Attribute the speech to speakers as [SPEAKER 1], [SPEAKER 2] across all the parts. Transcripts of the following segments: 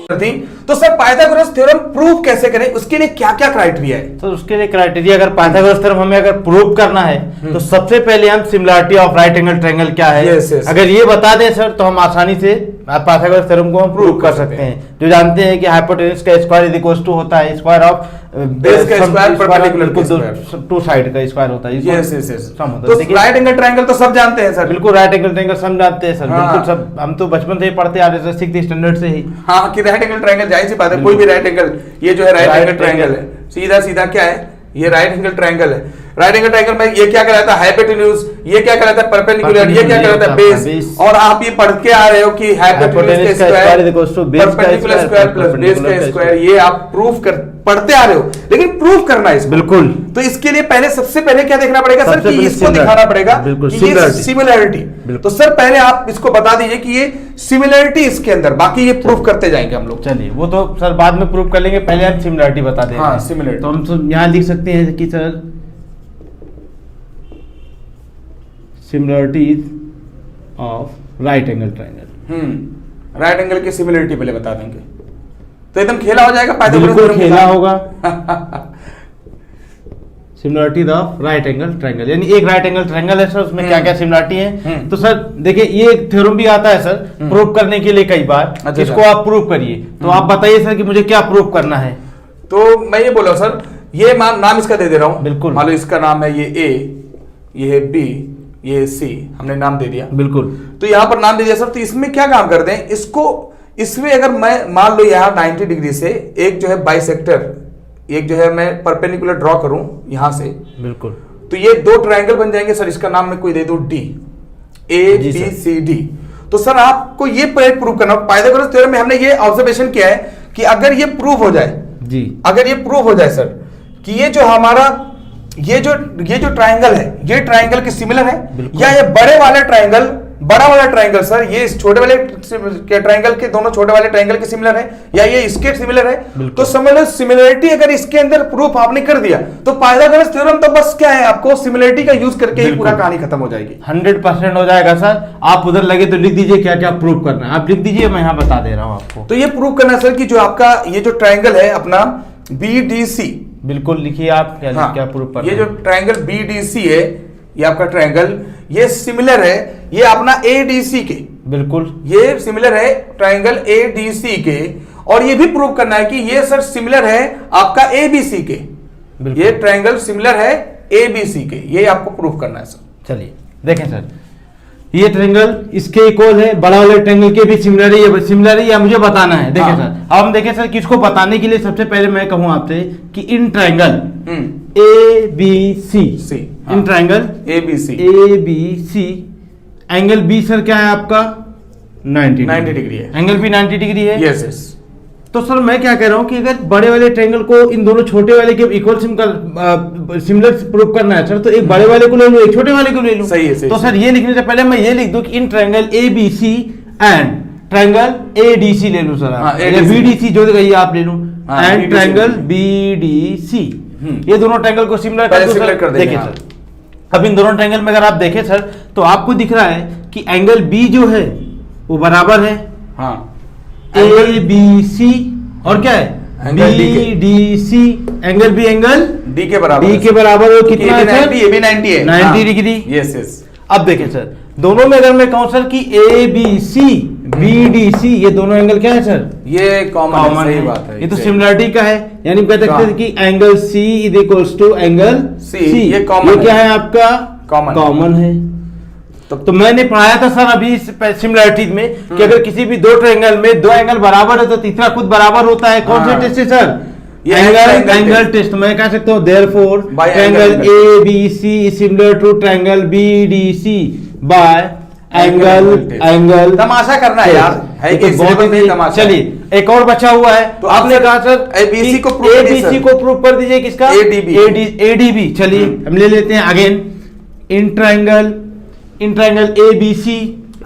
[SPEAKER 1] थी। तो sir Pythagoras theorem prove कैसे करें, उसके लिए क्या क्या क्राइटेरिया है?
[SPEAKER 2] तो उसके लिए क्राइटेरिया, अगर पाइथागोरस थ्योरम हमें अगर प्रूव करना है तो सबसे पहले हम similarity of right angle triangle क्या है, अगर ये बता दें सर तो हम आसानी से पाइथागोरस थ्योरम को हम प्रूव कर सकते हैं। जो जानते हैं कि हाइपोटेनस का स्क्वायर इज इक्वल टू होता है स्क्वायर ऑफ
[SPEAKER 1] बेस का स्क्वायर परपेंडिकुलर के स्क्वायर,
[SPEAKER 2] टू साइड का स्क्वायर होता है।
[SPEAKER 1] Yes yes yes. तो राइट एंगल ट्रायंगल तो सब जानते हैं सर।
[SPEAKER 2] बिल्कुल राइट एंगल ट्रायंगल सब जानते हैं सर। बिल्कुल सब, हम तो बचपन से ही पढ़ते आ रहे हैं, 6th स्टैंडर्ड से ही।
[SPEAKER 1] हाँ कि राइट एंगल ट्रायंगल जाहिर सी बात है, कोई भी राइट एंगल, ये जो है राइट एंगल ट्रायंगल है, सीधा सीधा क्या है, ये राइट एंगल ट्रायंगल है। राइट एंगल ट्रायंगल में ये क्या कहलाता है, हाइपोटेन्यूज, ये क्या कहलाता है, परपेंडिकुलर, ये क्या कहलाता है, बेस। और आप ये पढ़ के आ रहे हो कि हाइपोटेन्यूज का square perpendicular square plus base का स्क्वायर, ये आप प्रूफ कर पढ़ते आ रहे हो, लेकिन प्रूफ करना है
[SPEAKER 2] बिल्कुल।
[SPEAKER 1] तो इसके लिए पहले सबसे पहले क्या देखना पड़ेगा सर, कि इसको दिखाना पड़ेगा कि ये सिमिलरिटी। तो सर पहले आप इसको बता दीजिए कि ये सिमिलरिटी इसके अंदर, बाकी ये प्रूफ करते जाएंगे हम लोग।
[SPEAKER 2] चलिए वो तो सर बाद में प्रूफ कर लेंगे, पहले हम सिमिलरिटी बता दें।
[SPEAKER 1] हाँ सिमिलरिटी।
[SPEAKER 2] तो हम तो यहाँ लिख सकते हैं कि sir similarities of right angle triangle.
[SPEAKER 1] Right angle की सिमिलरिटी पहले बता देंगे तो एकदम खेला हो जाएगा,
[SPEAKER 2] बिल्कुल खेला होगा। Similarities of right angle triangle, यानी एक राइट एंगल ट्रायंगल है सर, उसमें क्या क्या सिमिलरिटी है। तो सर देखिए ये थ्योरम भी आता है सर प्रूव करने के लिए कई बार।
[SPEAKER 1] अच्छा,
[SPEAKER 2] इसको आप प्रूव करिए, तो आप बताइए सर कि मुझे क्या प्रूव करना है।
[SPEAKER 1] तो मैं ये बोला सर, ये नाम इसका दे दे रहा हूं।
[SPEAKER 2] बिल्कुल।
[SPEAKER 1] मान लो इसका नाम है ये ए, ये है बी, ये सी, हमने नाम दे दिया।
[SPEAKER 2] बिल्कुल।
[SPEAKER 1] तो यहाँ पर नाम दे दिया सर, तो इसमें क्या काम करते हैं, इसको इसमें अगर मैं मान लो यहाँ 90 डिग्री से एक जो है बाइसेक्टर, एक जो है मैं परपेंडिकुलर ड्रॉ करूं यहां से,
[SPEAKER 2] बिल्कुल,
[SPEAKER 1] तो ये दो ट्रायंगल बन जाएंगे सर। इसका नाम मैं कोई दे दूं D, A B C D. तो सर आपको ये प्रूव करना, पाइथागोरस थ्योरम में हमने ये ऑब्जर्वेशन किया है कि अगर ये प्रूव हो जाए जी, अगर ये प्रूव हो जाए सर कि ये जो हमारा ये जो ट्रायंगल है, ये ट्रायंगल के सिमिलर है, या ये बड़ा वाला ट्रायंगल सर ये इस छोटे वाले के ट्रायंगल के, दोनों छोटे वाले ट्रायंगल के सिमिलर है, या ये इसके सिमिलर है, तो समझ लो सिमिलरिटी अगर इसके अंदर प्रूफ आपने कर दिया तो पाइथागोरस थ्योरम तो बस क्या है, आपको सिमिलरिटी का यूज करके ही पूरा कहानी खत्म हो जाएगी।
[SPEAKER 2] 100% हो जाएगा सर। आप उधर लगे तो लिख दीजिए क्या क्या प्रूफ करना है, आप लिख दीजिए, मैं यहाँ बता दे रहा हूँ आपको।
[SPEAKER 1] तो ये प्रूव करना है सर कि जो आपका ये जो ट्रायंगल है अपना BDC,
[SPEAKER 2] बिल्कुल लिखिए आप क्या क्या प्रूफ करना है।
[SPEAKER 1] ये जो ट्रायंगल BDC है, ये आपका ट्रायंगल ये सिमिलर है ये अपना ADC के, बिल्कुल ये सिमिलर है ट्रायंगल ADC के, और ये भी प्रूव करना है कि ये सर सिमिलर है आपका ABC के, ये ट्रायंगल सिमिलर है ABC के, ये आपको प्रूव करना है सर।
[SPEAKER 2] चलिए देखें सर, ये ट्रायंगल इसके इक्वल है, बड़ा वाले ट्रायंगल के भी सिमिलर है या मुझे बताना है। देखें सर, अब हम देखें सर किसको बताने के लिए सबसे पहले मैं कहूं आपसे कि इन ट्रायंगल ABC, इन triangle ABC angle B sir क्या है आपका 90 डिग्री है, एंगल B 90 डिग्री है।
[SPEAKER 1] Yes yes.
[SPEAKER 2] तो सर मैं क्या कह रहा हूं कि अगर बड़े वाले ट्रायंगल को इन दोनों छोटे वाले के इक्वल सिमिलर प्रूव करना है सर, तो एक बड़े वाले को ले लो, एक छोटे वाले को ले लो।
[SPEAKER 1] सही है।
[SPEAKER 2] तो सर ये लिखने से पहले मैं ये लिख दूं कि इन triangle ABC and triangle ADC ले लूं सर, BDC जो कहिए आप ले लूं, एंड ट्रायंगल BDC, ये दोनों ट्रायंगल को सिमिलर कर देंगे सर। अब इन दोनों ट्रायंगल में अगर आप देखें सर तो आपको दिख रहा है कि एंगल B जो है वो बराबर है ABC और क्या है BDC, angle B angle D के बराबर हो कितना है सर,
[SPEAKER 1] ये भी 90 है,
[SPEAKER 2] 90 डिग्री।
[SPEAKER 1] Yes yes.
[SPEAKER 2] अब देखें सर दोनों में अगर मैं कहूं सर कि ABC BDC ये दोनों एंगल क्या है सर,
[SPEAKER 1] ये कॉमन है, सही बात है,
[SPEAKER 2] ये तो सिमिलरिटी का है, यानी कह सकते हैं कि angle C is equals to angle C, ये क्या है आपका कॉमन है। तो मैंने पढ़ाया था सर अभी सिमिलरिटीज में कि अगर किसी भी दो ट्रायंगल में दो एंगल बराबर है तो तीसरा खुद बराबर होता है। कौन से टेस्ट है सर, एंगल टेस्ट। मैं कह सकता हूँ therefore triangle ABC is similar to triangle BDC by angle.
[SPEAKER 1] तमाशा करना है यार, है कि बहुत ही तमाशा।
[SPEAKER 2] चलिए एक और बचा हुआ है, तो आपने कहा सर ABC को प्रूव कर दीजिए, किसका ADB। चलिए हम ले लेते हैं अगेन इन ट्रायंगल ABC,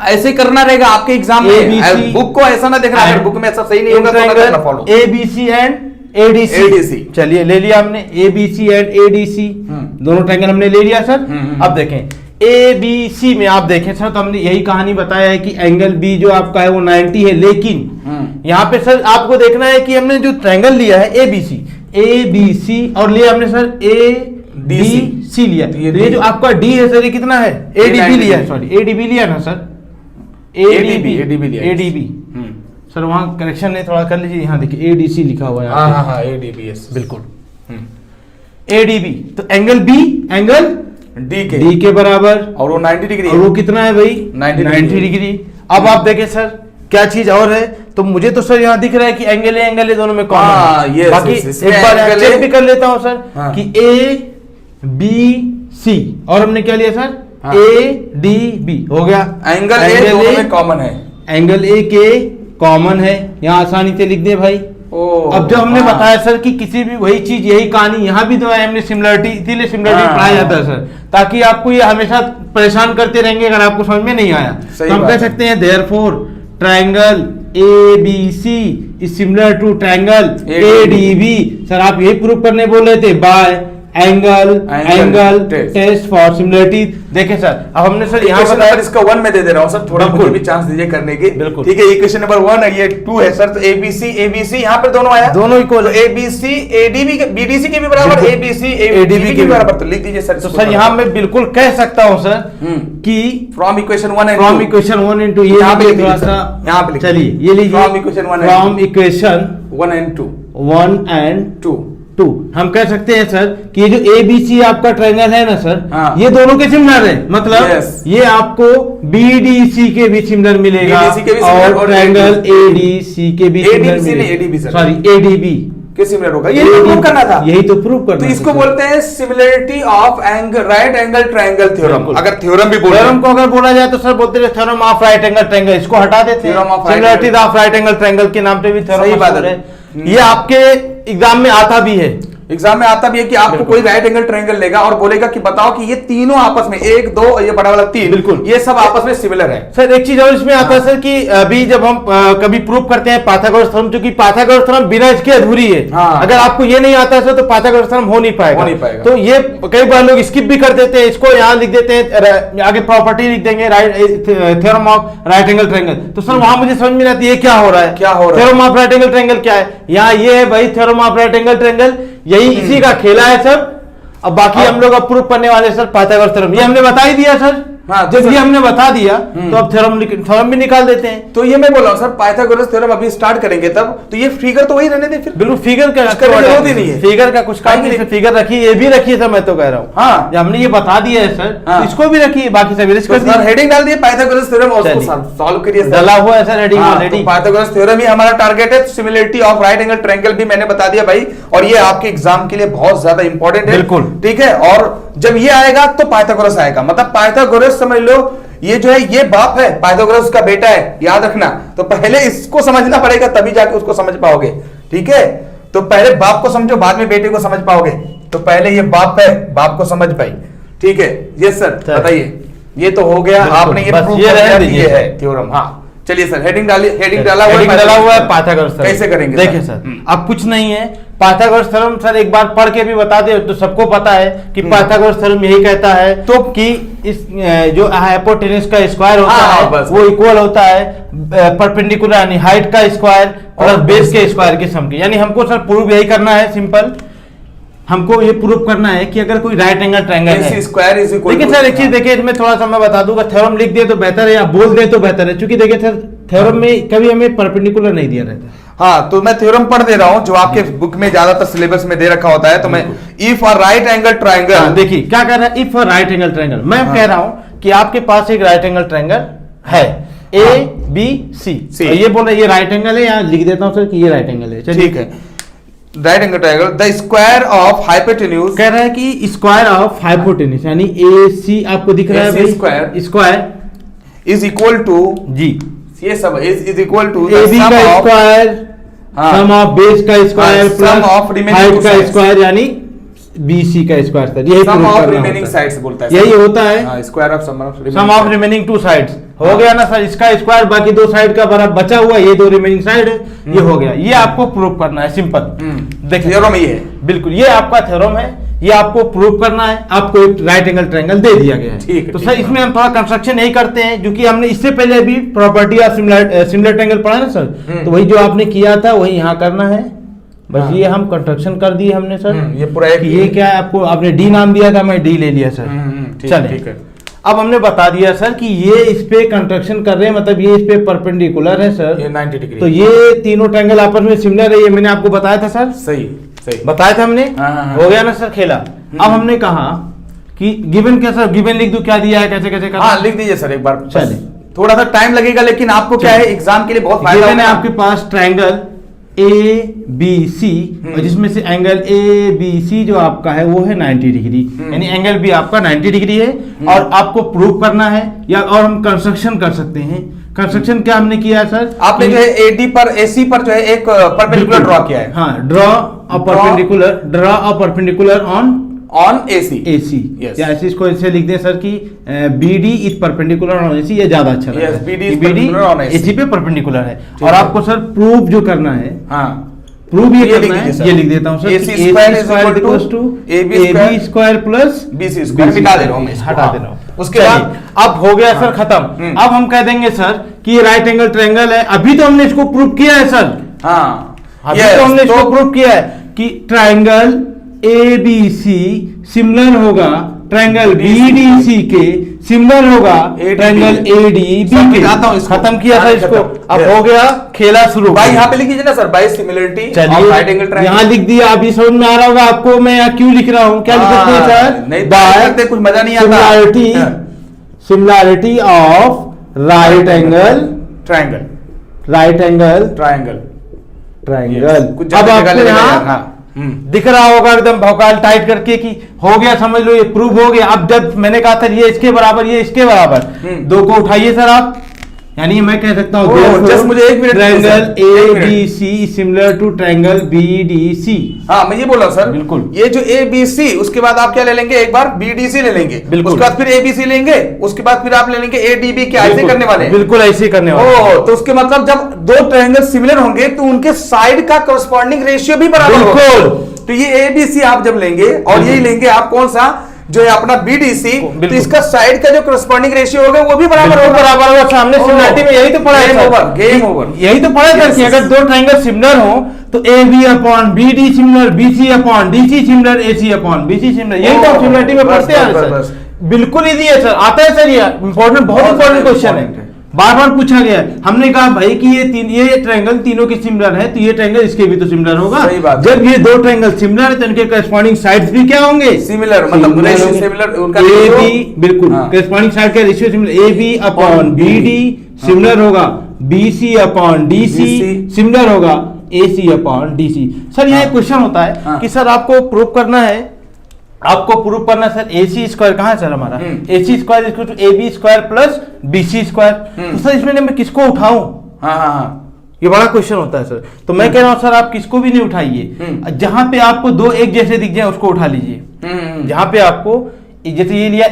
[SPEAKER 1] ऐसे करना रहेगा आपके एग्जाम में, बुक को ऐसा ना देखना, अगर बुक में ऐसा सही नहीं होगा तो करना फॉलो।
[SPEAKER 2] ABC एंड ADC, चलिए ले लिया हमने ABC एंड ADC, दोनों ट्रायंगल हमने ले लिया सर। अब देखें ABC में आप देखें सर तो हमने यही कहानी बताया है कि एंगल B जो आपका है वो 90 है, लेकिन यहाँ पे सर आपको देखना है कि हमने जो ट्रायंगल लिया है ABC और लिया हमने सर ADC लिया। तो ये जो आपका D है सर, ये कितना है? ADB लिया है, सॉरी ADB लिया ना सर, ADB सर, वहाँ करेक्शन है, थोड़ा कर लीजिए। यहाँ देखिए ADC लिखा हुआ है।
[SPEAKER 1] हाँ ADB, यस
[SPEAKER 2] बिल्कुल। ADB तो एंगल B एंगल D के बराबर,
[SPEAKER 1] और वो 90 डिग्री,
[SPEAKER 2] और वो कितना है भाई? 90 डिग्री। अब आप देखें सर क्या चीज और है, तो मुझे तो सर यहाँ दिख रहा है कि एंगल है दोनों में कॉमन है। बाकी एक बार चेक भी कर लेता हूँ सर कि ABC और हमने क्या लिया सर? ADB हो गया।
[SPEAKER 1] एंगल A दोनों में कॉमन है,
[SPEAKER 2] एंगल A के कॉमन है, यहाँ आसानी से लिख दे भाई। अब जो हमने बताया सर कि किसी भी वही चीज, यही कहानी यहाँ भी तो है, हमने सिमिलरिटी, इसीलिए सिमिलरिटी पढ़ाया जाता है सर, ताकि आपको ये हमेशा परेशान करते रहेंगे अगर आपको समझ में नहीं आया। तो हम कह सकते हैं therefore triangle ABC is similar to triangle ADB। Sir आप यही प्रूव करने बोल रहे थे by angle test for similarity. देखें सर, अब हमने सर यहाँ बताया,
[SPEAKER 1] इसका 1 में दे रहा हूँ सर, थोड़ा मुझे भी चांस दीजिए करने की।
[SPEAKER 2] बिल्कुल
[SPEAKER 1] ठीक है, इक्वेशन नंबर 1 है, ये 2 है सर। तो ABC यहाँ पर दोनों आया,
[SPEAKER 2] दोनों इक्वल।
[SPEAKER 1] ABC ADB के BDC के भी बराबर, ABC ADB के बराबर, तो लिख दीजिए सर।
[SPEAKER 2] तो सर यहाँ मैं बिल्कुल कह सकता हूँ सर कि
[SPEAKER 1] फ्रॉम इक्वेशन 1
[SPEAKER 2] एंड 2 ये
[SPEAKER 1] यहाँ पे
[SPEAKER 2] थोड़ा सा,
[SPEAKER 1] यहाँ पे
[SPEAKER 2] चलिए ये लीजिए,
[SPEAKER 1] फ्रॉम इक्वेशन 1 एंड 2
[SPEAKER 2] हम कह सकते हैं सर कि ये जो ABC आपका ट्रायंगल है ना सर, ये दोनों के सिमिलर है, मतलब ये आपको BDC के भी सिमिलर मिलेगा और ट्रायंगल ADC के भी सिमिलर, सॉरी ADB
[SPEAKER 1] के सिमिलर होगा। ये प्रूव करना था,
[SPEAKER 2] यही तो प्रूव करना।
[SPEAKER 1] तो इसको बोलते हैं similarity of angle, right angle triangle theorem. अगर थ्योरम भी बोले,
[SPEAKER 2] थ्योरम को अगर बोला जाए तो सर बोलते हैं theorem of right angle triangle, इसको हटा देते हैं, similarity of right angle triangle के नाम पे भी थ्योरम।
[SPEAKER 1] सही बात है,
[SPEAKER 2] ये आपके एग्जाम में आता भी है।
[SPEAKER 1] एग्जाम में आता भी है कि आपको कोई राइट एंगल ट्रायंगल लेगा और बोलेगा कि बताओ कि ये तीनों आपस में 1 2 और ये बड़ा वाला 3,
[SPEAKER 2] बिल्कुल
[SPEAKER 1] ये सब आपस में सिमिलर है।
[SPEAKER 2] सर एक चीज और इसमें आता है सर कि अभी जब हम कभी प्रूव करते हैं पाइथागोरस थ्योरम, क्योंकि पाइथागोरस थ्योरम बिना इसके अधूरी है। अगर आपको ये नहीं आता है सर तो पाइथागोरस थ्योरम हो नहीं पाएगा। तो ये कई बार लोग स्किप भी कर देते हैं, इसको यहाँ लिख देते हैं, आगे प्रॉपर्टी लिख देंगे theorem of right angle triangle. तो सर वहां मुझे समझ में आती है क्या हो रहा है, theorem of right angle triangle क्या है। यहाँ ये है भाई theorem of right angle triangle, यही इसी का खेला है सब। अब बाकी हम लोग अब प्रूव करने वाले सर पाइथागोरस थ्योरम, ये हमने बता ही दिया सर। हाँ, जब ये हमने बता दिया तो अब थ्योरम भी निकाल देते हैं।
[SPEAKER 1] तो ये मैं बोल रहा हूँ सर, पाइथागोरस थ्योरम अभी स्टार्ट करेंगे तब, तो ये फिगर तो वही रहने दे फिर।
[SPEAKER 2] बिल्कुल, फिगर का
[SPEAKER 1] जरूरत ही नहीं है,
[SPEAKER 2] फिगर का कुछ काम नहीं, फिगर रखिए, ये भी रखिए सर, मैं तो कह रहा हूँ। हाँ, जब हमने ये बता दिया है सर, इसको भी रखिए, बाकी सब इरेज कर दिए,
[SPEAKER 1] हेडिंग डाल दिए पाइथागोरस थ्योरम, उसको सॉल्व करिए।
[SPEAKER 2] डाला हुआ है sir heading already.
[SPEAKER 1] Pythagoras theorem ही हमारा टारगेट है। Similarity of right angle triangle भी मैंने बता दिया भाई, और ये आपके एग्जाम के लिए बहुत ज्यादा इंपॉर्टेंट है।
[SPEAKER 2] बिल्कुल
[SPEAKER 1] ठीक है, और जब ये आएगा तो पाइथागोरस आएगा, मतलब पाइथागोरस समझ लो ये जो है ये बाप है, पाइथागोरस का बेटा है, याद रखना। तो पहले इसको समझना पड़ेगा तभी जाके उसको समझ पाओगे। ठीक है, तो पहले बाप को समझो, बाद में बेटे को समझ पाओगे। तो पहले ये बाप है, बाप को समझ पाई। ठीक है, यस सर, बताइए। ये तो हो गया, आपने ये प्रूफ कर दिया है थ्योरम। हाँ, चलिए सर, हेडिंग डालिए। हेडिंग डाला
[SPEAKER 2] हुआ है पाइथागोरस थ्योरम।
[SPEAKER 1] कैसे करेंगे?
[SPEAKER 2] देखिए सर, अब कुछ नहीं है, पाइथागोरस थ्योरम सर एक बार पढ़ के भी बता दे तो सबको पता है कि पाइथागोरस थ्योरम यही कहता है तो कि इस जो हाइपोटेनस का स्क्वायर होता है वो इक्वल होता है परपेंडिकुलर यानी हाइट का स्क्वायर प्लस बेस के स्क्वायर के सम के। यानी हमको सर प्रूव यही करना है, सिंपल हमको ये प्रूव करना है कि अगर कोई राइट एंगल ट्रायंगल है,
[SPEAKER 1] स्क्वायर इज इक्वल।
[SPEAKER 2] देखिए सर एक चीज देखिए, इसमें थोड़ा सा मैं बता दूंगा, थ्योरम लिख दिए तो बेहतर है या बोल दे तो बेहतर है, क्योंकि देखिए सर थ्योरम में कभी हमें परपेंडिकुलर नहीं दिया रहता।
[SPEAKER 1] हाँ, तो मैं थ्योरम पढ़ दे रहा हूं जो आपके बुक में ज्यादातर सिलेबस में दे रखा होता है। तो मैं if a right angle triangle,
[SPEAKER 2] देखिए क्या कह रहा है, if a right angle triangle, मैं कह रहा हूं कि आपके पास एक राइट एंगल ट्रायंगल है ABC, ये बोल रहे ये राइट एंगल है, यहाँ लिख देता हूं सर कि ये राइट एंगल है। ठीक है,
[SPEAKER 1] right angle triangle, the square of hypotenuse,
[SPEAKER 2] कह रहा है कि स्क्वायर ऑफ हाइपोटेन्यूज यानी AC आपको दिख रहा है स्क्वायर
[SPEAKER 1] इज इक्वल टू,
[SPEAKER 2] जी
[SPEAKER 1] ये सब इज इक्वल टू
[SPEAKER 2] AB का स्क्वायर, सम ऑफ बेस का स्क्वायर प्लस हाइट का स्क्वायर यानी BC का स्क्वायर सर, यही
[SPEAKER 1] सम ऑफ रिमेनिंग साइड्स बोलता है,
[SPEAKER 2] यही होता है
[SPEAKER 1] square of
[SPEAKER 2] sum of remaining two sides. हो गया ना सर, इसका स्क्वायर बाकी दो साइड का बराबर बचा हुआ, ये दो रिमेनिंग साइड है, ये हो गया। ये आपको प्रूव करना है, सिंपल। देखिए
[SPEAKER 1] थ्योरम ये है,
[SPEAKER 2] बिल्कुल ये आपका थ्योरम है, ये आपको प्रूव करना है, आपको एक राइट एंगल ट्रायंगल दे दिया गया है। तो सर इसमें हम थोड़ा कंस्ट्रक्शन यही करते हैं, जो कि हमने इससे पहले भी प्रॉपर्टी ऑफ सिमिलर ट्रायंगल पढ़ा ना सर, तो वही जो आपने किया था वही यहाँ करना है। बस ये हम कंस्ट्रक्शन कर दिए हमने सर।
[SPEAKER 1] ये पूरा
[SPEAKER 2] ये क्या है, आपको आपने डी नाम दिया था, मैं डी ले लिया सर। चलिए अब हमने बता दिया सर कि ये इस पे कंस्ट्रक्शन कर रहे हैं, मतलब ये इस पे परपेंडिकुलर है सर,
[SPEAKER 1] ये 90 डिग्री।
[SPEAKER 2] तो ये तीनों ट्रायंगल आपस में सिमिलर है, ये मैंने आपको बताया था सर।
[SPEAKER 1] सही
[SPEAKER 2] बताया था हमने। हो गया ना सर खेला। अब हमने कहा कि गिवन क्या सर, गिवन लिख दूं, क्या दिया है, कैसे कैसे करना?
[SPEAKER 1] हाँ लिख दीजिए सर एक बार।
[SPEAKER 2] चलिए
[SPEAKER 1] थोड़ा सा टाइम लगेगा, लेकिन आपको क्या है एग्जाम के लिए बहुत फायदा है।
[SPEAKER 2] आपके पास ट्रायंगल ए बी सी, और जिसमें से एंगल ए बी सी जो आपका है वो है 90 डिग्री, यानी एंगल भी आपका 90 डिग्री है, और आपको प्रूव करना है, या और हम कंस्ट्रक्शन कर सकते हैं। कंस्ट्रक्शन क्या हमने किया है सर,
[SPEAKER 1] आपने जो है एडी पर एसी पर जो है एक परपेंडिकुलर ड्रॉ किया है।
[SPEAKER 2] हाँ, draw a perpendicular on AC या ऐसे इसको ऐसे लिख दें सर कि BD is perpendicular on AC, ये ज्यादा अच्छा लगता है। BD AC पे परपेंडिकुलर है। और आपको सर प्रूव जो करना है, प्रूव ये करना है, ये लिख देता हूं sir, AC square equals to AB square plus BC square, मिटा दे रहा हूं मैं, हटा दे रहा हूं। उसके बाद अब हो गया सर खत्म। अब हम कह देंगे सर कि ये राइट एंगल ट्रायंगल है। अभी तो हमने इसको प्रूव किया है सर, अभी तो हमने इसको प्रूव किया है कि ट्रायंगल ABC सिमिलर होगा ट्रायंगल BDC के, सिमिलर होगा ट्रायंगल ADB के। खत्म किया था इसको, अब हो गया खेला शुरू।
[SPEAKER 1] भाई यहाँ पे लिख दीजिए ना sir, by similarity of right angle triangle.
[SPEAKER 2] यहाँ लिख दिया, अभी समझ में आ रहा होगा आपको मैं यहाँ क्यों लिख रहा हूँ, क्या लिख सकते हैं सर,
[SPEAKER 1] नहीं बाय कुछ मजा नहीं आता।
[SPEAKER 2] Similarity of right angle triangle. अब आपको यहाँ दिख रहा होगा एकदम भौकाल टाइट करके कि हो गया, समझ लो ये प्रूव हो गया। अब जब मैंने कहा था ये इसके बराबर, ये इसके बराबर, दो को उठाइए सर आप, यानी मैं कह सकता हूँ
[SPEAKER 1] जस्ट मुझे एक minute,
[SPEAKER 2] triangle ABC similar to triangle BDC।
[SPEAKER 1] हाँ मैं ये बोल रहा हूँ सर,
[SPEAKER 2] बिल्कुल।
[SPEAKER 1] ये जो ABC, उसके बाद आप क्या ले लेंगे, एक बार BDC ले लेंगे, उसके बाद फिर ABC लेंगे, उसके बाद फिर आप ले लेंगे ADB। क्या ऐसे करने वाले हैं?
[SPEAKER 2] बिल्कुल ऐसे करने वाले।
[SPEAKER 1] तो उसके मतलब जब दो ट्रायंगल सिमिलर होंगे तो उनके साइड का करस्पॉन्डिंग रेशियो भी बराबर होगा। तो ये ABC आप जब लेंगे और यही लेंगे आप कौन सा, जो है अपना BDC, तो इसका साइड का जो करस्पॉन्डिंग रेशियो होगा वो भी बराबर होगा।
[SPEAKER 2] सामने सिमिलरिटी में यही तो पढ़ा है,
[SPEAKER 1] गेम ओवर,
[SPEAKER 2] यही तो पढ़ा था कि अगर दो ट्रायंगल सिमिलर हो तो AB upon BD similar, BC upon DC similar, AC upon BC similar, यही तो सिमिलरिटी में पढ़ते हैं सर। बिल्कुल इजी है सर, आता है सर, ये इंपॉर्टेंट, बहुत इंपॉर्टेंट क्वेश्चन है, बार बार पूछा गया है। हमने कहा भाई कि ये ट्रायंगल तीनों के सिमिलर है, तो ये ट्रायंगल इसके भी तो सिमिलर होगा। जब ये दो ट्रायंगल सिमिलर है तो इनके करस्पॉन्डिंग साइड्स भी क्या होंगे,
[SPEAKER 1] सिमिलर, मतलब रेशियो सिमिलर, उनका
[SPEAKER 2] AB बिल्कुल करस्पॉन्डिंग साइड का ratio similar, AB upon BD similar होगा, BC अपॉन DC सिमिलर होगा, AC अपॉन DC। सर ये क्वेश्चन होता है कि सर आपको प्रूव करना है, सर AC स्क्वायर कहाँ है सर हमारा, AC square equal to AB square plus BC square. तो सर इसमें मैं किसको उठाऊं? ये बड़ा क्वेश्चन होता है सर। तो मैं कह रहा हूं सर आप किसको भी नहीं उठाइए, जहां पे आपको दो एक जैसे दिख जाए उसको उठा लीजिए। जहां पे आपको जैसे ये लिया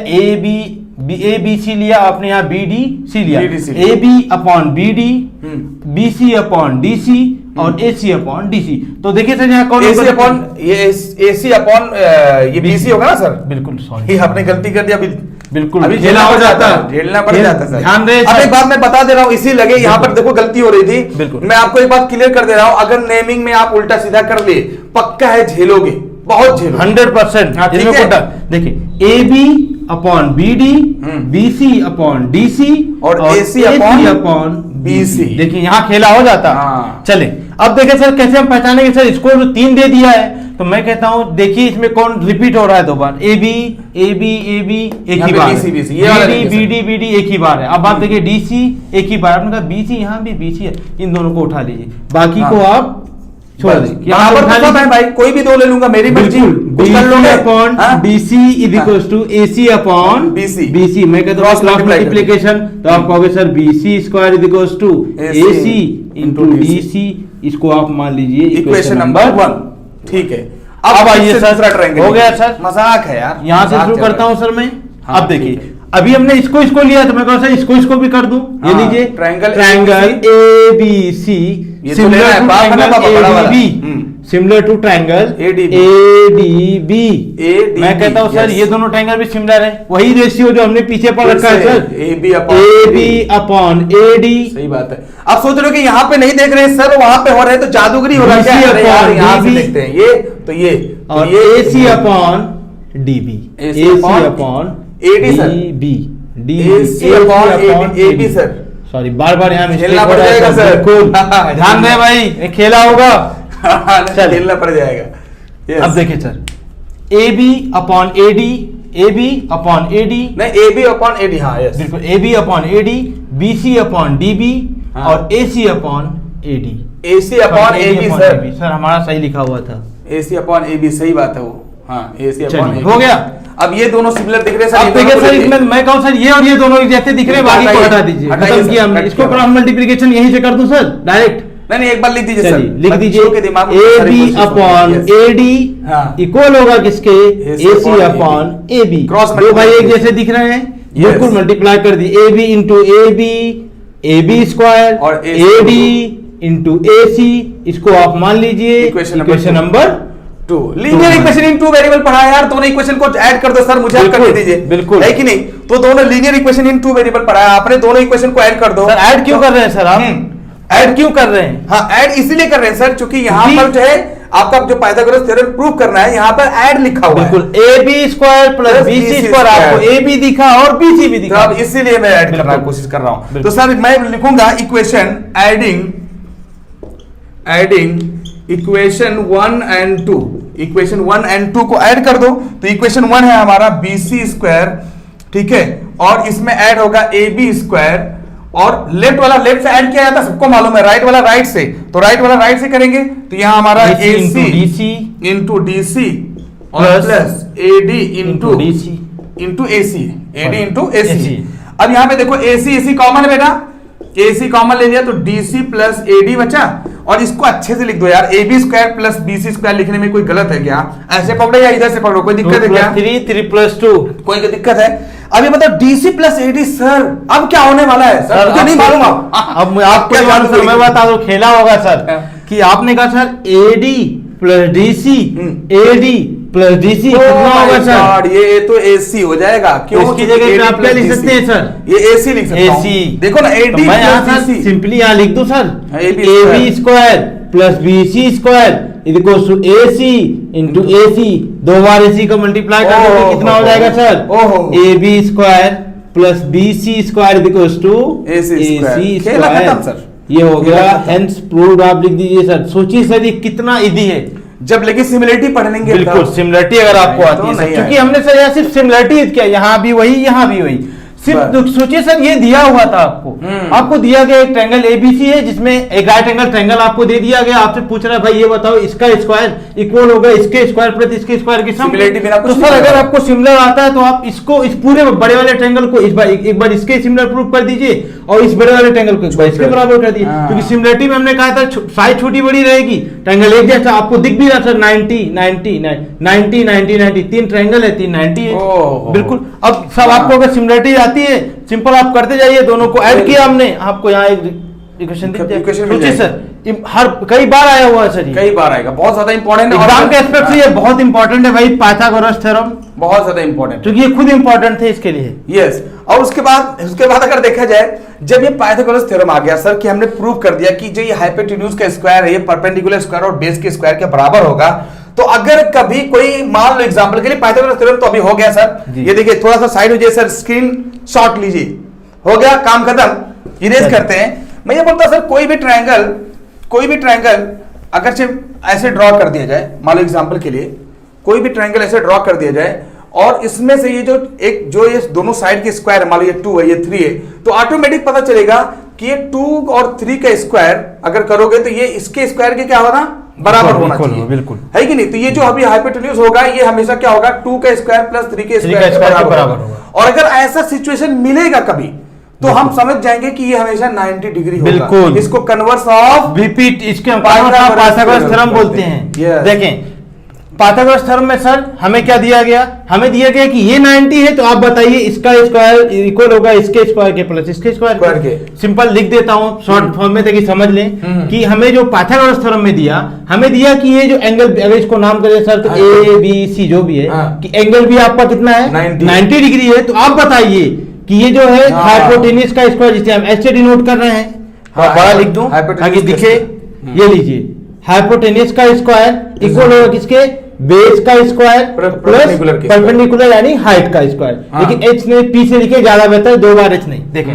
[SPEAKER 2] ABC लिया आपने, यहाँ BDC लिया, AB upon BD, BC upon DC और AC अपॉन DC। तो देखिए सर यहाँ कौन
[SPEAKER 1] AC अपॉन AC अपॉन ये BC होगा ना सर।
[SPEAKER 2] बिल्कुल सॉरी,
[SPEAKER 1] आपने गलती कर दिया,
[SPEAKER 2] बिल्कुल
[SPEAKER 1] अभी झेलना हो जाता है, झेलना पड़ जाता है।
[SPEAKER 2] ध्यान रहे,
[SPEAKER 1] अब एक बात मैं बता दे रहा हूँ, इसी लगे यहाँ पर देखो गलती हो रही थी,
[SPEAKER 2] बिल्कुल
[SPEAKER 1] मैं आपको एक बात क्लियर कर दे रहा हूँ, अगर नेमिंग में आप उल्टा सीधा कर लिए पक्का है झेलोगे, बहुत झेलो
[SPEAKER 2] 100%। देखिए AB upon BD, BC upon DC और AC अपॉन BC। देखिए यहाँ खेला हो जाता। चले अब देखें सर कैसे हम पहचानेंगे सर, इसको जो 3 दे दिया है तो मैं कहता हूं देखिए इसमें कौन रिपीट हो रहा है, दो बार AB AB AB एक ही बार, BD BD एक ही बार है। अब आप देखिए DC एक ही बार, आपने कहा BC, यहाँ भी BC है, इन दोनों को उठा लीजिए, बाकी को आप छोड़ दीजिए।
[SPEAKER 1] भाई कोई भी दो ले लूंगा, मेरी मर्जी।
[SPEAKER 2] Upon DC is equals to AC upon BC। मैं कहता हूँ क्रॉस मल्टीप्लिकेशन, तो आप कहोगे sir BC square is equals to AC into DC। इसको आप मान लीजिए
[SPEAKER 1] इक्वेशन नंबर 1। ठीक है,
[SPEAKER 2] अब आइए सर, हो गया सर,
[SPEAKER 1] मजाक है यार,
[SPEAKER 2] यहाँ से शुरू करता हूँ सर मैं। अब देखिए अभी हमने इसको लिया तो मैं कहूँ सर इसको भी कर दूं। ये लीजिए triangle ABC similar to triangle
[SPEAKER 1] ADB।
[SPEAKER 2] मैं कहता हूँ सर ये दोनों ट्रायंगल भी सिमिलर है, वही रेशियो जो हमने पीछे पढ़ रखा है सर,
[SPEAKER 1] AB
[SPEAKER 2] अपॉन AD।
[SPEAKER 1] सही बात है। आप सोच रहे हो कि यहाँ पे नहीं देख रहे हैं सर, वहां पे हो रहे हैं, तो जादूगरी हो रहा है क्या? अरे यार यहाँ से देखते हैं ये, तो ये
[SPEAKER 2] और AC upon DB, AC upon
[SPEAKER 1] AD sir, AC upon AB sir.
[SPEAKER 2] Sorry बार बार यहाँ
[SPEAKER 1] खेलना पड़ जाएगा सर,
[SPEAKER 2] बिल्कुल ध्यान दें भाई, ये खेला होगा
[SPEAKER 1] खेलना पड़ जाएगा।
[SPEAKER 2] अब देखिए sir, AB upon AD, AB upon AD,
[SPEAKER 1] नहीं AB अपॉन AD, हाँ यस
[SPEAKER 2] बिल्कुल, AB upon AD, BC upon DB और AC upon AD,
[SPEAKER 1] AC upon AB sir.
[SPEAKER 2] Sir हमारा सही लिखा हुआ था,
[SPEAKER 1] AC अपॉन AB, सही बात है वो, हाँ AC अपॉन AB
[SPEAKER 2] हो गया।
[SPEAKER 1] अब ये दोनों सिमिलर दिख रहे हैं सर,
[SPEAKER 2] अब देखिए सर इसमें मैं कहूँ सर ये और ये दोनों जैसे दिख रहे हैं, बाकी को हटा दीजिए, खत्म किया हमने इसको। क्रॉस मल्टीप्लिकेशन यहीं से कर दूं सर डायरेक्ट?
[SPEAKER 1] नहीं एक बार लिख दीजिए सर,
[SPEAKER 2] लिख दीजिए AB अपॉन AD इक्वल होगा किसके? AC upon AB। दो भाई एक जैसे दिख रहे हैं, बिल्कुल मल्टीप्लाई कर दी, AB इंटू AB स्क्वायर और AD इंटू AC, इसको आप मान लीजिए equation number
[SPEAKER 1] 2। Linear equation in 2 variable पढ़ा है यार, दोनों इक्वेशन को ऐड कर दो सर, मुझे आप कर दीजिए,
[SPEAKER 2] बिल्कुल
[SPEAKER 1] है कि नहीं? तो दोनों लीनियर इक्वेशन इन 2 वेरिएबल पढ़ा है आपने, दोनों इक्वेशन को ऐड कर दो।
[SPEAKER 2] सर ऐड क्यों कर रहे हैं सर आप? ऐड क्यों कर रहे हैं?
[SPEAKER 1] हाँ ऐड इसीलिए कर रहे हैं सर, क्योंकि यहाँ पर जो है आपका जो पाइथागोरस थ्योरम प्रूव करना है, यहाँ पर ऐड लिखा हुआ है, बिल्कुल
[SPEAKER 2] AB square plus BC square, आपको AB दिखा और BC भी दिखा,
[SPEAKER 1] तो इसीलिए मैं ऐड करने की कोशिश कर रहा हूँ। तो सर मैं लिखूंगा equation adding equation 1 and 2, equation 1 and 2 को ऐड कर दो, तो इक्वेशन 1 है हमारा BC स्क्वायर, ठीक है, और इसमें ऐड होगा AB स्क्वायर, और लेफ्ट वाला लेफ्ट से ऐड किया जाता सबको मालूम है, राइट वाला राइट से, तो राइट वाला राइट से करेंगे, तो यहां हमारा AC इंटू DC और plus AD into AC, AD into AC। अब यहां पे देखो AC कॉमन है बेटा, AC कॉमन ले लिया तो DC प्लस AD बचा, और इसको अच्छे से लिख दो यार, AB square plus BC square लिखने में कोई गलत है क्या? ऐसे पकड़ो या इधर से पकड़ो, कोई दिक्कत है क्या?
[SPEAKER 2] 3 प्लस 2,
[SPEAKER 1] कोई दिक्कत है? अभी मतलब DC प्लस AD सर, अब क्या होने वाला है सर? मुझे नहीं मालूम।
[SPEAKER 2] अब आपको क्या मालूम, मैं बता दूं, खेला होगा सर कि आपने कहा sir AD plus DC, AD plus DC कितना होगा सर? ये
[SPEAKER 1] तो AC हो जाएगा, क्यों?
[SPEAKER 2] इसकी जगह पे आप क्या लिख सकते हैं सर?
[SPEAKER 1] ये AC लिख सकता हूं। देखो ना AD
[SPEAKER 2] तो मैं यहाँ सर सिंपली यहाँ लिख दूं sir, AB square plus BC square equals to AC into AC, 2 बार AC का मल्टीप्लाई कर दो कितना हो जाएगा sir? AB square plus BC square equals to AC square. ये हो गया, हेंस प्रूव्ड। आप लिख दीजिए सर। सोचिए सर ये कितना इजी है,
[SPEAKER 1] जब लेकिन सिमिलरिटी पढ़ लेंगे,
[SPEAKER 2] बिल्कुल सिमिलरिटी अगर आपको आती है, क्योंकि हमने सर यहाँ सिर्फ सिमिलरिटी किया, यहाँ भी वही यहाँ भी वही, सिर्फ सोचिए सर ये दिया हुआ था आपको दिया गया एक ट्रायंगल एबीसी है जिसमें एक राइट एंगल ट्रायंगल आपको दे दिया गया, आपसे पूछ रहा है भाई ये बताओ इसका स्क्वायर इक्वल होगा इसके स्क्वायर प्लस इसके स्क्वायर की सम। तो सर अगर आपको सिमिलर आता है तो आप इसको इस पूरे बड़े वाले ट्रायंगल को एक बार इसके सिमिलर प्रूफ कर दीजिए और इस बड़े वाले ट्रायंगल को एक बार इसके बराबर कर दीजिए, क्योंकि सिमिलरिटी में हमने कहा था साइज छोटी बड़ी रहेगी, ट्रायंगल एक जैसा आपको दिख भी रहा सर 90 90 90 90 90 तीन ट्रायंगल है 3 90 है बिल्कुल। अब सब आपको अगर सिमिलरिटी आती है सिंपल आप करते जाइए, दोनों को ऐड किया हमने, आपको यहाँ एक इक्वेशन दिख जाए सर, हर कई बार आया हुआ है सर, कई बार आएगा, बहुत ज्यादा इंपॉर्टेंट एग्जाम के एस्पेक्ट से ये बहुत इंपॉर्टेंट है भाई, पाइथागोरस थ्योरम बहुत ज्यादा इंपॉर्टेंट क्योंकि ये खुद इंपॉर्टेंट थे इसके लिए। यस, और उसके बाद अगर देखा जाए जब ये पाइथागोरस थ्योरम आ गया सर कि हमने प्रूव कर दिया कि जो ये हाइपोटेन्यूज का स्क्वायर है ये परपेंडिकुलर स्क्वायर और बेस के स्क्वायर के बराबर होगा, तो अगर कभी कोई मान लो एग्जांपल के लिए पाइथागोरस थ्योरम तो अभी हो गया सर, ये देखिए थोड़ा सा साइड हो जाए सर, स्क्रीन शॉट लीजिए, हो गया काम खत्म, इरेज करते हैं। मैं ये बोलता सर कोई भी ट्रायंगल अगर सिर्फ ऐसे ड्रॉ कर दिया जाए, मान लो एग्जांपल के लिए कोई भी ट्रायंगल ऐसे ड्रॉ कर दिया जाए और इसमें से ये जो ये दोनों साइड के स्क्वायर है, मान लो ये 2 है ये 3 है, तो ऑटोमेटिक पता चलेगा कि ये 2 और 3 का स्क्वायर अगर करोगे तो ये इसके स्क्वायर के क्या होना बराबर होना चाहिए, बिल्कुल है कि नहीं। तो ये जो अभी हाइपोटेन्यूज होगा ये हमेशा क्या होगा 2 का स्क्वायर प्लस 3 के स्क्वायर के बराबर होगा। और अगर ऐसा सिचुएशन मिलेगा कभी तो हम समझ जाएंगे कि ये हमेशा 90 डिग्री होगा, बिल्कुल इसको कन्वर्स ऑफ वीपी इसके पाइथागोरस थ्योरम बोलते हैं। देखें पाइथागोरस थ्योरम में सर हमें क्या दिया गया, हमें दिया गया कि ये 90 है, तो आप बताइए इसका स्क्वायर इक्वल होगा इसके स्क्वायर के प्लस इसके स्क्वायर के। सिंपल लिख देता हूं शॉर्ट फॉर्म में ताकि समझ लें कि हमें जो पाइथागोरस थ्योरम में दिया, हमें दिया कि ये जो एंगल, अगर इसको नाम करें सर तो ए बी सी जो भी है, कि एंगल भी आपका कितना है 90 डिग्री है, तो आप बताइए कि ये जो है हाइपोटेन्यूज का स्क्वायर, जिसे हम ऐसे डिनोट कर रहे हैं, बड़ा लिख दूं ताकि दिखे, ये लीजिए हाइपोटेन्यूज का स्क्वायर इक्वल होगा किसके, बेस का स्क्वायर प्लस परपेंडिकुलर यानी हाइट का स्क्वायर। लेकिन एच ने पी से लिखे ज्यादा बेहतर, 2 बार एच नहीं। देखें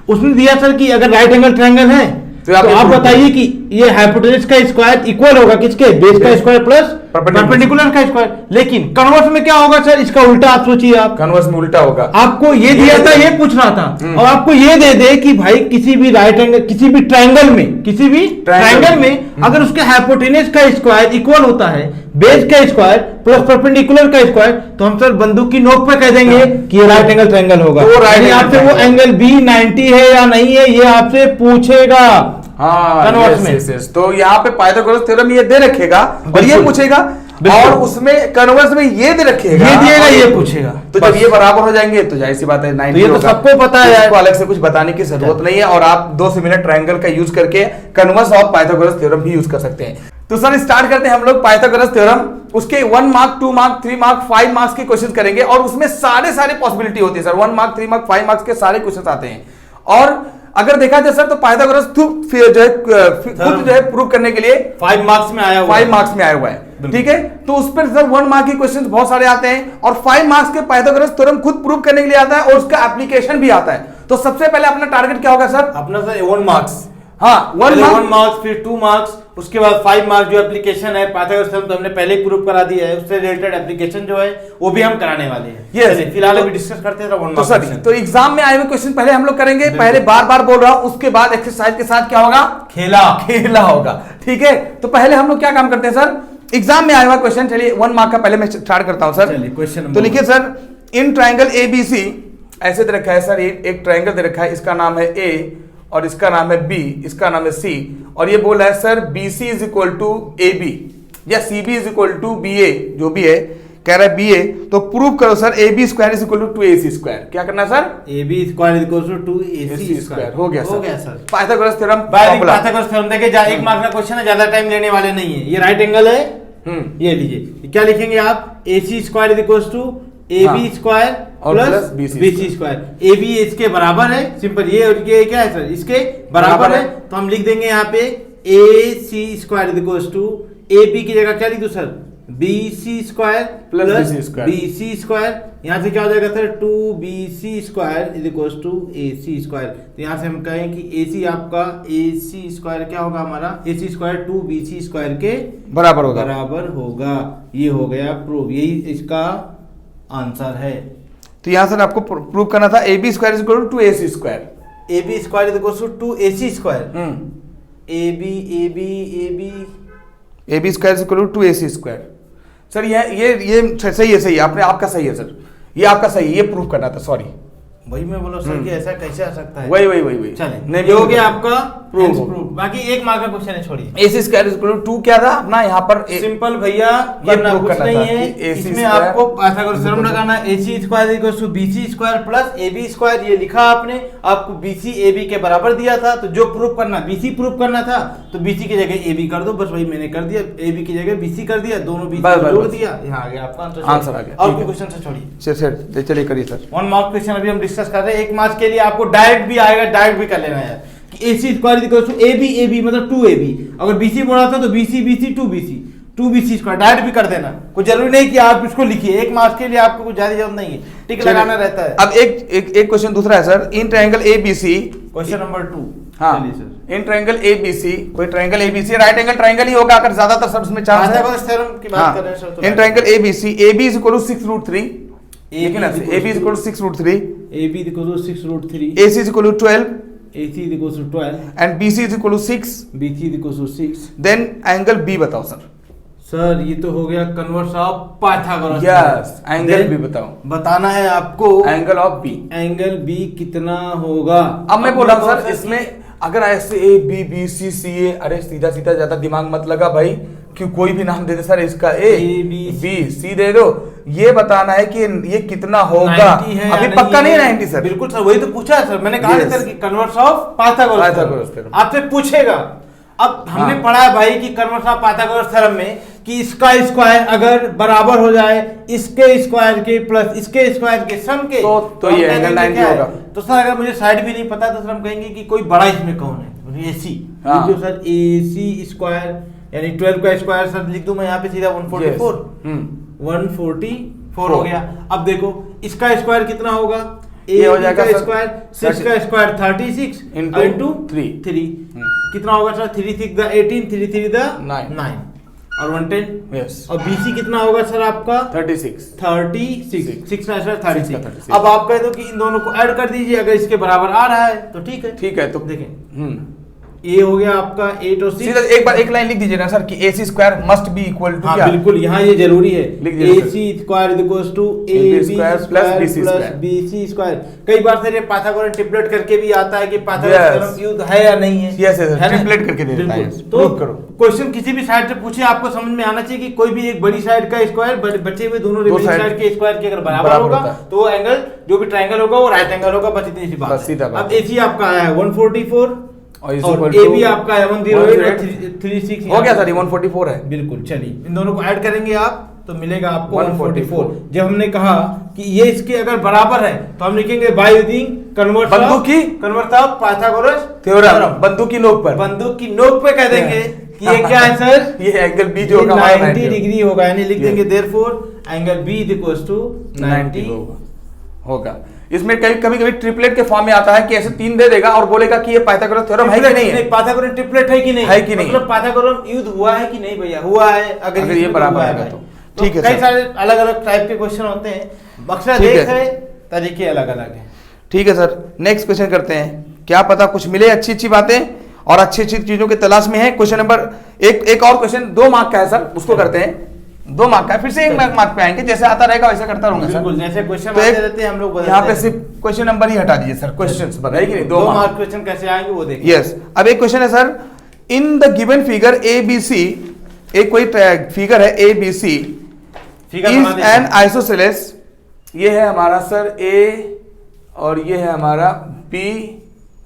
[SPEAKER 2] उसने दिया सर कि अगर राइट एंगल ट्रायंगल है तो आप बताइए कि ये हाइपोटेन्यूज का स्क्वायर इक्वल होगा किसके, बेस का स्क्वायर प्लस परपेंडिकुलर का स्क्वायर। लेकिन कन्वर्स में क्या होगा सर, इसका उल्टा आप सोचिए, आप कन्वर्स में उल्टा होगा। आपको ये दिया था, ये पूछ रहा था, और आपको ये दे दे कि भाई किसी भी राइट एंगल, किसी भी ट्रायंगल में अगर उसके हाइपोटेन्यूज का स्क्वायर इक्वल होता है बेस का स्क्वायर प्लस परपेंडिकुलर का स्क्वायर, तो हम सर बंदूक की नोक पे कह देंगे कि ये राइट एंगल ट्रायंगल होगा। आपसे वो एंगल बी 90 है या नहीं है ये आपसे पूछेगा। कन्वर्स में
[SPEAKER 1] तो यहाँ पे पाइथागोरस थ्योरम ये दे रखेगा और ये पूछेगा, और उसमें कन्वर्स में ये दे रखेगा,
[SPEAKER 2] ये दिएगा, ये पूछेगा।
[SPEAKER 1] तो जब ये बराबर हो जाएंगे तो जाहिर सी बात है 90
[SPEAKER 2] तो ये तो सबको पता है,
[SPEAKER 1] इसको अलग से कुछ बताने की जरूरत नहीं है। और आप 2 सिमिलर ट्रायंगल का यूज करके कन्वर्स ऑफ पाइथागोरस थ्योरम भी यूज कर सकते हैं। तो सर स्टार्ट करते हैं हम लोग पाइथागोरस थ्योरम। उसके 1 मार्क 2 मार्क 3 मार्क 5 मार्क्स के क्वेश्चन करेंगे, और उसमें सारे पॉसिबिलिटी होती है सर, 1 मार्क 3 मार्क 5 मार्क्स के सारे क्वेश्चन आते हैं। और अगर देखा जाए सर तो पाइथागोरस खुद जो है प्रूव करने के लिए
[SPEAKER 2] 5 मार्क्स में आया
[SPEAKER 1] हुआ है, ठीक है। तो उस पर सर 1 मार्क के क्वेश्चन बहुत सारे आते हैं, और 5 मार्क्स के पाइथागोरस थ्योरम खुद प्रूव करने के लिए आता है, और उसका एप्लीकेशन भी आता है। तो सबसे पहले अपना टारगेट क्या होगा सर,
[SPEAKER 2] अपना सर 1 मार्क्स,
[SPEAKER 1] हाँ 1
[SPEAKER 2] मार्क्स, फिर 2 मार्क्स, उसके बाद 5 मार्क्स जो एप्लीकेशन है पाइथागोरस थ्योरम तो हमने पहले ही प्रूव करा दिया है, उससे रिलेटेड एप्लीकेशन जो है वो भी हम कराने वाले हैं।
[SPEAKER 1] yes.
[SPEAKER 2] फिलहाल अभी डिस्कस करते हैं 1 मार्क्स।
[SPEAKER 1] तो एग्जाम में आए हुए क्वेश्चन पहले हम लोग करेंगे, पहले बार बोल रहा हूं, उसके बाद एक्सरसाइज के साथ क्या होगा, खेला होगा, ठीक है। तो पहले हम लोग क्या काम करते हैं सर, एग्जाम में आया हुआ क्वेश्चन, चलिए 1 मार्क का पहले मैं स्टार्ट करता हूं सर। क्वेश्चन तो लिखिए सर, इन ट्राइंगल ABC ऐसे दे रखा है सर, एक ट्राइंगल दे रखा है, इसका नाम है A और इसका नाम है B, इसका नाम है C, और ये बोल रहा है sir BC is equal to AB या CB is equal to BA, जो भी है कह रहा है BA, तो प्रूव करो sir AB square is equal to 2AC square. क्या करना है sir,
[SPEAKER 2] AB square is equal to 2AC square.
[SPEAKER 1] हो गया sir Pythagoras theorem.
[SPEAKER 2] Pythagoras theorem देखिए 1 मार्क का क्वेश्चन है, ज्यादा टाइम लेने वाले नहीं है। ये राइट एंगल है, ये लीजिए, क्या लिखेंगे आप, AC square is equal to AB square plus BC square. AB इसके बराबर है, सिंपल, ये और ये क्या है सर, इसके बराबर है, तो हम लिख देंगे यहाँ पे AC square is equal to AB की जगह क्या लिख दूं sir, BC square plus BC square. यहाँ से क्या हो जाएगा sir, 2BC square is equal to AC square. तो यहाँ से हम कहें कि AC आपका AC स्क्वायर क्या होगा हमारा, AC स्क्वायर 2BC स्क्वायर के बराबर होगा। ये हो गया प्रूव, यही इसका आंसर है।
[SPEAKER 1] तो यहां सर आपको प्रूव करना था AB square is equal to 2AC square,
[SPEAKER 2] AB square is equal to 2AC square, AB
[SPEAKER 1] square is equal to 2AC square. Sir ये सही है, आपने आपका सही है सर, ये आपका सही है, ये प्रूव करना था, सॉरी
[SPEAKER 2] वही मैं बोला सर कि ऐसा कैसे आ सकता है,
[SPEAKER 1] वही
[SPEAKER 2] चले नहीं हो गया आपका प्रूफ। बाकी 1 मार्क का क्वेश्चन है, छोड़िए।
[SPEAKER 1] AC square is equal to 2 क्या था अपना यहाँ पर,
[SPEAKER 2] सिंपल भैया, करना कुछ नहीं है, इसमें आपको पाइथागोरस थ्योरम लगाना है। AC square equal to BC square plus AB square, ये लिखा आपने, आपको BC AB के बराबर दिया था, तो जो प्रूफ करना, BC प्रूफ करना था तो BC की जगह AB कर दो, बस वही मैंने कर दिया, AB की जगह BC कर दिया, दोनों BC जोड़ दिया, यहाँ आ गया आपका आंसर आ गया। और कोई क्वेश्चन से छोड़िए,
[SPEAKER 1] चलिए करिए सर।
[SPEAKER 2] 1 मार्क क्वेश्चन अभी हम डिस्कस कर रहे हैं, 1 मार्क्स के लिए आपको डायरेक्ट भी आएगा, डायरेक्ट भी कर लेना है कि AC square equal to AB मतलब 2AB, अगर BC बोला था तो BC 2BC स्क्वायर डायरेक्ट भी कर देना, कोई जरूरी नहीं कि आप इसको लिखिए, 1 मार्क्स के लिए आपको कुछ ज्यादा जरूरत नहीं है, टिक लगाना रहता है।
[SPEAKER 1] अब एक क्वेश्चन दूसरा है sir, in triangle ABC,
[SPEAKER 2] question number 2,
[SPEAKER 1] हाँ इन ट्रायंगल ABC, कोई triangle ABC right angle triangle ही होगा, अगर ज्यादातर सब में चांस है।
[SPEAKER 2] की बात कर रहे हैं sir,
[SPEAKER 1] in triangle ABC, AB is equal to 6√3, लेकिन AB is equal to 6√3,
[SPEAKER 2] AB is equal to 6√3,
[SPEAKER 1] AC is equal to 12,
[SPEAKER 2] AC is equal to 12
[SPEAKER 1] and BC is equal to 6,
[SPEAKER 2] BC is equal to 6,
[SPEAKER 1] then angle B बताओ
[SPEAKER 2] sir ये तो हो गया converse of Pythagoras.
[SPEAKER 1] Yes, angle B बताओ,
[SPEAKER 2] बताना है आपको
[SPEAKER 1] angle of B,
[SPEAKER 2] angle B कितना होगा।
[SPEAKER 1] अब मैं बोल रहा हूं सर, इसमें अगर ऐसे ए बी बी सी सी ए, अरे सीधा सीधा ज्यादा दिमाग मत लगा भाई, क्यों कोई भी नाम दे दे सर इसका, ए बी सी दे दो, ये बताना है कि ये कितना होगा। अभी पक्का नहीं है 90 सर।
[SPEAKER 2] बिल्कुल सर, वही तो पूछा है सर, मैंने कहा सर कि कन्वर्स ऑफ पाइथागोरस थ्योरम आपसे पूछेगा। अब हमने पढ़ा है भाई कि कन्वर्स ऑफ पाइथागोरस थ्योरम में कि इसका स्क्वायर अगर बराबर हो जाए इसके स्क्वायर के प्लस इसके स्क्वायर के सम के,
[SPEAKER 1] तो ये एंगल 90 होगा।
[SPEAKER 2] तो सर अगर मुझे साइड भी नहीं पता तो सर हम कहेंगे कि कोई बड़ा इसमें कौन है, एसी। जो सर एसी स्क्वायर यानी 12 का स्क्वायर सर लिख दूं मैं यहाँ पे सीधा 144 144 हो गया। अब देखो इसका स्क्वायर कितना होगा,
[SPEAKER 1] ये हो जाएगा
[SPEAKER 2] स्क्वायर 6 का स्क्वायर 36 इनटू 3 कितना होगा सर, 3 6 द 18 3 3 द 9 और 110
[SPEAKER 1] यस।
[SPEAKER 2] और बीसी कितना होगा सर आपका 36 6 ना सर 36। अब आप कह दो कि इन दोनों को ऐड कर दीजिए, अगर इसके बराबर आ रहा है तो ठीक है। तो देखें ये हो गया आपका 8 और 6।
[SPEAKER 1] सीधा एक बार एक लाइन लिख दीजिए ना सर कि AC square must be equal to, क्या
[SPEAKER 2] बिल्कुल यहाँ ये जरूरी है, AC square is equal to AB square plus BC square. कई बार सर ये पाइथागोरस ट्रिपलेट करके भी आता है कि पाइथागोरस थ्योरम यूज है या नहीं है।
[SPEAKER 1] यस सर, ट्रिपलेट करके दे देता है।
[SPEAKER 2] तो क्वेश्चन किसी भी साइड से पूछे आपको समझ में आना चाहिए कि कोई भी एक बड़ी साइड का स्क्वायर बचे हुए दोनों रिमेनिंग साइड के स्क्वायर के अगर बराबर होगा तो वो एंगल जो भी ट्रायंगल होगा वो राइट एंगल होगा, बस इतनी सी बात। अब AC आपका आया है 144 और ए भी आपका 108 36
[SPEAKER 1] हो गया सर, 144 है।
[SPEAKER 2] बिल्कुल, चलिए इन दोनों को ऐड करेंगे आप तो मिलेगा आपको 144। जब हमने कहा कि ये इसके अगर बराबर है तो हम लिखेंगे by using converse of Pythagoras theorem.
[SPEAKER 1] बंदूक की नोक पर,
[SPEAKER 2] बंदूक की नोक पे कह देंगे कि ये क्या है सर,
[SPEAKER 1] ये एंगल बी जो होगा
[SPEAKER 2] 90 डिग्री होगा, यानी लिख देंगे therefore angle B is equal to 90
[SPEAKER 1] होगा। इसमें कभी कभी ट्रिपलेट के फॉर्म में आता है कि ऐसे 3 दे देगा और बोलेगा कि ये पाइथागोरस थ्योरम है कि नहीं है,
[SPEAKER 2] पाइथागोरस ट्रिपलेट है कि नहीं, मतलब पाइथागोरस यूज हुआ है कि नहीं भैया, हुआ है। अगर ये बराबर है तो ठीक है। कई सारे अलग अलग टाइप के क्वेश्चन होते हैं, बक्सा देख है तरीके अलग अलग हैं।
[SPEAKER 1] ठीक है सर, नेक्स्ट क्वेश्चन करते हैं। क्या पता कुछ मिले, अच्छी अच्छी बातें और अच्छी अच्छी चीजों की तलाश में है। क्वेश्चन नंबर एक और क्वेश्चन 2 मार्क का है सर, उसको करते हैं। 2 मार्क का, फिर से 1 मार्क पे आएंगे, जैसे आता रहेगा वैसा करता रहूंगा सर।
[SPEAKER 2] जैसे क्वेश्चन आते रहते हैं हम लोग
[SPEAKER 1] यहाँ पे सिर्फ क्वेश्चन नंबर ही हटा दीजिए सर, क्वेश्चंस बताइए कि नहीं 2
[SPEAKER 2] मार्क क्वेश्चन कैसे आएंगे वो देखिए।
[SPEAKER 1] यस, अब एक क्वेश्चन है sir, in the given figure ABC, एक कोई फिगर है ABC इज एन आइसोसेलेस, ये है हमारा सर A और ये है हमारा B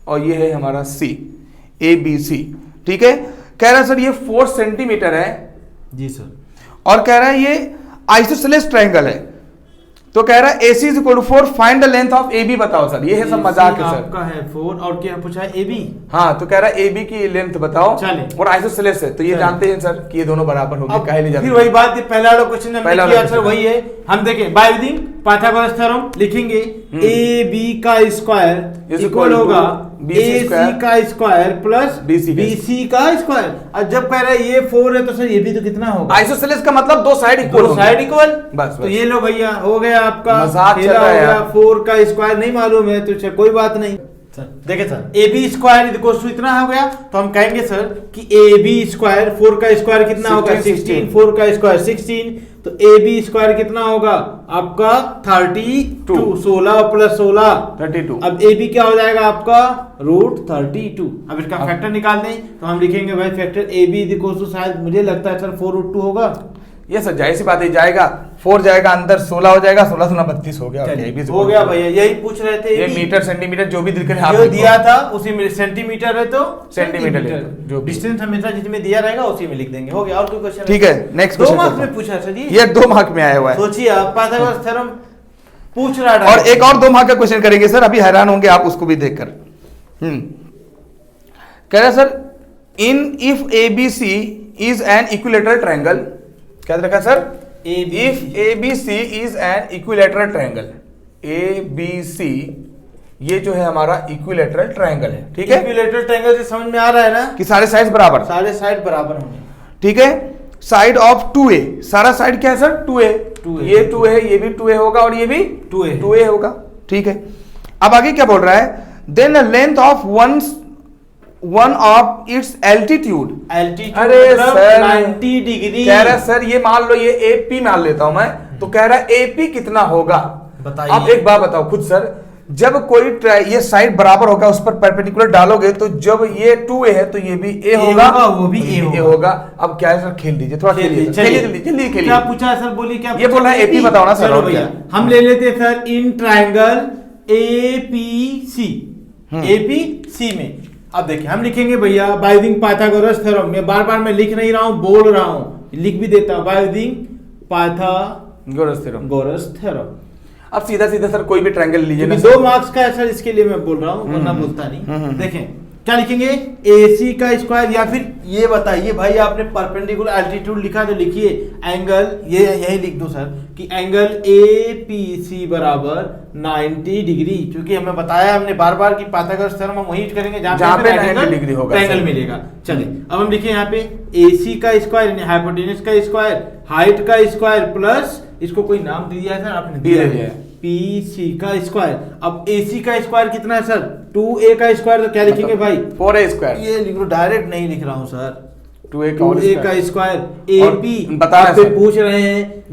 [SPEAKER 1] और ये है हमारा C, ABC। ठीक है, कह रहा है सर ये 4 सेंटीमीटर है
[SPEAKER 2] जी सर,
[SPEAKER 1] और कह रहा है ये आइसोसेलेस ट्रायंगल है, तो कह रहा है AC is equal to 4, find the length of AB बताओ सर। ये है सब मजाक है सर,
[SPEAKER 2] आपका है 4 और क्या पूछा है AB।
[SPEAKER 1] हाँ, तो कह रहा है AB की लेंथ बताओ और आइसोसेलेस है, तो ये जानते हैं सर कि ये दोनों बराबर होंगे, काहे नहीं जानते।
[SPEAKER 2] फिर वही बात, पहला वाला क्वेश्चन हमने किया सर वही है। हम देखें बाय यूजिंग पाइथागोरस थ्योरम लिखेंगे AB का स्क्वायर इक्वल होगा AC का स्क्वायर प्लस BC का स्क्वायर। और जब कह रहा है ये 4 है तो सर ये भी तो कितना होगा,
[SPEAKER 1] आइसोसेलेस का मतलब 2 साइड इक्वल,
[SPEAKER 2] बस तो ये लो भैया हो गया आपका
[SPEAKER 1] मजाक चल रहा है।
[SPEAKER 2] 4 का स्क्वायर नहीं मालूम है तो कोई बात नहीं। देखे sir AB square equal to इतना हो गया, तो हम कहेंगे सर कि AB स्क्वायर 4 का स्क्वायर कितना होगा 16, 4 का स्क्वायर 16, तो AB स्क्वायर कितना होगा आपका 32, 16 प्लस 16 32। अब AB क्या हो जाएगा आपका √32। अब इसका फैक्टर निकाल दें तो हम लिखेंगे भाई factor AB is equal to, शायद मुझे लगता है सर 4√2 होगा।
[SPEAKER 1] ये सर जाहिर सी बात है, जाएगा 4 जाएगा अंदर, 16 हो जाएगा, 16 दूना 32 हो गया,
[SPEAKER 2] हो गया भैया, यही पूछ रहे थे।
[SPEAKER 1] ये मीटर सेंटीमीटर जो भी
[SPEAKER 2] जो दिया था उसी में, सेंटीमीटर है तो
[SPEAKER 1] सेंटीमीटर,
[SPEAKER 2] जो डिस्टेंस हमेशा जिसमें दिया रहेगा उसी में लिख देंगे, हो गया। और कोई क्वेश्चन?
[SPEAKER 1] ठीक है, नेक्स्ट क्वेश्चन
[SPEAKER 2] 2 मार्क्स में पूछा सर जी,
[SPEAKER 1] ये 2 मार्क में आया हुआ है।
[SPEAKER 2] सोचिए आप पाइथागोरस थ्योरम पूछ रहा है।
[SPEAKER 1] और एक और 2 मार्क का क्वेश्चन करेंगे सर, अभी हैरान होंगे आप उसको भी देखकर। कह रहा sir in if ABC is an equilateral triangle, क्या रखा sir, if ABC is an equilateral triangle, ABC ये जो है हमारा इक्विलैटरल ट्रायंगल है। ठीक है,
[SPEAKER 2] इक्विलैटरल ट्रायंगल से समझ में आ रहा है ना कि
[SPEAKER 1] सारे साइड बराबर,
[SPEAKER 2] सारे साइड बराबर होंगे।
[SPEAKER 1] ठीक है, साइड ऑफ 2A, सारा साइड क्या है सर 2A, ये 2 है, ये भी 2A होगा और ये भी 2A होगा। ठीक है, अब आगे क्या बोल रहा है, then the length of one of its altitude,
[SPEAKER 2] अरे सर 90 डिग्री
[SPEAKER 1] कह रहा है सर, ये मान लो ये AP मान लेता हूं मैं, तो कह रहा है AP कितना होगा बताइए। अब एक बात बताओ खुद सर, जब कोई ये साइड बराबर होगा उस पर परपेंडिकुलर डालोगे तो जब ये 2a है तो ये भी a होगा,
[SPEAKER 2] वो भी a
[SPEAKER 1] होगा। अब क्या है सर, खेल लीजिए थोड़ा, खेलिए जल्दी खेलिए।
[SPEAKER 2] क्या पूछा है सर, बोलिए क्या
[SPEAKER 1] ये बोल रहा है AP बताओ ना सर।
[SPEAKER 2] भैया हम ले लेते हैं sir in triangle APC, APC में अब देखिए हम लिखेंगे भैया बाय यूजिंग पाइथागोरस थ्योरम। मैं बार बार मैं लिख नहीं रहा हूं, बोल रहा हूं, लिख भी देता हूं, बाय यूजिंग पाइथागोरस थ्योरम।
[SPEAKER 1] अब सीधा सीधा सर कोई भी ट्रायंगल लीजिए ना,
[SPEAKER 2] 2 मार्क्स का है सर, इसके लिए मैं बोल रहा हूँ, वरना बोलता नहीं। देखें क्या लिखेंगे, AC का स्क्वायर, या फिर ये बताइए भाई आपने परपेंडिकुलर एल्टीट्यूड लिखा तो लिखिए एंगल, ये यही लिख दो सर कि एंगल APC बराबर 90 डिग्री, क्योंकि हमें बताया हमने बार बार कि पाइथागोरस थ्योरम हम वही यूज करेंगे जहां पे 90 डिग्री होगा, ट्रायंगल मिलेगा। चलिए अब हम लिखिए यहाँ पे AC का स्क्वायर यानी हाइपोटेनस का स्क्वायर, हाइट का स्क्वायर प्लस इसको कोई नाम दिया है सर आपने, दिया है PC का स्क्वायर। अब AC का स्क्वायर कितना है सर, 2A का स्क्वायर, तो क्या लिखेंगे भाई
[SPEAKER 1] 4A स्क्वायर।
[SPEAKER 2] ये लिख लो, डायरेक्ट नहीं लिख रहा हूँ सर,
[SPEAKER 1] 2A
[SPEAKER 2] का स्क्वायर। AP
[SPEAKER 1] बता
[SPEAKER 2] आपसे पूछ रहे हैं,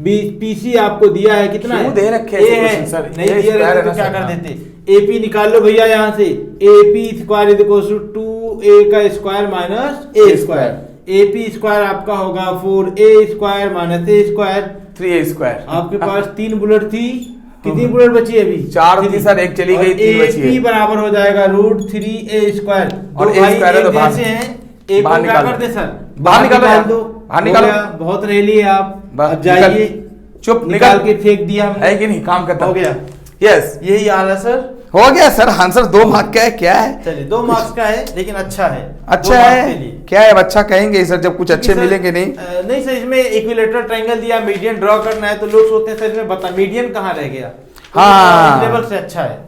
[SPEAKER 2] PC आपको दिया है कितना
[SPEAKER 1] है, दे रखे
[SPEAKER 2] है सर, नहीं दिया रहते तो क्या कर देते, AP निकाल लो भैया यहाँ से, AP square is equal to 2A का square minus A square. AP square आपका होगा 4A square minus A square
[SPEAKER 1] 3A square.
[SPEAKER 2] आपके पास 3 बुलेट थी, कितनी बुलेट बची है अभी,
[SPEAKER 1] 4 थी सर, एक चली गई, 3 बची है।
[SPEAKER 2] AP बराबर हो जाएगा √3A स्क्वायर,
[SPEAKER 1] और A स्क्वायर है तो बाहर
[SPEAKER 2] से हैं, एक बाहर निकाल कर दे सर,
[SPEAKER 1] बाहर निकाल
[SPEAKER 2] दो,
[SPEAKER 1] बाहर निकालो,
[SPEAKER 2] बहुत रेली है आप, अब जाइए,
[SPEAKER 1] चुप
[SPEAKER 2] निकाल के फेंक दिया हमने,
[SPEAKER 1] है कि नहीं, काम करता
[SPEAKER 2] हो गया।
[SPEAKER 1] यस
[SPEAKER 2] यही आ रहा सर,
[SPEAKER 1] हो गया सर आंसर। 2 मार्क का है, क्या है,
[SPEAKER 2] चलिए 2 मार्क्स का है, लेकिन अच्छा है,
[SPEAKER 1] अच्छा है, क्या है, अच्छा कहेंगे सर जब कुछ अच्छे मिलेंगे। नहीं
[SPEAKER 2] नहीं सर, इसमें इक्विलेटरल ट्रायंगल दिया, मीडियन ड्रॉ करना है, तो लोग सोचते हैं सर इसमें बता मीडियन कहाँ रह गया,
[SPEAKER 1] हाँ
[SPEAKER 2] लेवल से अच्छा है।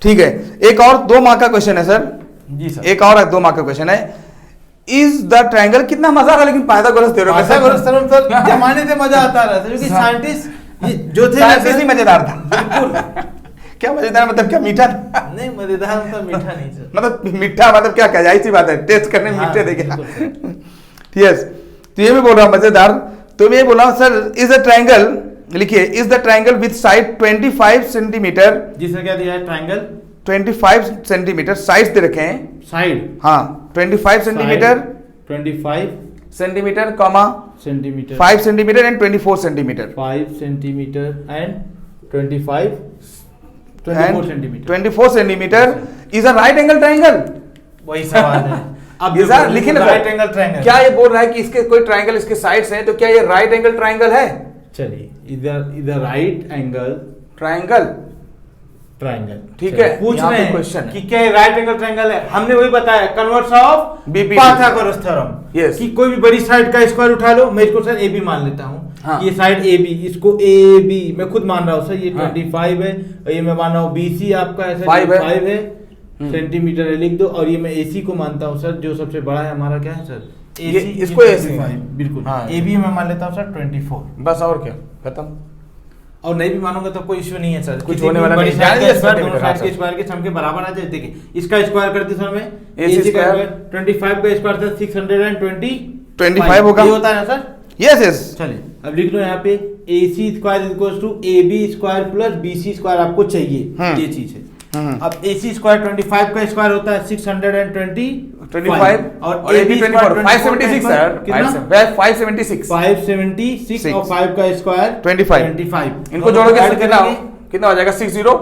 [SPEAKER 1] ठीक है, एक और 2 मार्क का क्वेश्चन है सर।
[SPEAKER 2] जी सर,
[SPEAKER 1] एक और 2 मार्क का क्वेश्चन है, इज द ट्रायंगल, कितना मजा आ रहा, लेकिन पाइथागोरस थ्योरम
[SPEAKER 2] सर जमाने से मजा आता रहा था, क्योंकि साइंटिस्ट जो थे
[SPEAKER 1] मजेदार था। क्या मजेदार मतलब, क्या मीठा था?
[SPEAKER 2] नहीं मजेदार मतलब मीठा नहीं सर,
[SPEAKER 1] मतलब मीठा मतलब क्या, क्या जाहिर सी बात है, टेस्ट करने में मीठे देखे। यस, तो ये भी बोल रहा हूँ मजेदार, तो मैं ये बोल रहा हूँ सर, इज द ट्रायंगल, लिखिए is the triangle with side 25 centimetre.
[SPEAKER 2] जी सर, क्या दिया है, ट्रायंगल
[SPEAKER 1] 25 सेंटीमीटर, साइड दे रखे हैं,
[SPEAKER 2] साइड,
[SPEAKER 1] हाँ 25 centimetre,
[SPEAKER 2] 25
[SPEAKER 1] centimetre comma
[SPEAKER 2] centimetre,
[SPEAKER 1] 5 centimetre and 24 centimetre,
[SPEAKER 2] 5 centimetre and 24 centimetre,
[SPEAKER 1] 24 centimetre is a right angle triangle.
[SPEAKER 2] वही सवाल है। अब
[SPEAKER 1] लिखिए ना
[SPEAKER 2] राइट एंगल ट्रायंगल,
[SPEAKER 1] क्या ये बोल रहा है कि इसके कोई ट्रायंगल इसके साइड्स हैं, तो क्या ये राइट एंगल ट्रायंगल है?
[SPEAKER 2] चलिए इधर राइट एंगल
[SPEAKER 1] ट्रायंगल, ठीक है,
[SPEAKER 2] पूछ रहे हैं
[SPEAKER 1] क्वेश्चन
[SPEAKER 2] कि क्या राइट एंगल ट्रायंगल है, हमने वही बताया converse of Pythagoras theorem.
[SPEAKER 1] Yes,
[SPEAKER 2] कि कोई भी बड़ी साइड का स्क्वायर उठा लो, मैं इसको सर AB मान लेता हूँ,
[SPEAKER 1] हाँ।
[SPEAKER 2] ये साइड AB, इसको AB मैं खुद मान रहा हूँ सर, ये 25 है, और ये मैं मान रहा हूँ BC आपका है सर 5 है सेंटीमीटर है, लिख दो, और ये मैं AC को मानता हूँ सर, जो सबसे बड़ा है हमारा क्या है सर, AC,
[SPEAKER 1] इसको AC
[SPEAKER 2] बिल्कुल,
[SPEAKER 1] हाँ।
[SPEAKER 2] AB मैं मान लेता हूँ सर 24,
[SPEAKER 1] बस, और क्या, खत्म।
[SPEAKER 2] और नहीं भी मानूंगा तो कोई इश्यू नहीं है सर,
[SPEAKER 1] कुछ होने वाला
[SPEAKER 2] नहीं,
[SPEAKER 1] नहीं,
[SPEAKER 2] दोनों साइड के स्क्वायर के सम के बराबर आ जाए। देखिए इसका स्क्वायर कर दिया सर मैं, AC का 25 का स्क्वायर था 625
[SPEAKER 1] होगा,
[SPEAKER 2] ये होता है ना सर।
[SPEAKER 1] यस यस,
[SPEAKER 2] चलिए अब लिख लो यहाँ पे AC square is equal to AB square plus BC square आपको चाहिए, ये चीज है। अब AC स्क्वायर 25 का स्क्वायर होता है 625
[SPEAKER 1] और AB 24 576 सर, 576
[SPEAKER 2] और 5 का स्क्वायर
[SPEAKER 1] 25, इनको जोड़ोगे कितना हो जाएगा, 601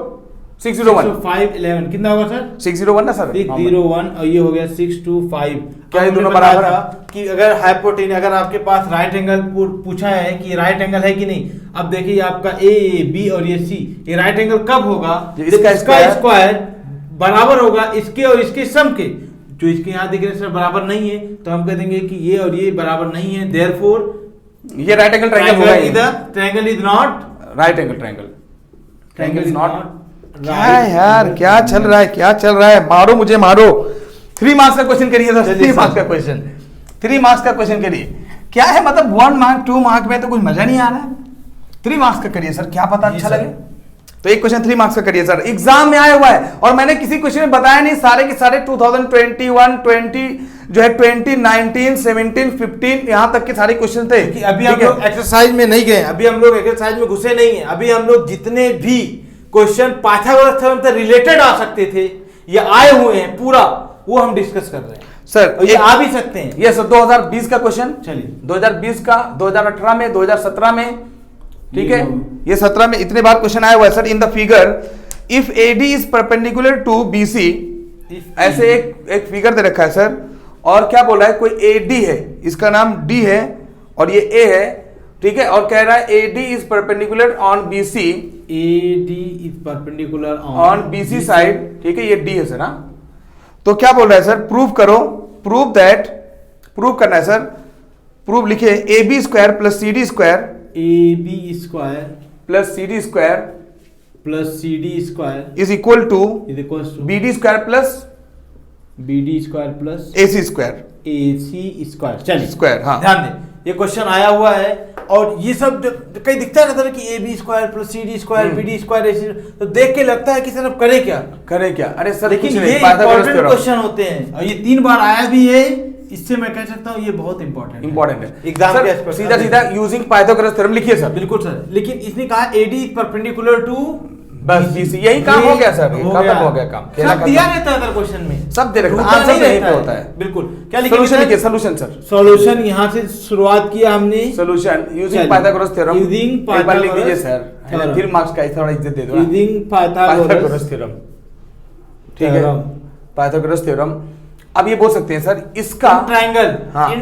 [SPEAKER 2] 511 कितना होगा सर,
[SPEAKER 1] 601 ना सर,
[SPEAKER 2] 601, और ये हो गया 625।
[SPEAKER 1] क्या ये दोनों बराबर है?
[SPEAKER 2] कि अगर हाइपोटेनस, अगर आपके पास राइट एंगल पूछा है कि राइट एंगल है कि नहीं, अब देखिए आपका A, B और ये C, ये राइट एंगल कब होगा, इसका स्क्वायर बराबर होगा इसके और इसके सम के, जो इसके यहाँ देख रहे हैं सर बराबर नहीं है, तो हम कह देंगे कि ये और ये बराबर नहीं है, देयरफॉर
[SPEAKER 1] ये राइट एंगल ट्रायंगल होगा,
[SPEAKER 2] triangle is not
[SPEAKER 1] right angle triangle,
[SPEAKER 2] triangle is not.
[SPEAKER 1] क्या यार, क्या चल रहा है, क्या चल रहा है, मारो मुझे मारो। 3 मार्क्स का क्वेश्चन करिए सर, 3 मार्क्स का क्वेश्चन, 3 मार्क्स का क्वेश्चन करिए। क्या है मतलब 1 मार्क 2 मार्क में तो कुछ मजा नहीं आ रहा है, 3 मार्क्स का करिए सर, क्या पता अच्छा लगे। तो एक क्वेश्चन 3 मार्क्स का करिए सर, एग्जाम में आया हुआ है, और मैंने किसी क्वेश्चन में बताया नहीं, सारे के सारे 2021 20 जो है 2019 17 15 यहाँ तक के सारे क्वेश्चन थे।
[SPEAKER 2] अभी हम लोग एक्सरसाइज में नहीं गए, अभी हम लोग एक्सरसाइज में घुसे नहीं है, अभी हम लोग जितने भी क्वेश्चन पाइथागोरस थ्योरम से रिलेटेड आ सकते थे, ये आए हुए हैं पूरा, वो हम डिस्कस कर रहे हैं
[SPEAKER 1] सर।
[SPEAKER 2] ये आ भी सकते हैं।
[SPEAKER 1] ये सर 2020 का क्वेश्चन,
[SPEAKER 2] चलिए
[SPEAKER 1] 2020 का, 2018 में, 2017 में, ठीक है, ये 17 में इतने बार क्वेश्चन आया हुआ है sir. In the figure if AD is perpendicular to BC, ऐसे एक फिगर दे रखा है सर, और क्या बोल रहा है, कोई AD है, इसका नाम D है और ये A है, ठीक है, और कह रहा है AD is perpendicular on BC,
[SPEAKER 2] AD is perpendicular
[SPEAKER 1] on BC side, ठीक है, ये D है सर। हाँ, तो क्या बोल रहा है सर, प्रूव करो, प्रूव दैट, प्रूव करना है सर, प्रूव लिखे AB square plus CD square,
[SPEAKER 2] AB square
[SPEAKER 1] plus CD square
[SPEAKER 2] plus CD square
[SPEAKER 1] is equal to BD square plus
[SPEAKER 2] BD square plus
[SPEAKER 1] AC square,
[SPEAKER 2] AC square. चलिए
[SPEAKER 1] square, हाँ
[SPEAKER 2] ध्यान दें, ये question आया हुआ है और ये सब कहीं दिखता रहता है कि AB square plus CD square BD square AC, तो देख के लगता है कि सर अब करे क्या,
[SPEAKER 1] करे क्या। अरे सर
[SPEAKER 2] लेकिन ये इंपॉर्टेंट क्वेश्चन होते हैं और ये 3 बार आया भी है, इससे मैं कह सकता हूँ ये बहुत इंपॉर्टेंट है
[SPEAKER 1] एग्जाम के सीधा सीधा यूजिंग पाइथागोरस थ्योरम लिखिए सर।
[SPEAKER 2] बिल्कुल सर, लेकिन इसने कहा AD परपेंडिकुलर टू
[SPEAKER 1] बस BC, यही काम हो गया सर, खत्म हो गया काम।
[SPEAKER 2] सब दिया रहता है क्वेश्चन में,
[SPEAKER 1] सब दे रखा है, आंसर यहीं पे होता है।
[SPEAKER 2] बिल्कुल, क्या लिखेंगे?
[SPEAKER 1] सॉल्यूशन लिखिए, सॉल्यूशन सर।
[SPEAKER 2] सॉल्यूशन यहाँ से शुरुआत किया हमने,
[SPEAKER 1] solution using Pythagoras theorem,
[SPEAKER 2] using
[SPEAKER 1] एक बार लिख दीजिए सर, फिर मार्क्स का थोड़ा इज्जत दे दो।
[SPEAKER 2] यूजिंग पाइथागोरस
[SPEAKER 1] थ्योरम, ठीक है, पाइथागोरस थ्योरम। अब ये बोल सकते हैं सर, इसका
[SPEAKER 2] ट्रायंगल,
[SPEAKER 1] हाँ,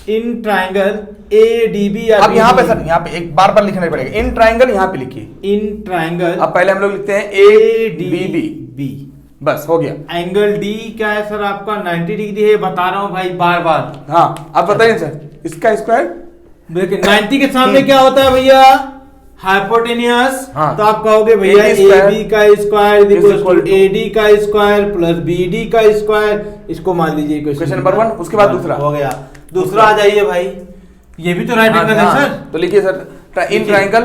[SPEAKER 2] इन ट्रायंगल ADB।
[SPEAKER 1] अब यहाँ पे सर, यहाँ पे एक बार बार लिखना पड़ेगा, इन ट्रायंगल यहाँ पे लिखिए,
[SPEAKER 2] इन ट्रायंगल।
[SPEAKER 1] अब पहले हम लोग लिखते हैं ADB, बस हो गया।
[SPEAKER 2] एंगल D क्या है सर आपका 90 डिग्री है, बता रहा हूँ भाई बार बार।
[SPEAKER 1] हाँ, अब बताइए सर, इसका स्क्वायर
[SPEAKER 2] देखिए 90 के सामने क्या होता है भैया, हाइपोटेनियस।
[SPEAKER 1] हाँ,
[SPEAKER 2] तो आप कहोगे भैया AB का स्क्वायर इक्वल AD का स्क्वायर प्लस BD का स्क्वायर, इसको मान लीजिए क्वेश्चन
[SPEAKER 1] नंबर 1। उसके बाद दूसरा
[SPEAKER 2] हो गया, दूसरा आ जाइए भाई, ये भी तो राइट एंगल है सर,
[SPEAKER 1] तो लिखिए सर, इन ट्रायंगल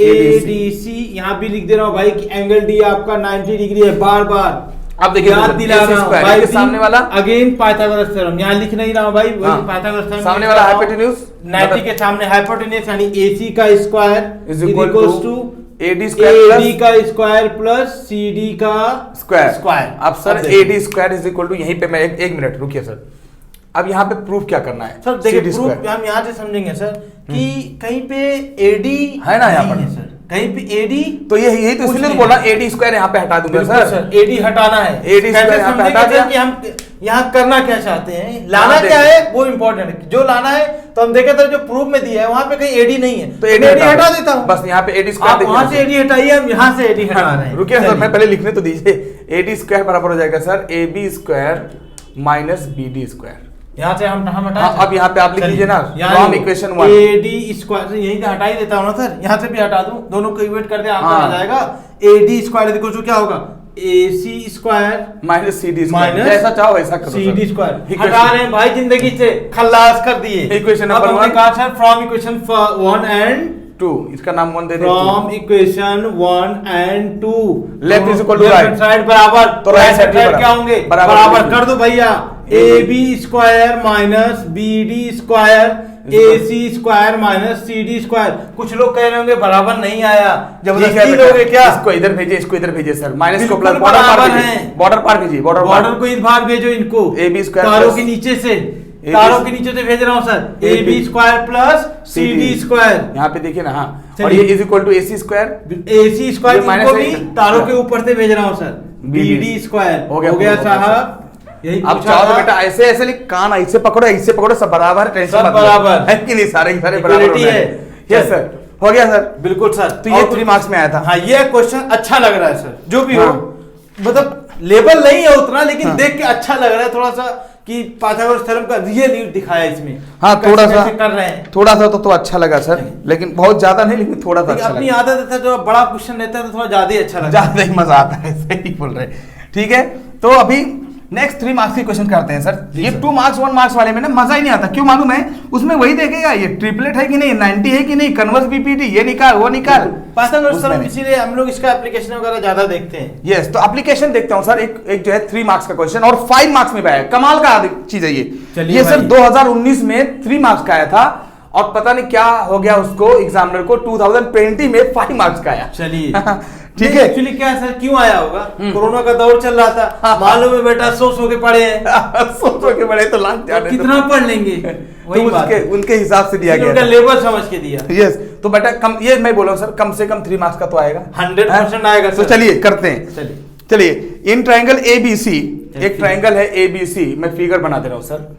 [SPEAKER 2] ADC, यहाँ भी लिख दे रहा हूँ भाई कि एंगल D आपका 90 डिग्री है, बार बार
[SPEAKER 1] अब देखिए
[SPEAKER 2] याद दिला रहा हूँ भाई,
[SPEAKER 1] सामने वाला
[SPEAKER 2] अगेन पाइथागोरस थ्योरम, यहाँ लिख नहीं रहा हूँ भाई, वही पाइथागोरस थ्योरम,
[SPEAKER 1] सामने वाला हाइपोटेन्यूज
[SPEAKER 2] 90 के सामने हाइपोटेन्यूज यानी AC का square
[SPEAKER 1] is equal to AD
[SPEAKER 2] square plus CD का स्क्वायर।
[SPEAKER 1] अब sir AD square is equal to, यहीं पे मैं एक मिनट रुकिए सर, अब यहाँ पे प्रूफ क्या करना है
[SPEAKER 2] सर? देखिए प्रूफ हम यहाँ से समझेंगे सर कि कहीं पे AD
[SPEAKER 1] है ना, यहाँ पर
[SPEAKER 2] सर कहीं पे AD,
[SPEAKER 1] तो यही तो इसलिए तो बोला AD स्क्वायर यहाँ पे हटा दूंगा सर,
[SPEAKER 2] AD हटाना है,
[SPEAKER 1] AD स्क्वायर यहाँ पे हटा दिया
[SPEAKER 2] कि हम यहाँ करना क्या चाहते हैं, लाना क्या है वो इम्पोर्टेंट है, जो लाना है तो हम देखे तो जो प्रूफ में दिया है वहाँ पे कहीं AD नहीं है, तो AD हटा देता हूँ,
[SPEAKER 1] बस यहाँ पे AD स्क्वायर,
[SPEAKER 2] वहाँ से AD हटाइए, हम यहाँ से AD हटा रहे हैं।
[SPEAKER 1] रुकिए सर, मैं पहले लिखने तो दीजिए, AD स्क्वायर बराबर हो जाएगा sir AB square minus BD square,
[SPEAKER 2] यहाँ से हम हटाए।
[SPEAKER 1] अब यहाँ पे आप लिख लीजिए ना, फ्रॉम इक्वेशन 1
[SPEAKER 2] AD स्क्वायर, यहीं से हटा ही देता हूँ ना सर, यहाँ से भी हटा दूं, दोनों को इक्वेट कर दे, आंसर आ जाएगा AD स्क्वायर इक्वल टू क्या होगा, AC square
[SPEAKER 1] minus CD square, जैसा चाहो वैसा करो,
[SPEAKER 2] CD स्क्वायर हटा रहे हैं भाई, जिंदगी से खल्लास कर दिए।
[SPEAKER 1] इक्वेशन नंबर 1
[SPEAKER 2] कहा सर फ्रॉम इक्वेशन 1 एंड
[SPEAKER 1] 2, इसका नाम 1 दे दे,
[SPEAKER 2] from equation 1 and 2,
[SPEAKER 1] left is equal to right
[SPEAKER 2] side बराबर,
[SPEAKER 1] तो राइट साइड
[SPEAKER 2] क्या होंगे, बराबर कर दो भैया, AB square minus BD square AC square minus CD square. कुछ लोग कह रहे होंगे बराबर नहीं आया, जबरदस्ती लोगे क्या,
[SPEAKER 1] इसको इधर भेजिए, इसको इधर भेजिए सर, माइनस को प्लस,
[SPEAKER 2] बॉर्डर
[SPEAKER 1] पार भेजिए,
[SPEAKER 2] बॉर्डर को इस बार भेजो, इनको
[SPEAKER 1] AB स्क्वायर
[SPEAKER 2] तारों के नीचे से, तारों के नीचे से भेज रहा हूँ sir, AB square plus CD square,
[SPEAKER 1] यहाँ पे देखिए ना, हाँ, और ये is equal to AC square,
[SPEAKER 2] AC square इनको भी तारों के ऊपर से भेज रहा हूँ सर, BD स्क्वायर हो गया साहब।
[SPEAKER 1] अब चाहो तो बेटा ऐसे ऐसे लिख, कान ऐसे पकड़ो, सब बराबर, टेंशन मत लो,
[SPEAKER 2] बराबर
[SPEAKER 1] है कि नहीं, सारे बराबर
[SPEAKER 2] है।
[SPEAKER 1] यस सर, हो गया सर,
[SPEAKER 2] बिल्कुल सर,
[SPEAKER 1] तो ये 3 मार्क्स में आया था।
[SPEAKER 2] हाँ, ये क्वेश्चन अच्छा लग रहा है सर, जो भी हो, मतलब लेवल नहीं है उतना, लेकिन देख के अच्छा लग रहा है थोड़ा सा कि पाइथागोरस थ्योरम का रियल दिखाया इसमें।
[SPEAKER 1] हाँ, थोड़ा सा
[SPEAKER 2] कर रहे हैं,
[SPEAKER 1] थोड़ा सा तो अच्छा लगा सर, लेकिन बहुत ज्यादा नहीं, लेकिन थोड़ा सा अच्छा
[SPEAKER 2] अपनी आदत है, जो बड़ा क्वेश्चन रहता है तो थोड़ा ज्यादा ही अच्छा लगता है,
[SPEAKER 1] ज्यादा ही मजा आता है, सही बोल रहे, ठीक है। तो अभी नेक्स्ट 3 मार्क्स के क्वेश्चन करते हैं सर। ये 2 मार्क्स 1 मार्क्स वाले में ना मजा ही नहीं आता, क्यों मालूम है, उसमें वही देखेगा ये ट्रिपलेट है कि नहीं, 90 है कि नहीं, कन्वर्स बीपीटी, ये निकाल वो निकाल,
[SPEAKER 2] इसीलिए हम लोग इसका एप्लीकेशन वगैरह ज्यादा देखते हैं।
[SPEAKER 1] यस, तो एप्लीकेशन देखते हैं सर, एक जो है 3 मार्क्स का क्वेश्चन और 5 मार्क्स में आया, कमाल का चीज है ये सर 2019 में 3 मार्क्स का आया था, और पता नहीं क्या हो गया उसको एग्जामिनर को 2020 में 5 मार्क्स का आया।
[SPEAKER 2] चलिए
[SPEAKER 1] ठीक है,
[SPEAKER 2] एक्चुअली क्या है सर, क्यों आया होगा, कोरोना का दौर चल रहा था, मालूम है बेटा सो के पढ़े हैं
[SPEAKER 1] सो के पढ़े तो लाख जाने,
[SPEAKER 2] कितना पढ़ लेंगे,
[SPEAKER 1] वही तो उनके हिसाब से दिया गया,
[SPEAKER 2] उनका लेवल समझ के दिया।
[SPEAKER 1] यस, तो बेटा कम, ये मैं बोल रहा हूँ सर, कम से कम 3 मार्क्स का तो आएगा,
[SPEAKER 2] 100% आएगा।
[SPEAKER 1] तो चलिए करते हैं, चलिए इन ट्राइंगल एबीसी, एक ट्राइंगल है एबीसी, मैं फिगर बना दे रहा हूं सर,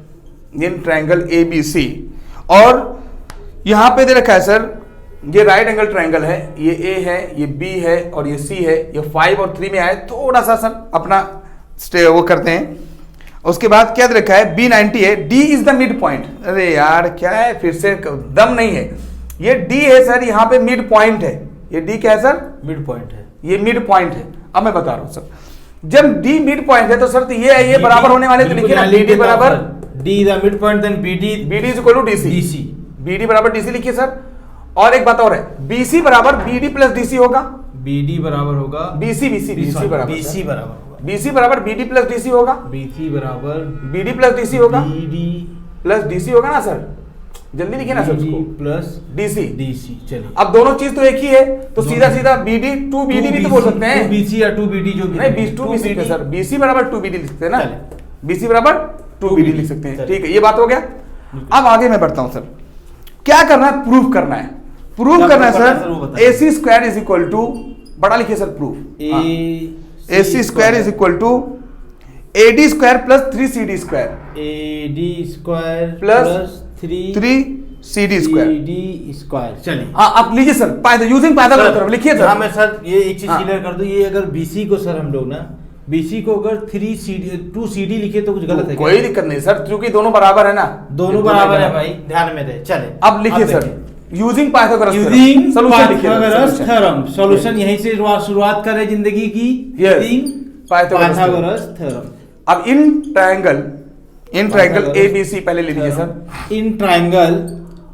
[SPEAKER 1] इन ट्राइंगल एबीसी, और यहां पे दे रखा है सर, ये राइट एंगल ट्राइंगल है, ये ए है, ये बी है और ये सी है, ये 5 और 3 में आए, थोड़ा सा सर अपना वो करते हैं। उसके बाद क्या दे रखा है, B90 है, D is the mid point, अरे यार क्या है, फिर से दम नहीं है, ये D है सर, यहाँ पे मिड पॉइंट है, ये D क्या है सर,
[SPEAKER 2] मिड पॉइंट है,
[SPEAKER 1] ये मिड पॉइंट है। अब मैं बता रहा हूं सर, जब D मिड पॉइंट है तो सर तो ये बराबर होने वाले, तो लिखिए ना BD बराबर
[SPEAKER 2] D the midpoint, then BD
[SPEAKER 1] is equal to DC, BD बराबर DC लिखिए सर। और एक बात और है, BC बराबर BD प्लस DC होगा,
[SPEAKER 2] BD बराबर होगा
[SPEAKER 1] BC बराबर BC बराबर BD प्लस DC होगा,
[SPEAKER 2] BC बराबर
[SPEAKER 1] BD प्लस DC होगा,
[SPEAKER 2] BD
[SPEAKER 1] प्लस DC होगा ना सर, जल्दी लिखिए ना सर उसको,
[SPEAKER 2] प्लस
[SPEAKER 1] DC।
[SPEAKER 2] चलिए
[SPEAKER 1] अब दोनों चीज तो एक ही है, तो सीधा सीधा BD 2BD भी तो बोल सकते हैं,
[SPEAKER 2] 2BC या 2BD जो भी
[SPEAKER 1] नहीं 2BC पे सर, BC बराबर 2BD लिख सकते हैं ना, BC बराबर 2BD लिख सकते हैं, ठीक है, ये बात हो गया। अब आगे मैं बढ़ता हूं सर, क्या करना है, प्रूफ करना है, प्रूफ करना है sir, AC square is equal to, बड़ा लिखिए sir proof, AC square is equal to AD square plus 3CD square,
[SPEAKER 2] AD square
[SPEAKER 1] plus 3CD
[SPEAKER 2] square. चलिए
[SPEAKER 1] हाँ, आप लीजिए सर, यूजिंग पाइथागोरस लिखिए सर।
[SPEAKER 2] हाँ मैं सर ये एक चीज क्लियर कर दूं, ये अगर BC को सर हम लोग ना, BC को अगर 2CD लिखे तो कुछ गलत है,
[SPEAKER 1] कोई दिक्कत नहीं सर, क्योंकि दोनों बराबर है ना,
[SPEAKER 2] दोनों बराबर है भाई, ध्यान में रहे। चले
[SPEAKER 1] अब लिखिए sir, using Pythagoras
[SPEAKER 2] theorem, solution यहीं से शुरुआत करें जिंदगी की, पाइथागोरस थ्योरम।
[SPEAKER 1] अब इन ट्रायंगल ABC पहले ले लीजिए सर,
[SPEAKER 2] इन ट्रायंगल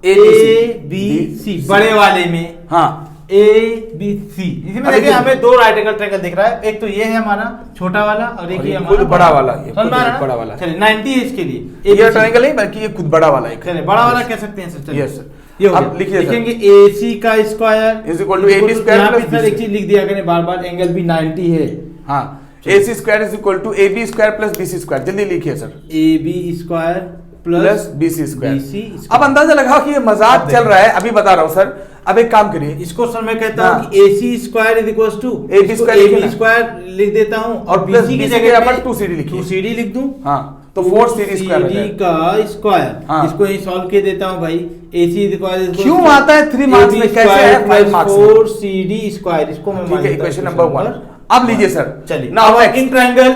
[SPEAKER 2] ABC बड़े वाले में,
[SPEAKER 1] हाँ
[SPEAKER 2] ABC, इसमें देखिए हमें 2 राइट एंगल ट्रायंगल दिख रहा है, एक तो ये है हमारा छोटा वाला और एक ये हमारा
[SPEAKER 1] बड़ा वाला, ये
[SPEAKER 2] बड़ा वाला। चलिए 90 है इसके लिए,
[SPEAKER 1] ये ट्रायंगल नहीं बल्कि ये खुद बड़ा वाला है,
[SPEAKER 2] चलिए बड़ा वाला कह सकते हैं सर। चलिए
[SPEAKER 1] यस सर,
[SPEAKER 2] ये
[SPEAKER 1] अब लिखिए
[SPEAKER 2] लिखेंगे AC का square
[SPEAKER 1] is equal to AB square,
[SPEAKER 2] यहाँ पे सर एक चीज लिख दिया करें बार-बार, एंगल भी 90 है,
[SPEAKER 1] हाँ, AC square is equal to AB square plus BC square, जल्दी लिखिए sir,
[SPEAKER 2] AB square plus
[SPEAKER 1] BC square. अब अंदाजा लगाओ कि ये मजाक चल रहा है, अभी बता रहा हूँ सर। अब एक काम करिए,
[SPEAKER 2] इसको सर मैं कहता हूँ कि AC square is equal to
[SPEAKER 1] AB
[SPEAKER 2] square लिख देता हूँ, और BC की जगह पर
[SPEAKER 1] 2CD लिखिए,
[SPEAKER 2] 2CD लिख दूं,
[SPEAKER 1] हाँ, तो 4CD स्क्वायर
[SPEAKER 2] का स्क्वायर, इसको यही सॉल्व के देता हूँ भाई, AC स्क्वायर
[SPEAKER 1] क्यों आता है 3 मार्क्स में, कैसे है 5 मार्क्स में,
[SPEAKER 2] 4CD स्क्वायर, इसको मैं मान लेता हूं
[SPEAKER 1] इक्वेशन नंबर 1। अब लीजिए सर,
[SPEAKER 2] चलिए now in triangle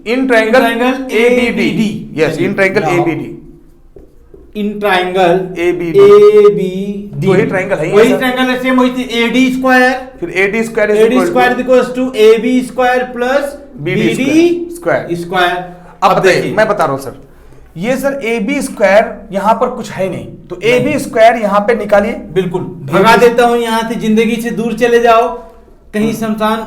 [SPEAKER 1] in triangle ABD, yes, in triangle ABD,
[SPEAKER 2] in triangle
[SPEAKER 1] ABD, वही ट्रायंगल है,
[SPEAKER 2] वही ट्रायंगल है, सेम वही AD स्क्वायर,
[SPEAKER 1] फिर AD square
[SPEAKER 2] is equal to AB square plus BD square.
[SPEAKER 1] अब बताइए, मैं बता रहा हूं सर, ये सर AB स्क्वायर यहां पर कुछ है नहीं, तो AB स्क्वायर यहां पे निकालिए,
[SPEAKER 2] बिल्कुल भगा देता हूं यहां से, जिंदगी से दूर चले जाओ कहीं शमशान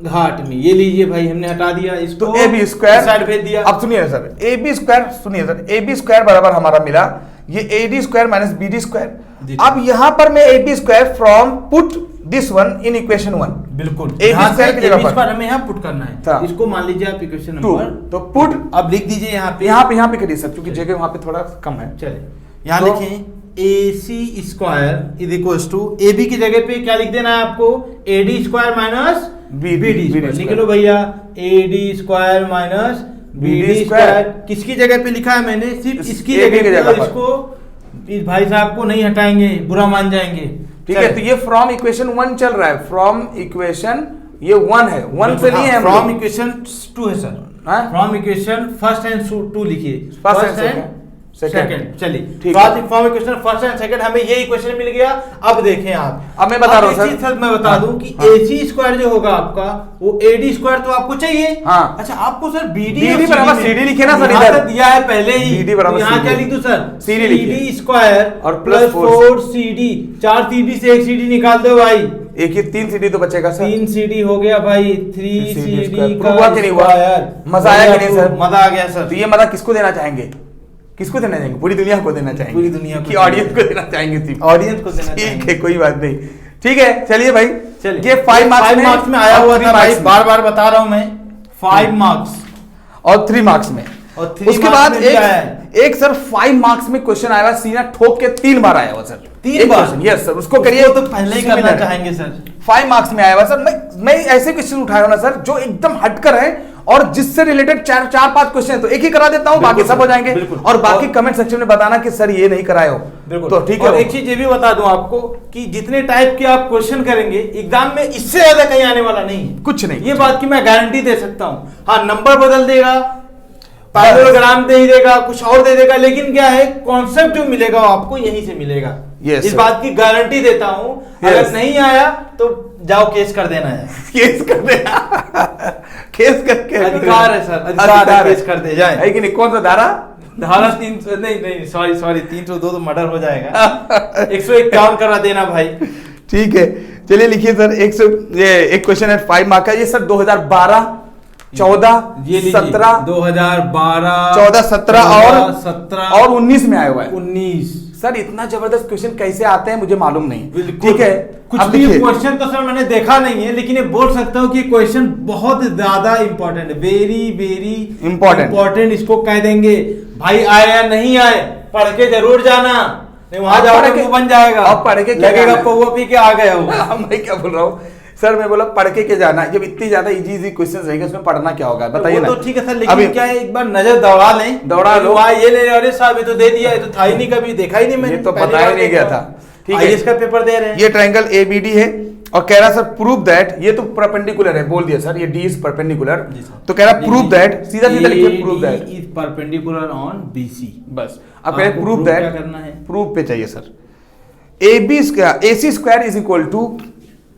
[SPEAKER 2] घाट में, ये लीजिए भाई, हमने हटा दिया इसको,
[SPEAKER 1] तो AB स्क्वायर
[SPEAKER 2] साइड भेज दिया।
[SPEAKER 1] अब सुनिए सर, AB स्क्वायर, सुनिए सर, AB स्क्वायर बराबर हमारा मिला ये AD square minus BD square. अब यहां पर मैं AB square from put this one in equation 1,
[SPEAKER 2] बिल्कुल
[SPEAKER 1] AB स्क्वायर की जगह पर
[SPEAKER 2] हमें यहां पुट करना है, इसको मान लीजिए आप इक्वेशन नंबर
[SPEAKER 1] 2, तो पुट
[SPEAKER 2] अब लिख दीजिए यहां पे
[SPEAKER 1] करिए सर, क्योंकि जगह वहां पे थोड़ा कम है।
[SPEAKER 2] चलिए यहां लिखें AC square is equal to AB की जगह पे क्या लिख देना है आपको, AD square minus BD square, लिख लो भैया, AD square minus BD square. किसकी जगह पे लिखा है मैंने, सिर्फ इसकी जगह पे, इसको इस भाई साहब को नहीं हटाएंगे, बुरा मान जाएंगे,
[SPEAKER 1] ठीक है। तो ये फ्रॉम इक्वेशन 1 चल रहा है, फ्रॉम इक्वेशन ये 1 है, 1 से नहीं है,
[SPEAKER 2] फ्रॉम इक्वेशन 2 है sir, from equation first and 2 लिखिए, फर्स्ट एंड सेकंड। चलिए from equation first and second हमें ये इक्वेशन मिल गया। अब देखें आप,
[SPEAKER 1] अब मैं बता रहा हूं सर,
[SPEAKER 2] मैं बता दूं कि AC स्क्वायर जो होगा आपका, वो AD स्क्वायर तो आपको चाहिए,
[SPEAKER 1] हाँ,
[SPEAKER 2] अच्छा आपको सर BD
[SPEAKER 1] बराबर CD लिखे ना सर, इधर
[SPEAKER 2] दिया है पहले ही,
[SPEAKER 1] BD बराबर
[SPEAKER 2] यहाँ क्या लिख दूं सर,
[SPEAKER 1] CD
[SPEAKER 2] स्क्वायर
[SPEAKER 1] और प्लस
[SPEAKER 2] 4CD, 4 CD से 1 CD निकाल दो भाई,
[SPEAKER 1] एक ही 3 CD तो बचेगा सर,
[SPEAKER 2] 3 CD हो गया भाई, 3 CD का
[SPEAKER 1] हुआ कि नहीं हुआ, मजा आया कि नहीं सर,
[SPEAKER 2] मजा आ गया सर।
[SPEAKER 1] तो ये मजा किसको देना चाहेंगे, किसको देना चाहेंगे? पूरी दुनिया को देना चाहेंगे?
[SPEAKER 2] पूरी दुनिया
[SPEAKER 1] की ऑडियंस को देना चाहेंगे? सिर्फ
[SPEAKER 2] ऑडियंस को देना
[SPEAKER 1] ठीक है, कोई बात नहीं। ठीक है, चलिए भाई,
[SPEAKER 2] चलिए।
[SPEAKER 1] ये 5
[SPEAKER 2] मार्क्स में आया हुआ था भाई, बार बार बता रहा हूं मैं, 5 मार्क्स
[SPEAKER 1] और 3 मार्क्स में।
[SPEAKER 2] और 3
[SPEAKER 1] उसके बाद एक सर 5 मार्क्स में क्वेश्चन आया हुआ, सीना ठोक के 3 बार आया हुआ सर।
[SPEAKER 2] 3 बार?
[SPEAKER 1] यस सर, उसको करिए
[SPEAKER 2] तो पहले ही करना चाहेंगे सर।
[SPEAKER 1] 5 मार्क्स में आया हुआ सर। मैं ऐसे क्वेश्चन उठाया हूं ना सर जो एकदम हटकर है और जिससे रिलेटेड 4-5 क्वेश्चन है, तो एक ही करा देता हूं, बाकी सब हो जाएंगे। और बाकी कमेंट सेक्शन में बताना कि सर ये नहीं कराए हो, तो ठीक है।
[SPEAKER 2] और एक चीज ये भी बता दूं आपको कि जितने टाइप के आप क्वेश्चन करेंगे एग्जाम में, इससे ज्यादा कहीं आने वाला नहीं है,
[SPEAKER 1] कुछ नहीं।
[SPEAKER 2] ये बात की मैं गारंटी दे सकता हूं। हाँ, नंबर बदल देगा, पैराग्राम दे ही देगा, कुछ और दे देगा, लेकिन क्या है, कॉन्सेप्ट जो मिलेगा वो आपको यहीं से मिलेगा।
[SPEAKER 1] yes,
[SPEAKER 2] इस बात की गारंटी देता हूं। अगर नहीं आया तो जाओ केस कर देना है।
[SPEAKER 1] केस कर देना केस करके
[SPEAKER 2] अधिकार है सर, अधिकार है, केस कर दे जाए,
[SPEAKER 1] है कि नहीं? कौन सा धारा?
[SPEAKER 2] धारा 300 नहीं, सॉरी 302 तो मर्डर हो जाएगा। 151 करा देना भाई।
[SPEAKER 1] ठीक है, चलिए लिखिए सर। एक क्वेश्चन है 5 मार्क का, ये सर 2012, 14, 17,
[SPEAKER 2] 2012,
[SPEAKER 1] 14, 17 और 19 में आया हुआ है।
[SPEAKER 2] 19
[SPEAKER 1] सर इतना जबरदस्त क्वेश्चन कैसे आते हैं मुझे मालूम नहीं।
[SPEAKER 2] ठीक है, कुछ भी क्वेश्चन तो सर मैंने देखा नहीं है, लेकिन ये बोल सकता हूँ कि क्वेश्चन बहुत ज्यादा इंपॉर्टेंट है, वेरी इंपॉर्टेंट इसको कह देंगे भाई। आए या नहीं आए, पढ़ के जरूर जाना, नहीं वहां जाओगे तो बन जाएगा।
[SPEAKER 1] अब पढ़ के
[SPEAKER 2] लगेगा पौवा पी के आ गया हो।
[SPEAKER 1] मैं क्या बोल रहा हूँ सर, मैं बोला पढ़ के जाना। जब इतनी ज्यादा इजी क्वेश्चन रहेंगे उसमें पढ़ना क्या होगा बताइए ना।
[SPEAKER 2] तो ठीक है सर, लेकिन क्या है, एक बार नजर दौड़ा लें, दौड़ा लो। ये ले, अरे साहब ये तो दे दिया, ये तो था ही नहीं, कभी देखा ही नहीं मैंने,
[SPEAKER 1] ये तो पता ही नहीं गया था। ठीक है,
[SPEAKER 2] इसका पेपर दे रहे हैं।
[SPEAKER 1] ये ट्रायंगल एबीडी है और कह रहा सर प्रूव दैट, ये तो परपेंडिकुलर है, बोल दिया सर, ये डी इज परपेंडिकुलर, तो कह रहा प्रूव दैट, सीधा लिखिए prove that
[SPEAKER 2] is perpendicular on BC.
[SPEAKER 1] बस अब कह रहे प्रूव दैट,
[SPEAKER 2] करना है
[SPEAKER 1] प्रूव पे चाहिए sir. AB square, AC square is equal to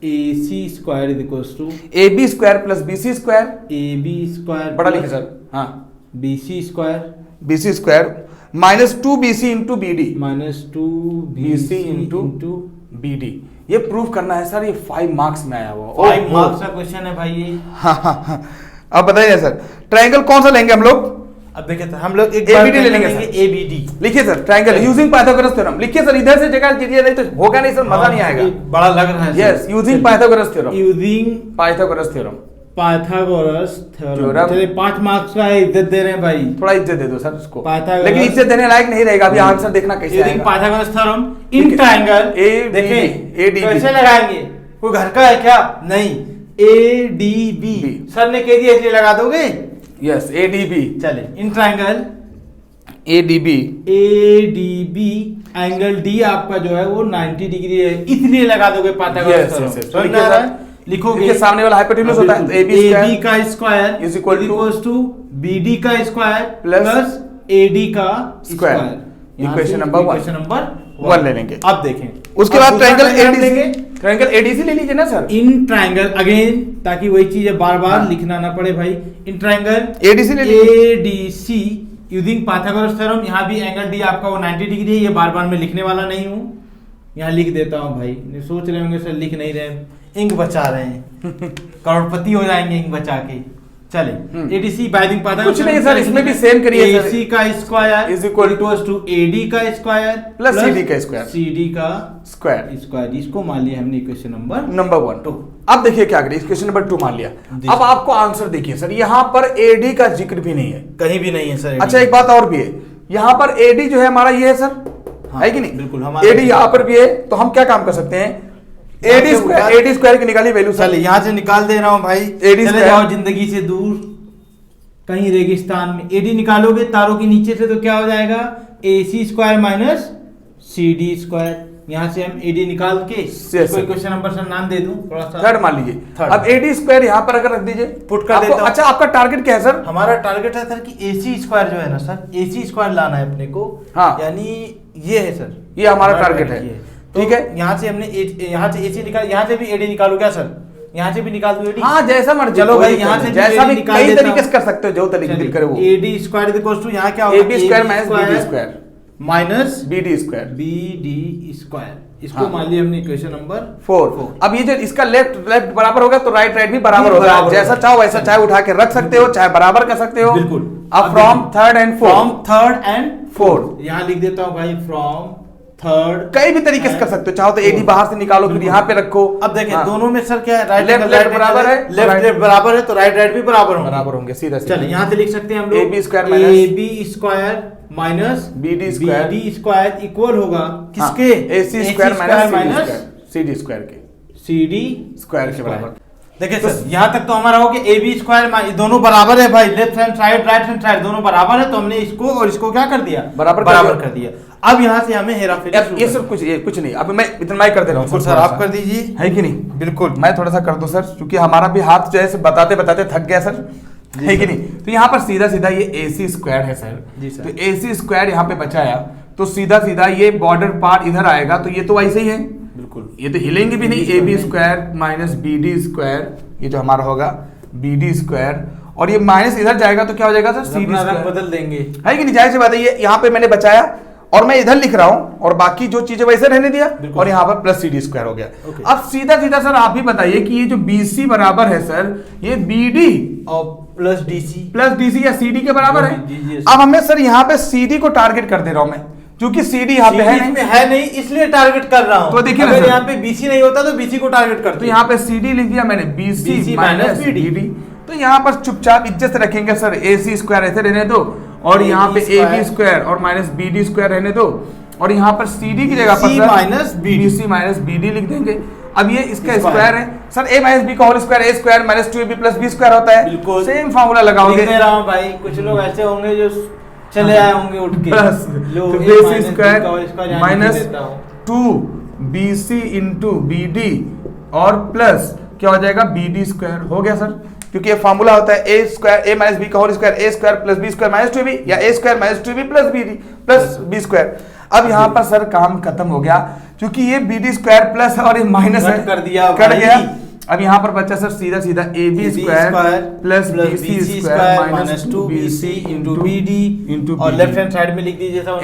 [SPEAKER 2] AC square is equal to
[SPEAKER 1] AB square plus BC square.
[SPEAKER 2] AB square
[SPEAKER 1] पढ़ा लिखे सर, हाँ,
[SPEAKER 2] BC square,
[SPEAKER 1] BC square minus 2BC into BD,
[SPEAKER 2] minus 2BC
[SPEAKER 1] into BD। ये prove करना है sir, ये 5 marks में आया हुआ,
[SPEAKER 2] 5 मार्क्स का क्वेश्चन है भाई ये।
[SPEAKER 1] हाँ। अब बताइए सर, ट्रायंगल कौन सा लेंगे हम लोग?
[SPEAKER 2] अब देखिए हम लोग एक
[SPEAKER 1] ABD ले लेंगे सर।
[SPEAKER 2] ABD
[SPEAKER 1] लिखिए sir, triangle using Pythagoras theorem. लिखिए सर, इधर से जगह कीजिए, नहीं तो होगा नहीं सर, मजा नहीं आएगा।
[SPEAKER 2] बड़ा लग रहा है।
[SPEAKER 1] Yes, using Pythagoras theorem,
[SPEAKER 2] using
[SPEAKER 1] Pythagoras theorem,
[SPEAKER 2] Pythagoras theorem. चलिए 5 मार्क्स का इज्जत दे रहे हैं भाई,
[SPEAKER 1] थोड़ा इज्जत दे दो सर उसको,
[SPEAKER 2] लेकिन
[SPEAKER 1] इज्जत देने लायक नहीं रहेगा। अभी आंसर देखना कैसे आएगा।
[SPEAKER 2] पाइथागोरस थ्योरम इन ट्रायंगल देखें,
[SPEAKER 1] ADB
[SPEAKER 2] कैसे लगाएंगे? कोई घर का है क्या? नहीं, ADB सर ने कह दिया इसलिए लगा दोगे।
[SPEAKER 1] Yes, ADB।
[SPEAKER 2] चले in triangle
[SPEAKER 1] ADB
[SPEAKER 2] angle D आपका जो है वो 90 डिग्री है, इसलिए लगा दोगे पाइथागोरस थ्योरम। लिखोगे
[SPEAKER 1] सामने वाला हाइपोटेन्यूज होता है, तो
[SPEAKER 2] AB का square
[SPEAKER 1] is equal
[SPEAKER 2] to BD का स्क्वायर प्लस AD का स्क्वायर।
[SPEAKER 1] इक्वेशन नंबर 1 ले लेंगे।
[SPEAKER 2] अब देखें,
[SPEAKER 1] उसके बाद ट्रायंगल ADC ले लीजिए ना सर।
[SPEAKER 2] इन ट्रायंगल अगेन, ताकि वही चीज बार बार लिखना ना पड़े भाई। इन ट्रायंगल
[SPEAKER 1] ADC ले लीजिए।
[SPEAKER 2] ADC using Pythagoras theorem. यहाँ भी एंगल D आपका वो 90 डिग्री है, ये बार बार मैं लिखने वाला नहीं हूँ, यहाँ लिख देता हूँ भाई। सोच रहे होंगे सर लिख नहीं रहे, इंक बचा रहे हैं, करोड़पति हो जाएंगे इंक बचा के। चले ADC बाइडिंग पाइथागोरस,
[SPEAKER 1] कुछ नहीं सर, इसमें भी सेम करिए सर।
[SPEAKER 2] AC का square is equal to AD का स्क्वायर
[SPEAKER 1] प्लस CD का स्क्वायर,
[SPEAKER 2] CD का
[SPEAKER 1] स्क्वायर।
[SPEAKER 2] इसको मान लिया हमने इक्वेशन
[SPEAKER 1] नंबर 1 2। अब देखिए क्या करें, इक्वेशन नंबर 2 मान लिया। अब आपको आंसर देखिए सर, यहाँ पर AD का जिक्र भी नहीं है,
[SPEAKER 2] कहीं भी नहीं है सर।
[SPEAKER 1] अच्छा एक बात और भी है, यहाँ पर AD जो है हमारा ये है सर, है कि नहीं?
[SPEAKER 2] बिल्कुल,
[SPEAKER 1] AD यहाँ पर भी है, तो हम क्या काम कर सकते हैं? AD स्क्वायर की निकाली वैल्यू सर,
[SPEAKER 2] यहाँ से निकाल दे रहा हूँ भाई। AD चले जाओ जिंदगी से दूर कहीं रेगिस्तान में, AD निकालोगे तारों के नीचे से, तो क्या हो जाएगा? AC square minus CD square. यहाँ से हम AD निकाल के क्वेश्चन नंबर सर नाम दे दूं, थोड़ा सा
[SPEAKER 1] थर्ड मान लीजिए। अब AD स्क्वायर यहाँ पर अगर रख दीजिए,
[SPEAKER 2] पुट कर देता हूं।
[SPEAKER 1] अच्छा आपका टारगेट क्या है सर?
[SPEAKER 2] हमारा टारगेट है सर कि AC स्क्वायर जो है ना सर, AC स्क्वायर लाना है अपने को।
[SPEAKER 1] हाँ,
[SPEAKER 2] यानी ये है सर,
[SPEAKER 1] ये हमारा टारगेट है। ठीक है,
[SPEAKER 2] यहाँ से हमने यहाँ से AC निकाल, यहाँ से भी AD निकालो क्या सर? यहाँ से भी निकाल दो AD।
[SPEAKER 1] हाँ जैसा मर्जी,
[SPEAKER 2] चलो भाई यहाँ से
[SPEAKER 1] जैसा भी कई तरीके से कर सकते हो, जो तरीके दिल करे वो।
[SPEAKER 2] AD स्क्वायर इक्वल्स टू यहाँ क्या होगा?
[SPEAKER 1] AB square minus BD square
[SPEAKER 2] minus
[SPEAKER 1] BD square,
[SPEAKER 2] BD square. इसको मान लिया हमने इक्वेशन नंबर
[SPEAKER 1] 4। अब ये जो इसका लेफ्ट लेफ्ट बराबर होगा तो राइट राइट भी बराबर होगा, जैसा चाहो वैसा चाहे उठा के रख सकते हो, चाहे बराबर कर सकते हो।
[SPEAKER 2] बिल्कुल।
[SPEAKER 1] अब फ्रॉम थर्ड एंड फोर्थ
[SPEAKER 2] यहाँ लिख देता हूँ भाई, फ्रॉम थर्ड,
[SPEAKER 1] कई भी तरीके से कर सकते हो, चाहो तो एडी बाहर से निकालो फिर यहाँ पे रखो।
[SPEAKER 2] अब देखिए दोनों में सर क्या है, राइट
[SPEAKER 1] लेफ्ट बराबर है,
[SPEAKER 2] लेफ्ट बराबर है तो राइट राइट भी बराबर
[SPEAKER 1] होंगे सीधा।
[SPEAKER 2] चलिए यहाँ से लिख सकते हैं हम लोग
[SPEAKER 1] AB
[SPEAKER 2] square minus
[SPEAKER 1] BD
[SPEAKER 2] square equal होगा किसके,
[SPEAKER 1] AC square minus CD square के,
[SPEAKER 2] CD
[SPEAKER 1] स्क्वायर के बराबर।
[SPEAKER 2] देखिए सर यहाँ तक तो हमारा हो गया AB स्क्वायर, दोनों बराबर है भाई, left hand side right hand side दोनों बराबर है, तो हमने इसको और इसको क्या कर दिया, बराबर कर दिया। अब यहाँ से हमें हेरा फेरी,
[SPEAKER 1] ये सब कुछ नहीं, अभी मैं इतना ही कर दे रहा हूँ
[SPEAKER 2] सर, आप कर दीजिए,
[SPEAKER 1] है कि नहीं?
[SPEAKER 2] बिल्कुल,
[SPEAKER 1] मैं थोड़ा सा कर दूं सर, क्योंकि हमारा भी हाथ जो है बताते बताते थक गया सर, है कि नहीं? तो यहाँ पर सीधा सीधा ये AC स्क्वायर है सर, तो AC स्क्वायर यहाँ पे बचाया, तो सीधा सीधा ये बॉर्डर पार्ट इधर आएगा, तो ये तो ऐसे ही है, बिल्कुल, ये तो हिलेंगे भी नहीं। AB square minus BD square, ये जो हमारा होगा BD स्क्वायर, और ये माइनस इधर जाएगा तो क्या हो जाएगा सर, CD स्क्वायर
[SPEAKER 2] बदल देंगे,
[SPEAKER 1] है कि नहीं? जाहिर सी बात है, ये यहाँ पे मैंने बचाया और मैं इधर लिख रहा हूं और बाकी जो चीजें वैसे रहने दिया, और यहाँ पर प्लस CD स्क्वायर हो गया। अब सीधा सीधा सर आप ही बताइए कि ये जो BC बराबर है सर, ये BD
[SPEAKER 2] और प्लस DC
[SPEAKER 1] या CD के बराबर है। अब हमें सर यहाँ पे CD को टारगेट कर दे रहा हूं मैं, क्योंकि CD यहाँ पे
[SPEAKER 2] है नहीं इसलिए टारगेट कर रहा हूं।
[SPEAKER 1] तो देखिए
[SPEAKER 2] अगर यहाँ पे BC नहीं होता तो BC को टारगेट करते,
[SPEAKER 1] तो यहाँ पे CD लिख दिया मैंने, BC माइनस BD। तो यहाँ पर चुपचाप इज्जत से रखेंगे सर, AC स्क्वायर ऐसे रहने दो, और यहाँ पे AB स्क्वायर और माइनस BD स्क्वायर रहने दो, और यहाँ पर CD की जगह पर BC माइनस BD लिख देंगे। अब ये इसका स्क्वायर है सर, A माइनस B का whole square A square minus 2AB plus B square होता है, बिल्कुल सेम फार्मूला लगाओगे।
[SPEAKER 2] भाई कुछ लोग ऐसे होंगे जो चले आए होंगे उठ के,
[SPEAKER 1] plus BC square minus 2BC into BD और प्लस क्या हो जाएगा, BD स्क्वायर हो गया सर, क्योंकि ये फार्मूला होता है A square A minus B का whole square A square plus B square minus 2B, या A square minus 2B plus BD plus B square. अब यहाँ पर सर काम खत्म हो गया, क्योंकि ये BD स्क्वायर प्लस और ये माइनस
[SPEAKER 2] कर दिया,
[SPEAKER 1] कट गया। अब यहाँ पर बचा सर सीधा सीधा AB square plus BC square minus 2BC into BD into,
[SPEAKER 2] और लेफ्ट हैंड साइड में लिख दीजिए सर,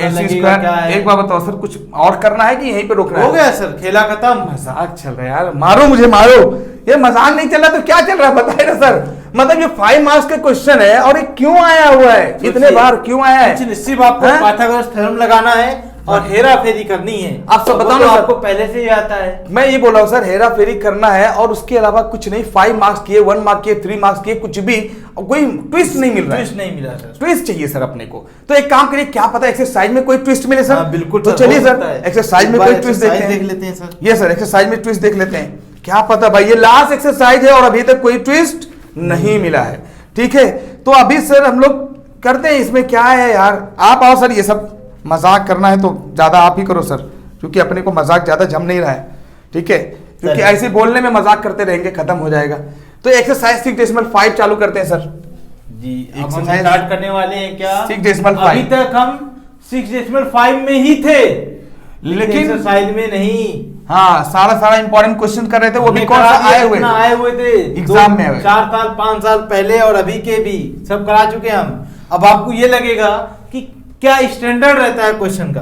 [SPEAKER 1] एक बार बताओ सर, कुछ और करना है कि यहीं पे रोकना है?
[SPEAKER 2] हो गया सर, खेला खत्म।
[SPEAKER 1] मजाक चल रहा है यार, मारो मुझे मारो, ये मजाक नहीं चल रहा तो क्या चल रहा है बताइए ना सर। मतलब ये 5 मार्क्स का क्वेश्चन है और ये क्यों आया हुआ है, इतने बार क्यों आया है?
[SPEAKER 2] सिर्फ आपको पाइथागोरस थ्योरम लगाना है और हेरा फेरी करनी है।
[SPEAKER 1] आप सब बताओ ना,
[SPEAKER 2] आपको पहले से ही आता है।
[SPEAKER 1] मैं ये बोल रहा हूँ सर, हेरा फेरी करना है और उसके अलावा कुछ नहीं। 5 मार्क्स किए, 1 मार्क किए, 3 मार्क्स किए, कुछ भी कोई ट्विस्ट नहीं मिल रहा है।
[SPEAKER 2] ट्विस्ट नहीं मिला सर,
[SPEAKER 1] ट्विस्ट चाहिए सर अपने को। तो एक काम करिए, क्या पता एक्सरसाइज में कोई ट्विस्ट मिले सर।
[SPEAKER 2] बिल्कुल,
[SPEAKER 1] तो चलिए सर एक्सरसाइज में कोई ट्विस्ट
[SPEAKER 2] देख लेते हैं सर।
[SPEAKER 1] ये सर एक्सरसाइज में ट्विस्ट देख लेते हैं, क्या पता भाई ये लास्ट एक्सरसाइज है और अभी तक कोई ट्विस्ट नहीं मिला है। ठीक है, तो अभी सर हम लोग करते हैं, इसमें क्या है यार, आप आओ सर। ये सब मजाक करना है तो ज्यादा आप ही करो सर, क्योंकि अपने को मजाक ज्यादा जम नहीं रहा है। ठीक है, क्योंकि ऐसे बोलने में मजाक करते रहेंगे खत्म हो जाएगा। तो एक्सरसाइज 6.5 चालू करते हैं सर
[SPEAKER 2] जी। एक्सरसाइज स्टार्ट करने वाले हैं क्या?
[SPEAKER 1] 6.5।
[SPEAKER 2] अभी तक हम 6.5 में ही थे, लेकिन एक्सरसाइज में नहीं।
[SPEAKER 1] हाँ, सारा इंपॉर्टेंट क्वेश्चन कर रहे थे, वो भी कौन सा आए हुए थे एग्जाम में,
[SPEAKER 2] 4 साल 5 साल पहले और अभी के भी सब करा चुके हम। अब आपको ये लगेगा कि क्या स्टैंडर्ड रहता है क्वेश्चन का।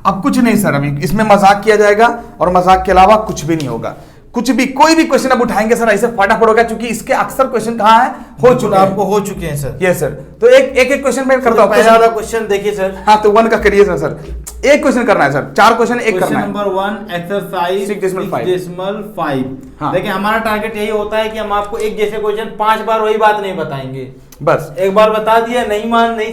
[SPEAKER 1] अब कुछ नहीं सर, अभी इसमें मजाक किया जाएगा और मजाक के अलावा कुछ भी नहीं होगा। कुछ भी कोई भी क्वेश्चन अब उठाएंगे सर ऐसे फटाफट होगा, क्योंकि इसके अक्सर क्वेश्चन कहाँ है, हो चुके हैं सर। ये सर, तो एक क्वेश्चन मैं करता हूँ।
[SPEAKER 2] पहला वाला क्वेश्चन देखिए सर।
[SPEAKER 1] हाँ, तो 1 का करिए सर। एक क्वेश्चन करना है सर, 4 क्वेश्चन एक करना है।
[SPEAKER 2] Number 1 exercise 6.5। देखिए हमारा टारगेट यही होता है कि हम आपको एक जैसे क्वेश्चन 5 बार वही बात नहीं बताएंगे, बस एक बार बता दिया, नहीं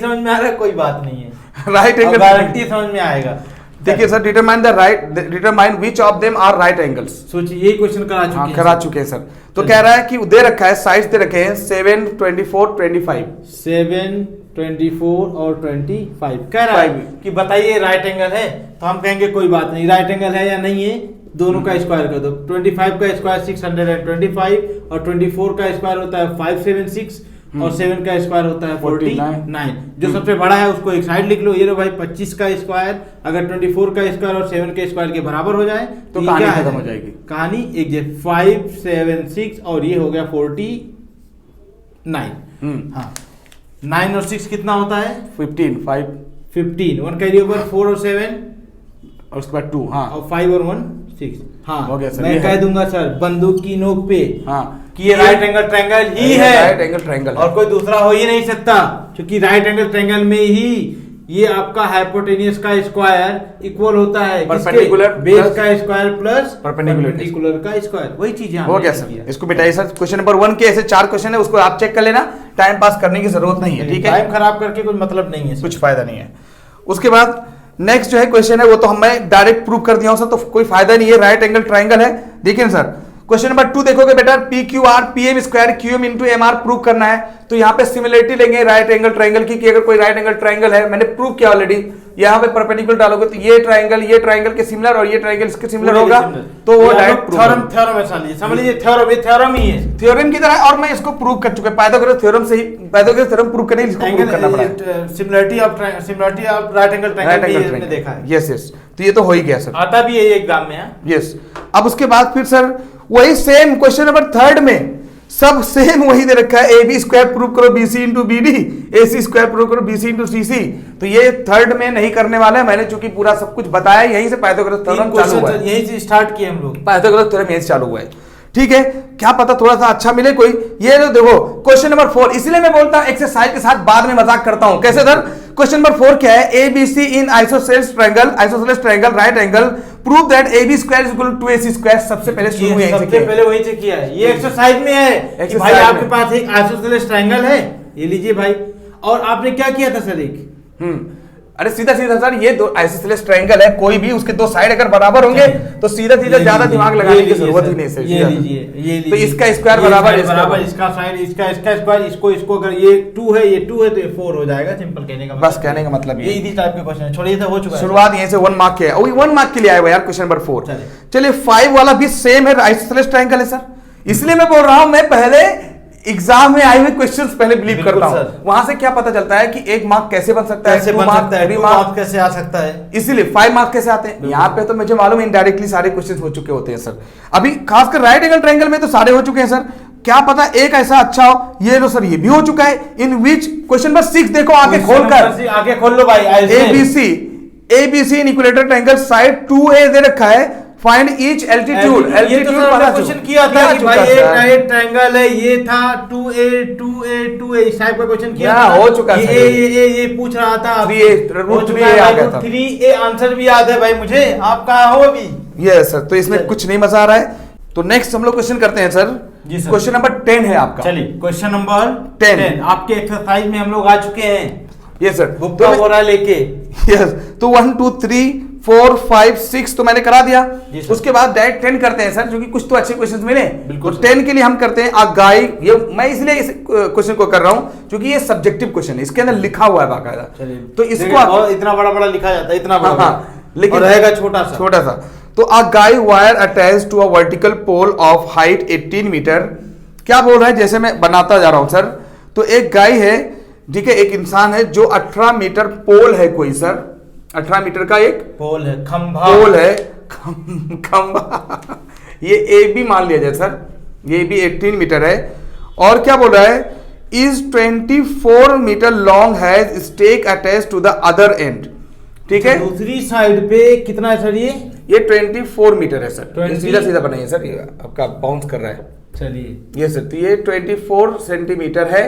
[SPEAKER 2] समझ में आ रहा है, कोई बात नहीं है।
[SPEAKER 1] राइट एंगल
[SPEAKER 2] गारंटी समझ में आएगा।
[SPEAKER 1] देखिए sir, determine which of them are right angles.
[SPEAKER 2] सोचिए यही क्वेश्चन
[SPEAKER 1] करा चुके हैं सर। तो कह रहा है कि दे रखा है, साइड्स दे रखे हैं 7, 24, 25।
[SPEAKER 2] 7, 24 और 25 कह रहा है कि बताइए राइट एंगल है, तो हम कहेंगे कोई बात नहीं, राइट एंगल है या नहीं है, दोनों का स्क्वायर कर दो। 25 का स्क्वायर 625 और 24 का स्क्वायर होता है 576 और 7 का स्क्वायर होता है 49। जो सबसे बड़ा है उसको एक साइड लिख लो। ये लो भाई 25 का स्क्वायर अगर 24 का स्क्वायर और 7 के स्क्वायर के बराबर हो जाए तो
[SPEAKER 1] कहानी खत्म हो जाएगी।
[SPEAKER 2] कहानी एक जैसे 576 और ये हो गया 49। हाँ, 9 और 6 कितना होता है?
[SPEAKER 1] 15।
[SPEAKER 2] 1 कैरी ओवर 4 और 7
[SPEAKER 1] और उसके बाद 2, हाँ,
[SPEAKER 2] और 5 और 1 6। हाँ
[SPEAKER 1] हो गया सर।
[SPEAKER 2] मैं कह दूंगा सर बंदूक की नोक पे
[SPEAKER 1] हाँ
[SPEAKER 2] कि ये राइट एंगल ट्रायंगल ही है,
[SPEAKER 1] राइट एंगल ट्रायंगल
[SPEAKER 2] और कोई दूसरा हो ही नहीं सकता, क्योंकि राइट एंगल ट्रायंगल में ही ये आपका हाइपोटेनियस का स्क्वायर इक्वल होता है
[SPEAKER 1] परपेंडिकुलर
[SPEAKER 2] बेस का स्क्वायर प्लस
[SPEAKER 1] परपेंडिकुलर
[SPEAKER 2] का स्क्वायर, वही चीज यहाँ
[SPEAKER 1] हो गया सर। इसको बिठाइए सर। क्वेश्चन नंबर 1 के ऐसे 4 क्वेश्चन है, उसको आप चेक कर लेना, टाइम पास करने की जरूरत नहीं है, ठीक है,
[SPEAKER 2] टाइम खराब करके कुछ मतलब नहीं है,
[SPEAKER 1] कुछ फायदा नहीं है। उसके बाद नेक्स्ट जो है क्वेश्चन है वो तो मैं डायरेक्ट प्रूव कर दिया हूं सर, तो कोई फायदा नहीं है, राइट एंगल ट्रायंगल है। देखिए सर क्वेश्चन नंबर 2 देखोगे बेटा, P Q R P M square Q M into M R prove करना है, तो यहाँ पे सिमिलरिटी लेंगे राइट एंगल ट्रायंगल की, कि अगर कोई राइट एंगल ट्रायंगल है, मैंने प्रूव किया ऑलरेडी, यहाँ पे परपेंडिकुलर डालोगे तो ये ट्रायंगल के सिमिलर और ये ट्रायंगल इसके सिमिलर होगा, तो वो डायरेक्ट
[SPEAKER 2] थ्योरम ऐसा लीजिए, समझ लीजिए थ्योरम ही है,
[SPEAKER 1] थ्योरम की तरह, और मैं इसको प्रूव कर चुका, पाइथागोरस थ्योरम से ही, पाइथागोरस थ्योरम प्रूव करने इसको प्रूव करना पड़ा है,
[SPEAKER 2] similarity of right angle triangle में देखा है।
[SPEAKER 1] यस, तो ये तो हो ही गया सर,
[SPEAKER 2] आता भी है एग्जाम में।
[SPEAKER 1] यस। अब उसके बाद फिर सर वही सेम क्वेश्चन नंबर 3 में सब सेम वही दे रखा है, ए बी स्क्वायर प्रूव करो B C into B D, A C square prove करो B C into C C, तो ये 3rd में नहीं करने वाला है, मैंने चूंकि पूरा सब कुछ बताया, यहीं से पाइथागोरस थ्योरम चालू हुआ है,
[SPEAKER 2] यहीं से स्टार्ट किए हम लोग,
[SPEAKER 1] पाइथागोरस थ्योरम यहीं से चालू हुआ है, ठीक है, क्या पता थोड़ा सा अच्छा मिले कोई। ये जो देखो क्वेश्चन नंबर 4, इसलिए मैं बोलता हूं एक्सरसाइज के साथ बाद में मजाक करता हूं, कैसे सर? क्वेश्चन नंबर 4 क्या है? A B C in isosceles triangle right angle prove that A B square is equal to A C square. सबसे पहले शुरू में
[SPEAKER 2] सबसे पहले वही से किया है, ये एक्सरसाइज में है कि भाई आपके पास एक आइसोसेलेस ट्रायंगल है, ये लीजिए भाई, और आपने क्या किया था सर एक
[SPEAKER 1] अरे सीधा सीधा सर, ये दो आइसोसेलेस ट्रायंगल है, कोई भी उसके दो साइड अगर बराबर होंगे तो सीधा सीधा ज्यादा दिमाग लगाने की जरूरत ही नहीं सर।
[SPEAKER 2] ये लीजिए
[SPEAKER 1] तो इसका स्क्वायर बराबर
[SPEAKER 2] इसका साइड इसका स्क्वायर, इसको अगर ये 2 है ये 2 है तो ये 4 हो जाएगा, सिंपल कहने का मतलब,
[SPEAKER 1] बस कहने का मतलब
[SPEAKER 2] ये इसी टाइप के क्वेश्चन है। छोड़िए हो चुका है,
[SPEAKER 1] शुरुआत यहीं से 1 मार्क के है, 1 मार्क के लिए आया हुआ यार क्वेश्चन नंबर 4। चलिए 5 वाला भी सेम है, आइसोसेलेस ट्रायंगल है सर, इसलिए मैं बोल रहा हूं, मैं पहले एग्जाम में आए हुए क्वेश्चंस पहले बिलीव करता हूं, वहां से क्या पता चलता है कि 1 मार्क कैसे बन सकता है, 2 मार्क
[SPEAKER 2] कैसे आ सकता है,
[SPEAKER 1] इसीलिए 5 मार्क कैसे आते हैं। यहाँ पे तो मुझे मालूम है इनडायरेक्टली सारे क्वेश्चंस हो चुके होते हैं सर, अभी खासकर राइट एंगल ट्रायंगल में तो सारे हो चुके हैं सर, क्या पता एक ऐसा अच्छा हो, ये लो सर ये भी हो चुका है, इन विच क्वेश्चन नंबर 6 देखो आगे खोलकर,
[SPEAKER 2] आगे खोल लो भाई,
[SPEAKER 1] एबीसी इन इक्विलेटरल ट्रायंगल साइड 2a दे रखा है, फाइंड ईच एल्टीट्यूड
[SPEAKER 2] क्वेश्चन किया था कि भाई एक राइट ट्रायंगल है, ये था 2a इस टाइप का क्वेश्चन किया था,
[SPEAKER 1] हो चुका है,
[SPEAKER 2] ये पूछ रहा था 3a आंसर भी याद है भाई मुझे, आप कहाँ हो अभी?
[SPEAKER 1] यस सर, तो इसमें कुछ नहीं मजा आ रहा है, तो नेक्स्ट हम लोग क्वेश्चन करते हैं सर। जी सर, क्वेश्चन नंबर 10 है आपका।
[SPEAKER 2] चलिए क्वेश्चन नंबर 10 आपके एक्सरसाइज में हम लोग आ चुके हैं,
[SPEAKER 1] यस सर,
[SPEAKER 2] बुक का बोरा लेके।
[SPEAKER 1] यस, तो 1 2 3 4 5 6 तो मैंने करा दिया, उसके बाद डायरेक्ट 10 करते हैं सर, क्योंकि कुछ तो अच्छे क्वेश्चंस मिले, तो 10 के लिए हम करते हैं अ गाय, ये मैं इसलिए इस क्वेश्चन को कर रहा हूं क्योंकि ये सब्जेक्टिव क्वेश्चन है, इसके अंदर लिखा हुआ है बाकायदा, तो इसको
[SPEAKER 2] इतना बड़ा बड़ा लिखा जाता है, इतना बड़ा,
[SPEAKER 1] लेकिन
[SPEAKER 2] रहेगा छोटा सा।
[SPEAKER 1] तो a guy wire attached to a vertical pole of height 18 metre, क्या बोल रहा है, जैसे मैं बनाता जा रहा हूं सर, तो एक गाय है, ठीक है, एक इंसान है जो 18 मीटर पोल है, कोई सर 18 मीटर का एक
[SPEAKER 2] पोल है,
[SPEAKER 1] पोल है, खंभा, ये ए बी मान लिया जाए सर, ये भी 18 मीटर है, और क्या बोल रहा है, is 24 metre long has stake attached to the other end, ठीक है,
[SPEAKER 2] दूसरी साइड पे कितना है सर, ये 24
[SPEAKER 1] मीटर है सर, सीधा सीधा बनाइए सर, ये आपका बाउंस कर रहा है,
[SPEAKER 2] चलिए
[SPEAKER 1] ये सर, तो ये 24 सेंटीमीटर है,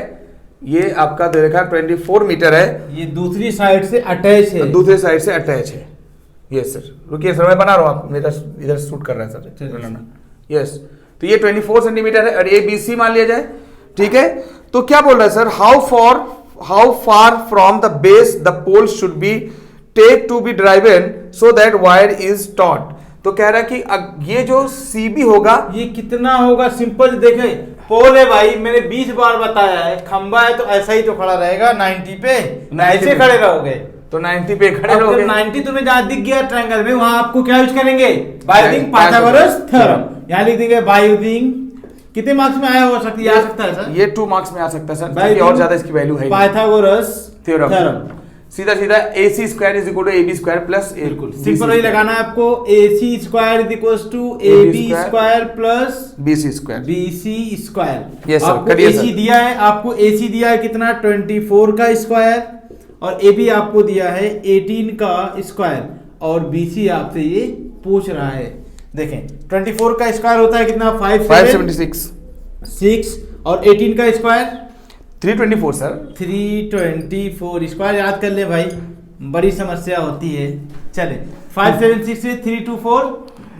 [SPEAKER 1] ये आपका दे रखा है 24 मीटर है,
[SPEAKER 2] ये दूसरी साइड से अटैच है,
[SPEAKER 1] दूसरी साइड से अटैच है, यस सर, रुकिए सर मैं बना रहा हूँ, आप मेरा इधर शूट कर रहा है सर, यस, तो ये 24 सेंटीमीटर है, और ये BC मान लिया जाए, ठीक है, तो क्या बोल रहा है sir, how far from the base the pole should be take to be driven so that wire is taut, तो कह रहा है कि ये जो CB होगा, ये
[SPEAKER 2] कितना होगा, सिंपल देखे, पोल है भाई, मैंने 20 बार बताया है, खंबा है तो ऐसा ही तो खड़ा रहेगा 90 पे, ऐसे खड़े रहोगे
[SPEAKER 1] तो 90 पे खड़े रहोगे,
[SPEAKER 2] 90 तुम्हें जहां दिख गया ट्रायंगल में, वहां आपको क्या यूज करेंगे, बाय यूजिंग पाइथागोरस थ्योरम, यहां लिख देंगे बाय यूजिंग, कितने मार्क्स में आया हो सकती है, आ सकता है सर,
[SPEAKER 1] ये 2 मार्क्स में आ सकता है सर, और ज्यादा इसकी वैल्यू है,
[SPEAKER 2] पाइथागोरस थ्योरम,
[SPEAKER 1] सीधा सीधा AC square is equal to AB square plus, बिल्कुल
[SPEAKER 2] सिंपल वही लगाना है आपको, AC square is equal to AB square plus
[SPEAKER 1] BC square,
[SPEAKER 2] BC square,
[SPEAKER 1] yes sir,
[SPEAKER 2] आपको AC दिया है, आपको AC दिया है कितना 24 का स्क्वायर, और AB आपको दिया है 18 का स्क्वायर, और BC आपसे ये पूछ रहा है। देखें 24 का स्क्वायर होता है कितना, 576 और 18 का स्क्वायर
[SPEAKER 1] 324 सर।
[SPEAKER 2] 324 स्क्वायर याद कर ले भाई, बड़ी समस्या होती है। चले 576 से 324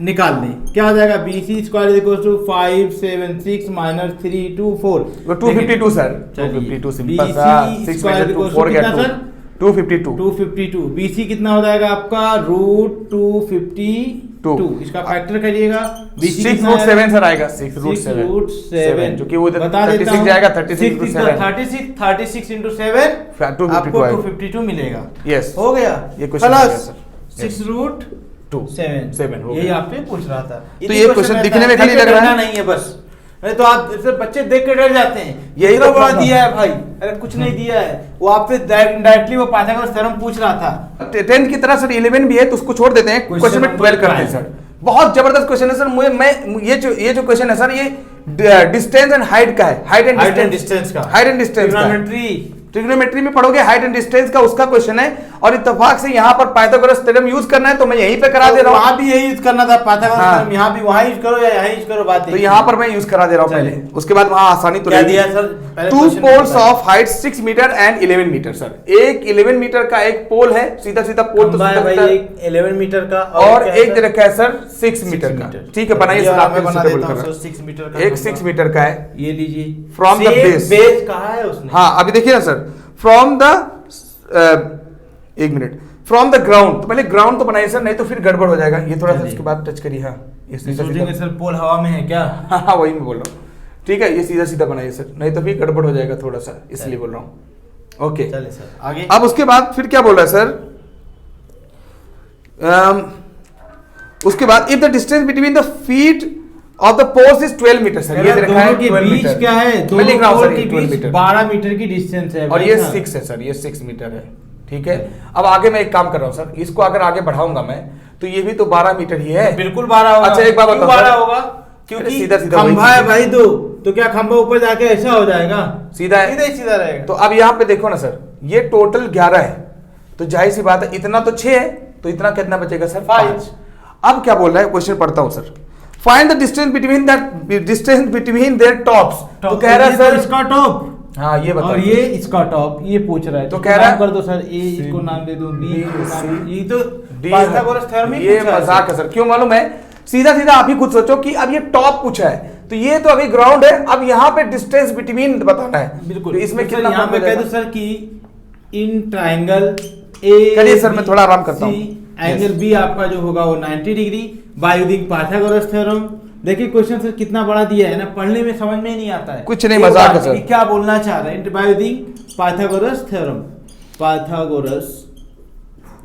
[SPEAKER 2] निकाल लें, क्या हो जाएगा, BC स्क्वायर इक्वल टू 576 माइनस 324
[SPEAKER 1] 252 सर। 252 सिंपल सा, 6 माइनस 2 4 गया सर 252।
[SPEAKER 2] BC कितना हो जाएगा आपका √252, इसका फैक्टर करिएगा।
[SPEAKER 1] 6√7 सर आएगा, 6√7 जो कि वो 36 जाएगा, 36 into 7
[SPEAKER 2] आपको 252 मिलेगा।
[SPEAKER 1] यस
[SPEAKER 2] हो गया,
[SPEAKER 1] ये क्वेश्चन
[SPEAKER 2] प्लस 6√7
[SPEAKER 1] हो
[SPEAKER 2] यही
[SPEAKER 1] गया।
[SPEAKER 2] आपसे पूछ रहा था।
[SPEAKER 1] तो ये क्वेश्चन दिखने में खाली लग रहा है,
[SPEAKER 2] नहीं है बस, नहीं तो आप सिर्फ बच्चे देख के डर जाते हैं,
[SPEAKER 1] यही
[SPEAKER 2] इतना
[SPEAKER 1] तो
[SPEAKER 2] बड़ा
[SPEAKER 1] problem
[SPEAKER 2] दिया है भाई, अरे कुछ नहीं दिया है, वो आपसे डायरेक्टली वो पाइथागोरस थ्योरम पूछ रहा था।
[SPEAKER 1] 10 की तरह सर 11 भी है तो उसको छोड़ देते हैं, क्वेश्चन में 12 करते हैं सर। बहुत जबरदस्त क्वेश्चन है सर। मुझे मैं ये जो क्वेश्चन है सर, ये डिस्टेंस एंड हाइट का है, हाइट एंड डिस्टेंस का ट्रिग्नोमेट्री में पढ़ोगे, हाइट एंड डिस्टेंस का उसका क्वेश्चन है। और इत्तेफाक से यहाँ पर पाइथागोरस थ्योरम यूज करना है तो मैं यहीं पे करा दे रहा हूँ।
[SPEAKER 2] वहां भी यही यूज करना था पाइथागोरस थ्योरम, यहाँ भी वहां यूज करो या यहाँ यूज करो, बात
[SPEAKER 1] तो यहाँ पर मैं यूज करा दे रहा हूँ पहले, उसके बाद वहां आसानी तो
[SPEAKER 2] क्या दिया sir,
[SPEAKER 1] 2 poles of height 6 metre and 11 metre sir. एक 11 मीटर का एक पोल है, सीधा सीधा पोल, तो
[SPEAKER 2] एक 11 मीटर का
[SPEAKER 1] और एक दे रखा है सर 6 मीटर का। ठीक है, बनाइए सर, आप
[SPEAKER 2] बना देता हूं 6 मीटर का,
[SPEAKER 1] एक 6 मीटर का है,
[SPEAKER 2] ये लीजिए।
[SPEAKER 1] फ्रॉम द
[SPEAKER 2] बेस कहा है उसने,
[SPEAKER 1] हाँ अभी देखिए ना सर, फ्रॉम द एक मिनट, फ्रॉम द ग्राउंड, तो पहले ग्राउंड तो बनाइए सर, नहीं तो फिर गड़बड़ हो जाएगा। ये थोड़ा सा इसके बाद टच करिए, हाँ ये
[SPEAKER 2] सोचेंगे सर पोल हवा में है क्या,
[SPEAKER 1] हाँ वही मैं बोल रहा हूँ। ठीक है, ये सीधा सीधा बनाइए सर, नहीं तो फिर गड़बड़ हो जाएगा थोड़ा सा, इसलिए बोल रहा हूँ। ओके
[SPEAKER 2] चलिए सर आगे।
[SPEAKER 1] अब उसके बाद फिर क्या बोल रहा है सर, उसके बाद if the distance between the feet of the poles is 12 metre sir. ये देखा है 12 मीटर,
[SPEAKER 2] क्या है, दोनों पोल के बीच 12 मीटर की डिस्टेंस है,
[SPEAKER 1] और ये 6 है सर, ये 6 मीटर है। ठीक है, अब आगे मैं एक काम कर रहा हूँ सर, इसको अगर आगे बढ़ाऊंगा मैं तो ये भी तो 12 मीटर ही है,
[SPEAKER 2] बिल्कुल 12 होगा।
[SPEAKER 1] अच्छा एक बात बताओ,
[SPEAKER 2] 12 होगा क्योंकि
[SPEAKER 1] सीधा सीधा
[SPEAKER 2] खंभा है भाई दो, तो क्या खंभा ऊपर जाके ऐसा हो जाएगा,
[SPEAKER 1] सीधा है,
[SPEAKER 2] सीधा ही सीधा रहेगा।
[SPEAKER 1] तो अब यहाँ पे देखो ना सर, ये टोटल 11 है, तो जाहिर सी बात है इतना तो 6 है, तो इतना कितना बचेगा सर 5। अब क्या बोल रहा है, क्वेश्चन पढ़ता हूं sir, find the distance between their tops. तो कह रहा है सर
[SPEAKER 2] इसका टॉप,
[SPEAKER 1] हाँ ये बताओ,
[SPEAKER 2] और ये इसका टॉप, ये पूछ रहा है,
[SPEAKER 1] तो कह रहा है
[SPEAKER 2] कर दो सर, ए इसको नाम दे दो, बी इसको नाम, ये तो पाइथागोरस थ्योरम ही
[SPEAKER 1] ये मजाक है सर, क्यों मालूम है, सीधा सीधा आप ही खुद सोचो कि अब ये टॉप पूछा है, तो ये तो अभी ग्राउंड है, अब यहाँ पे डिस्टेंस बिटवीन बताना है,
[SPEAKER 2] बिल्कुल।
[SPEAKER 1] तो इसमें कितना
[SPEAKER 2] यहाँ पे कह दो सर कि इन ट्राइंगल ए,
[SPEAKER 1] करिए सर मैं थोड़ा आराम करता हूँ,
[SPEAKER 2] एंगल बी आपका जो होगा वो 90 degree by using Pythagoras theorem. देखिए क्वेश्चन सर कितना बड़ा दिया है ना, पढ़ने में समझ में नहीं आता है,
[SPEAKER 1] कुछ नहीं, मजाक है सर,
[SPEAKER 2] क्या बोलना चाह रहे हैं, by using Pythagoras theorem, Pythagoras.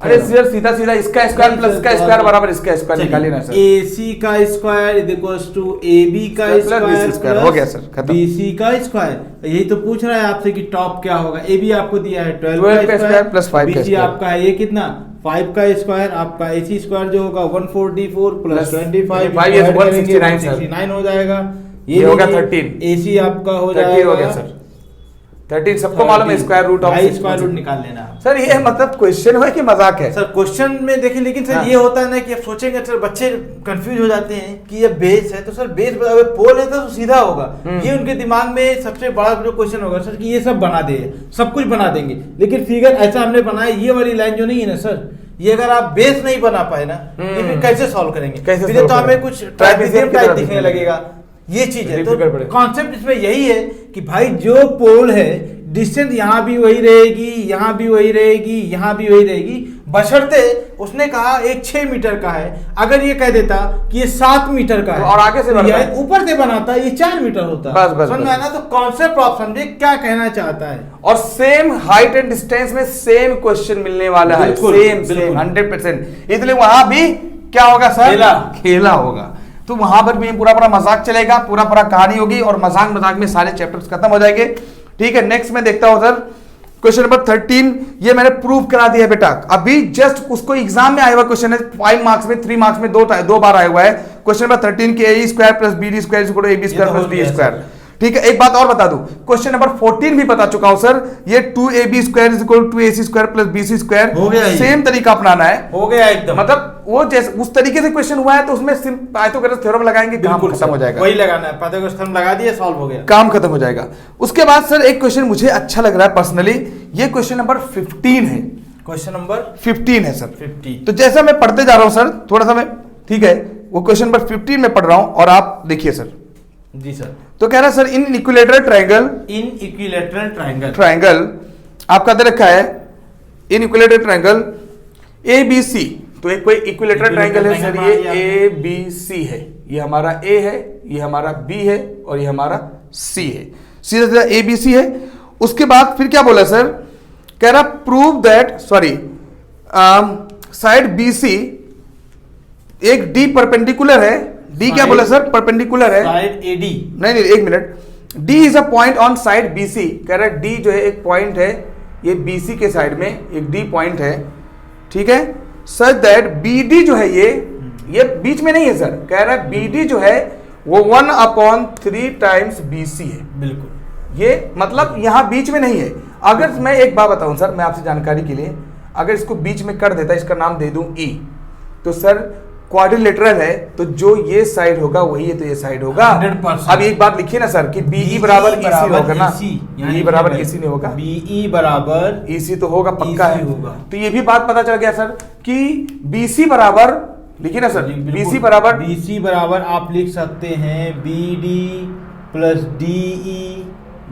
[SPEAKER 1] अरे सर सीधा सीधा इसका स्क्वायर प्लस इसका स्क्वायर बराबर इसका स्क्वायर निकालिए ना सर।
[SPEAKER 2] AC का square is equals to AB का स्क्वायर
[SPEAKER 1] हो गया सर, खत्म।
[SPEAKER 2] BC का स्क्वायर, यही तो पूछ रहा है आपसे कि टॉप क्या होगा। AB आपको दिया है 12
[SPEAKER 1] का स्क्वायर प्लस 5 का
[SPEAKER 2] BC
[SPEAKER 1] स्क्वायर,
[SPEAKER 2] आपका है ये कितना 5 का स्क्वायर, आपका AC स्क्वायर जो होगा 144 प्लस 25 69 हो जाएगा,
[SPEAKER 1] ये होगा 13।
[SPEAKER 2] AC आपका हो जाएगा,
[SPEAKER 1] हो गया सर 13, सबको मालूम है square root of
[SPEAKER 2] square root निकाल लेना
[SPEAKER 1] सर। ये मतलब क्वेश्चन है कि मजाक है
[SPEAKER 2] सर, क्वेश्चन में देखिए, लेकिन सर ये होता है ना कि आप सोचेंगे सर, बच्चे कंफ्यूज हो जाते हैं कि ये बेस है, तो सर बेस अगर पोल है तो सीधा होगा, ये उनके दिमाग में सबसे बड़ा जो क्वेश्चन होगा सर कि ये सब बना दे, सब कुछ बना देंगे, लेकिन फिगर ऐसा हमने बनाया, ये वाली लाइन जो नहीं है ना सर, ये अगर आप बेस नहीं बना पाए ना, ये फिर कैसे सॉल्व करेंगे, फिर तो हमें कुछ ट्राइपेजियम टाइप दिखने लगेगा, ये चीज है। तो कॉन्सेप्ट इसमें यही है कि भाई जो पोल है, डिस्टेंस यहाँ भी वही रहेगी, यहाँ भी वही रहेगी, यहाँ भी वही रहेगी, बशर्ते उसने कहा एक 6 मीटर का है, अगर ये कह देता कि ये 7 मीटर का है
[SPEAKER 1] और आगे से
[SPEAKER 2] ऊपर से बनाता ये 4 मीटर होता,
[SPEAKER 1] बस
[SPEAKER 2] समझ में आना। तो कॉन्सेप्ट आप समझे क्या कहना चाहता है,
[SPEAKER 1] और सेम हाइट एंड डिस्टेंस में सेम क्वेश्चन मिलने वाला है, सेम 100%, इसलिए वहां भी क्या होगा सर, खेला होगा, तो वहां पर भी पूरा पूरा मजाक चलेगा, पूरा पूरा कहानी होगी, और मजाक में सारे चैप्टर्स खत्म हो जाएंगे। ठीक है, नेक्स्ट में देखता हूं सर क्वेश्चन नंबर 13, ये मैंने प्रूव करा दिया बेटा, अभी जस्ट उसको एग्जाम में आया हुआ क्वेश्चन है, 5 मार्क्स में 3 मार्क्स में दो बार आया हुआ है क्वेश्चन नंबर 13 के A square plus B D square equal to A B square plus B square. ठीक है, एक बात और बता दूं, क्वेश्चन नंबर 14 भी बता चुका हूं सर, ये 2ab square is equal to ac square plus bc square
[SPEAKER 2] हो गया,
[SPEAKER 1] सेम तरीका अपनाना है,
[SPEAKER 2] हो गया एकदम।
[SPEAKER 1] मतलब वो जैसे उस तरीके से क्वेश्चन हुआ है तो उसमें पाइथागोरस थ्योरम लगाएंगे, काम खत्म हो जाएगा।
[SPEAKER 2] वही लगाना है, पाइथागोरस थ्योरम लगा दिया, सॉल्व हो गया,
[SPEAKER 1] काम खत्म हो जाएगा। उसके बाद सर एक क्वेश्चन मुझे अच्छा लग रहा है पर्सनली, ये क्वेश्चन नंबर 15 है,
[SPEAKER 2] क्वेश्चन नंबर
[SPEAKER 1] 15 है सर
[SPEAKER 2] 15।
[SPEAKER 1] तो जैसा मैं पढ़ते जा रहा हूं सर, थोड़ा सा मैं, ठीक है, वो क्वेश्चन नंबर 15 में पढ़ रहा हूं और आप देखिए सर।
[SPEAKER 2] जी सर।
[SPEAKER 1] तो कह रहा है सर इन इक्विलेटरल ट्रायंगल,
[SPEAKER 2] इन इक्विलेटरल ट्रायंगल,
[SPEAKER 1] ट्रायंगल आपका दे रखा है इन इक्विलेटरल ट्रायंगल ABC, तो एक कोई इक्विलेटरल ट्रायंगल है सर, ये ABC है, ये हमारा A है, ये हमारा B है और ये हमारा C है, सीधा सीधा ABC है। उसके बाद फिर क्या बोला सर, कह रहा prove that, sorry, side BC एक D परपेंडिकुलर है, D क्या बोला सर, परपेंडिकुलर है,
[SPEAKER 2] साइड AD,
[SPEAKER 1] नहीं एक minute, D is a point on side BC, कह रहा है D जो है एक पॉइंट है, ये BC के साइड में एक D पॉइंट है, ठीक है, सच दैट BD जो है ये बीच में नहीं है सर, कह रहा है BD जो है वो 1/3 टाइम्स BC है,
[SPEAKER 2] बिल्कुल,
[SPEAKER 1] ये मतलब यहां बीच में नहीं है। अगर मैं एक बात बताऊं सर, मैं आपसे जानकारी के लिए, अगर इसको बीच में कर देता, इसका नाम दे दूं E, तो सर क्वाड्रिलेटरल है, तो जो ये साइड होगा वही है, तो ये साइड होगा
[SPEAKER 2] 100%।
[SPEAKER 1] अब एक बात लिखिए ना सर कि BE बराबर EC होगा ना, BE बराबर EC नहीं होगा,
[SPEAKER 2] BE बराबर
[SPEAKER 1] EC तो होगा, पक्का
[SPEAKER 2] EC
[SPEAKER 1] है
[SPEAKER 2] होगा।
[SPEAKER 1] तो ये भी बात पता चल गया सर कि BC बराबर, लिखिए ना सर, BC बराबर,
[SPEAKER 2] BC बराबर आप लिख सकते हैं BD प्लस DE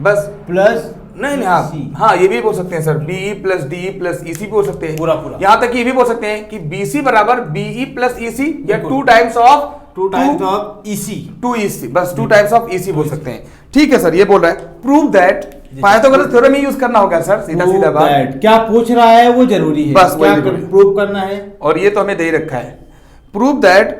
[SPEAKER 1] बस
[SPEAKER 2] प्लस
[SPEAKER 1] नहीं हाँ ये भी बोल सकते हैं sir, BE plus DE plus EC भी बोल सकते हैं,
[SPEAKER 2] पूरा
[SPEAKER 1] यहाँ तक ये भी बोल सकते हैं कि BC बराबर BE प्लस EC या 2 टाइम्स ऑफ
[SPEAKER 2] EC,
[SPEAKER 1] 2 EC, बस 2 टाइम्स ऑफ EC बोल सकते हैं। ठीक है सर, ये बोल रहा है prove that, Pythagoras theorem he use करना होगा सर, सीधा सीधा बात,
[SPEAKER 2] क्या पूछ रहा है वो जरूरी है,
[SPEAKER 1] बस
[SPEAKER 2] क्या प्रूव करना है, और
[SPEAKER 1] ये तो हमें दे ही रखा है। प्रूव दैट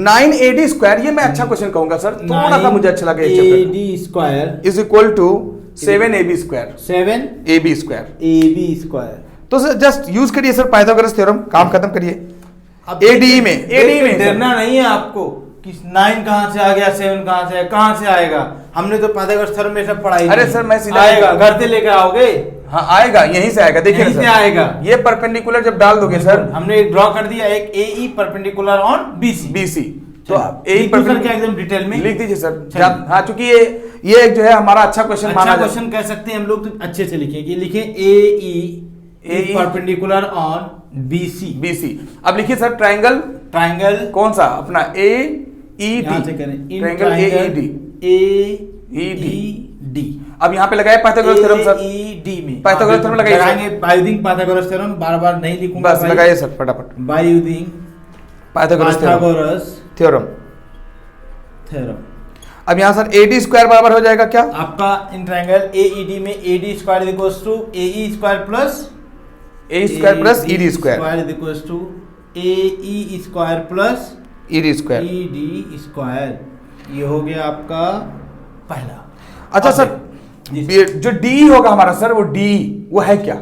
[SPEAKER 1] 9AD स्क्वायर, ये मैं अच्छा क्वेश्चन कहूंगा सर, थोड़ा सा मुझे अच्छा लगा,
[SPEAKER 2] AD square
[SPEAKER 1] is equal to 7AB square,
[SPEAKER 2] 7AB square,
[SPEAKER 1] तो सर जस्ट यूज करिए सर पाइथागोरस थ्योरम, काम खत्म करिए। ADE में
[SPEAKER 2] डरना नहीं है आपको कि 9 कहां से आ गया, 7 कहां से आएगा, हमने तो पाइथागोरस थ्योरम में सब पढ़ाई।
[SPEAKER 1] अरे सर मैं सीधा
[SPEAKER 2] आएगा, घर से लेकर आओगे,
[SPEAKER 1] हाँ आएगा, यहीं से आएगा, देखिए
[SPEAKER 2] यहीं से आएगा,
[SPEAKER 1] ये परपेंडिकुलर जब डाल दोगे सर,
[SPEAKER 2] हमने ड्रॉ कर दिया एक AE परपेंडिकुलर ऑन BC, तो
[SPEAKER 1] AE
[SPEAKER 2] परपेंडिकुलर एकदम डिटेल में
[SPEAKER 1] लिख दीजिए सर, हाँ चूंकि ये जो है हमारा अच्छा क्वेश्चन माना,
[SPEAKER 2] अच्छा क्वेश्चन कह सकते हैं हम लोग, तो अच्छे से लिखिए कि लिखे AE परपेंडिकुलर ऑन BC। अब लिखिए सर ट्रायंगल कौन सा अपना AED, ट्रायंगल AED, अब यहाँ पे लगाए पाइथागोरस थ्योरम सर, AED में
[SPEAKER 1] पाइथागोरस थ्योरम लगाइए,
[SPEAKER 2] बाय यूजिंग पाइथागोरस थ्योरम, बार-बार नहीं लिखूंगा,
[SPEAKER 1] बस लगाइए सर फटाफट,
[SPEAKER 2] बाय यूजिंग पाइथागोरस थ्योरम। अब
[SPEAKER 1] यहाँ सर AD स्क्वायर बराबर हो जाएगा क्या
[SPEAKER 2] आपका, इन ट्रायंगल AED में AD square equals to AE square plus
[SPEAKER 1] AE square plus ED
[SPEAKER 2] square equals to AE square plus
[SPEAKER 1] ED square,
[SPEAKER 2] ED square, ये हो गया आपका पहला।
[SPEAKER 1] अच्छा सर जो DE होगा हमारा सर, वो DE वो है क्या,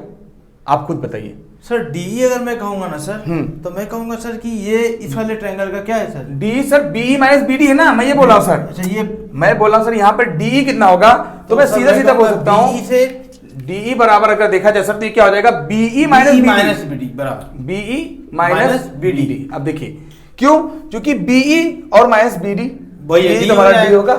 [SPEAKER 1] आप खुद बताइए
[SPEAKER 2] सर। DE अगर मैं कहूंगा ना सर, तो मैं कहूंगा सर कि ये इस वाले ट्रायंगल का क्या है sir,
[SPEAKER 1] DE sir BE minus BD है ना, मैं ये बोल रहा हूँ सर,
[SPEAKER 2] अच्छा ये
[SPEAKER 1] मैं बोल रहा हूँ सर, यहाँ पे DE कितना होगा, तो मैं सीधा सीधा बोल सकता हूँ
[SPEAKER 2] से
[SPEAKER 1] DE बराबर अगर देखा जाए सर, तो ये क्या हो जाएगा BE माइनस
[SPEAKER 2] BD बराबर
[SPEAKER 1] BE माइनस BD। अब देखिए क्यों, क्योंकि BE और माइनस BD वही तो हमारा D होगा।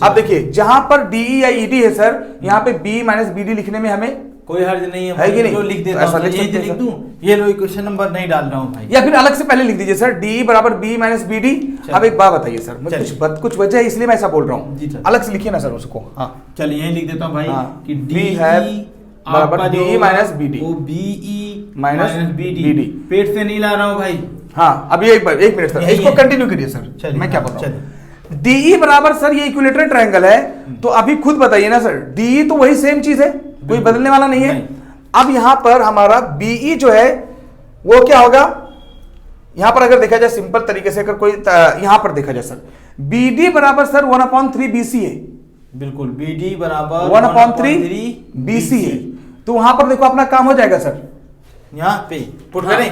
[SPEAKER 1] अब देखिए जहां पर DE या ED है सर, यहाँ पे BE माइनस BD लिखने में हमें
[SPEAKER 2] कोई हर्ज नहीं है
[SPEAKER 1] कि नहीं,
[SPEAKER 2] तो लिख देता हूं, ये लिख दूं, ये लो क्वेश्चन नंबर नहीं डाल रहा हूं भाई,
[SPEAKER 1] या फिर अलग से पहले लिख दीजिए सर DE बराबर BE माइनस BD। अब एक बात बताइए सर, मुझे कुछ वजह है इसलिए मैं ऐसा बोल रहा हूँ, अलग से लिखिए ना सर उसको, हाँ
[SPEAKER 2] चलिए यही लिख देता हूँ भाई कि
[SPEAKER 1] D है बराबर BE माइनस BD,
[SPEAKER 2] वो BE
[SPEAKER 1] माइनस BD,
[SPEAKER 2] पेट से नहीं ला रहा हूँ भाई,
[SPEAKER 1] हाँ अभी एक मिनट सर, इसको कंटिन्यू करिए सर, मैं क्या बोल रहा हूँ। DE बराबर सर ये इक्विलेटरल ट्रायंगल है, तो अभी खुद बताइए ना सर, DE तो वही सेम चीज है, कोई बदलने वाला नहीं है। अब यहां पर हमारा BE जो है वो क्या होगा, यहां पर अगर देखा जाए सिंपल तरीके से, अगर कोई यहां पर देखा जाए सर, BD बराबर सर 1/3 BC है,
[SPEAKER 2] बिल्कुल BD बराबर
[SPEAKER 1] 1/3 BC है, तो वहां पर देखो अपना काम हो जाएगा सर,
[SPEAKER 2] यहां पे पुट करें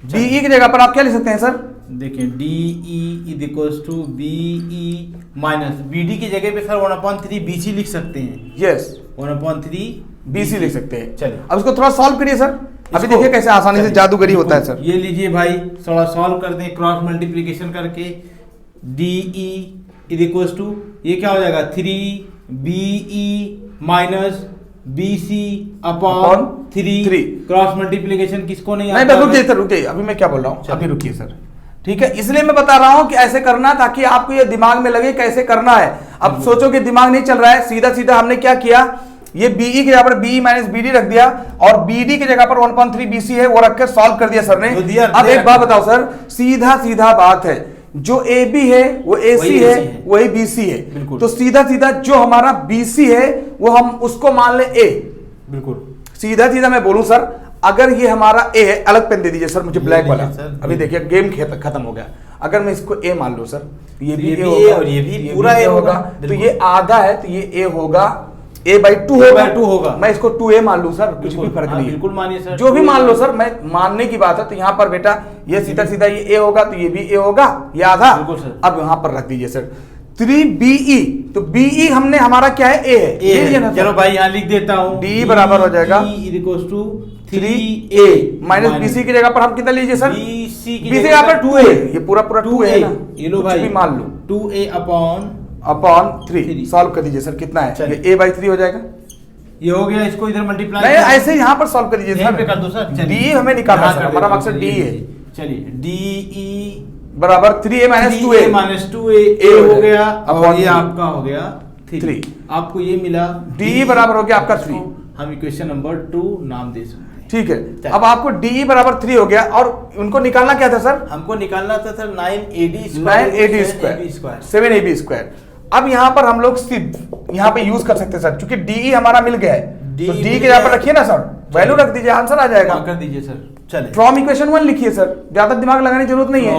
[SPEAKER 1] BE की जगह पर आप क्या लिख सकते हैं सर,
[SPEAKER 2] देखिए D E is equals to B E minus B D की जगह पे सर 1/3 बी सी लिख सकते हैं।
[SPEAKER 1] यस
[SPEAKER 2] 1/3
[SPEAKER 1] BC लिख सकते हैं।
[SPEAKER 2] चलिए
[SPEAKER 1] अब इसको थोड़ा सॉल्व करिए सर, अभी देखिए कैसे आसानी से जादूगरी होता है सर।
[SPEAKER 2] ये लीजिए भाई, थोड़ा सॉल्व कर दें क्रॉस मल्टीप्लिकेशन करके। D E is equals to ये क्या हो जाएगा 3BE minus BC upon 3 cross multiplication किसको नहीं आता?
[SPEAKER 1] नहीं रुकिए सर, रुकिए, अभी मैं क्या बोल रहा हूँ, अभी रुकिए सर, ठीक है। इसलिए मैं बता रहा हूं कि ऐसे करना ताकि आपको ये दिमाग में लगे कैसे करना है। अब सोचो कि दिमाग नहीं चल रहा है, सीधा सीधा हमने क्या किया, ये BE की जगह पर BE माइनस BD रख दिया और BD की जगह पर 1/3 BC है वो रखकर सॉल्व कर दिया सर ने। अब एक बात बताओ सर, सीधा सीधा बात है, जो AB है वो AC है, वही BC है, तो सीधा सीधा जो हमारा BC है वो हम उसको मान ले A। बिल्कुल सीधा सीधा मैं बोलूं सर, अगर ये हमारा A है, अलग पेन दे दीजिए सर मुझे ब्लैक वाला, अभी देखिए गेम खत्म हो गया। अगर मैं इसको A मान लूं सर, ये भी A होगा और ये भी पूरा A होगा, तो ये आधा है तो ये A होगा, A/2 होगा। मैं इसको 2A मान लूं सर, कुछ भी फर्क नहीं है, बिल्कुल मानिए सर, जो भी मान लो सर, मैं मानने की बात है। तो यहाँ पर बेटा ये सीधा सीधा ये A होगा तो ये भी A होगा, ये आधा। अब यहाँ पर रख दीजिए सर 3BE, तो BE हमने हमारा क्या है A है,
[SPEAKER 2] चलो भाई यहाँ लिख देता हूँ,
[SPEAKER 1] D बराबर हो जाएगा 3A माइनस BC की जगह पर हम कितना लीजिए सर, BC की जगह पर 2A, ये पूरा 2A है ना, ये लो भाई मान लो
[SPEAKER 2] 2A
[SPEAKER 1] अपॉन 3 सॉल्व कर दीजिए सर, कितना है ये A/3 हो जाएगा,
[SPEAKER 2] ये हो गया। इसको इधर मल्टीप्लाई
[SPEAKER 1] नहीं ऐसे यहाँ पर सॉल्व कर दीजिए सर,
[SPEAKER 2] कर दो सर,
[SPEAKER 1] D हमें निकालना है, हमारा मकसद D है।
[SPEAKER 2] चलिए DE
[SPEAKER 1] बराबर 3A माइनस 2A
[SPEAKER 2] A हो गया और ये आपका हो गया 3। आपको ये मिला
[SPEAKER 1] DE बराबर हो गया आपका 3,
[SPEAKER 2] हम इक्वेशन नंबर 2 नाम दे सकते हैं,
[SPEAKER 1] ठीक है। अब आपको DE बराबर 3 हो गया और उनको निकालना क्या था सर,
[SPEAKER 2] हमको निकालना था sir 9AD
[SPEAKER 1] square 7AB square. अब यहाँ पर हम लोग सिर्फ यहाँ पे यूज कर सकते हैं सर, क्योंकि DE हमारा मिल गया है, तो D के यहाँ पर रखिए ना सर, वैल्यू रख दीजिए, आंसर आ जाएगा।
[SPEAKER 2] कर दीजिए सर, चलिए
[SPEAKER 1] फ्रॉम इक्वेशन 1 लिखिए सर, ज्यादा दिमाग लगाने की जरूरत नहीं है,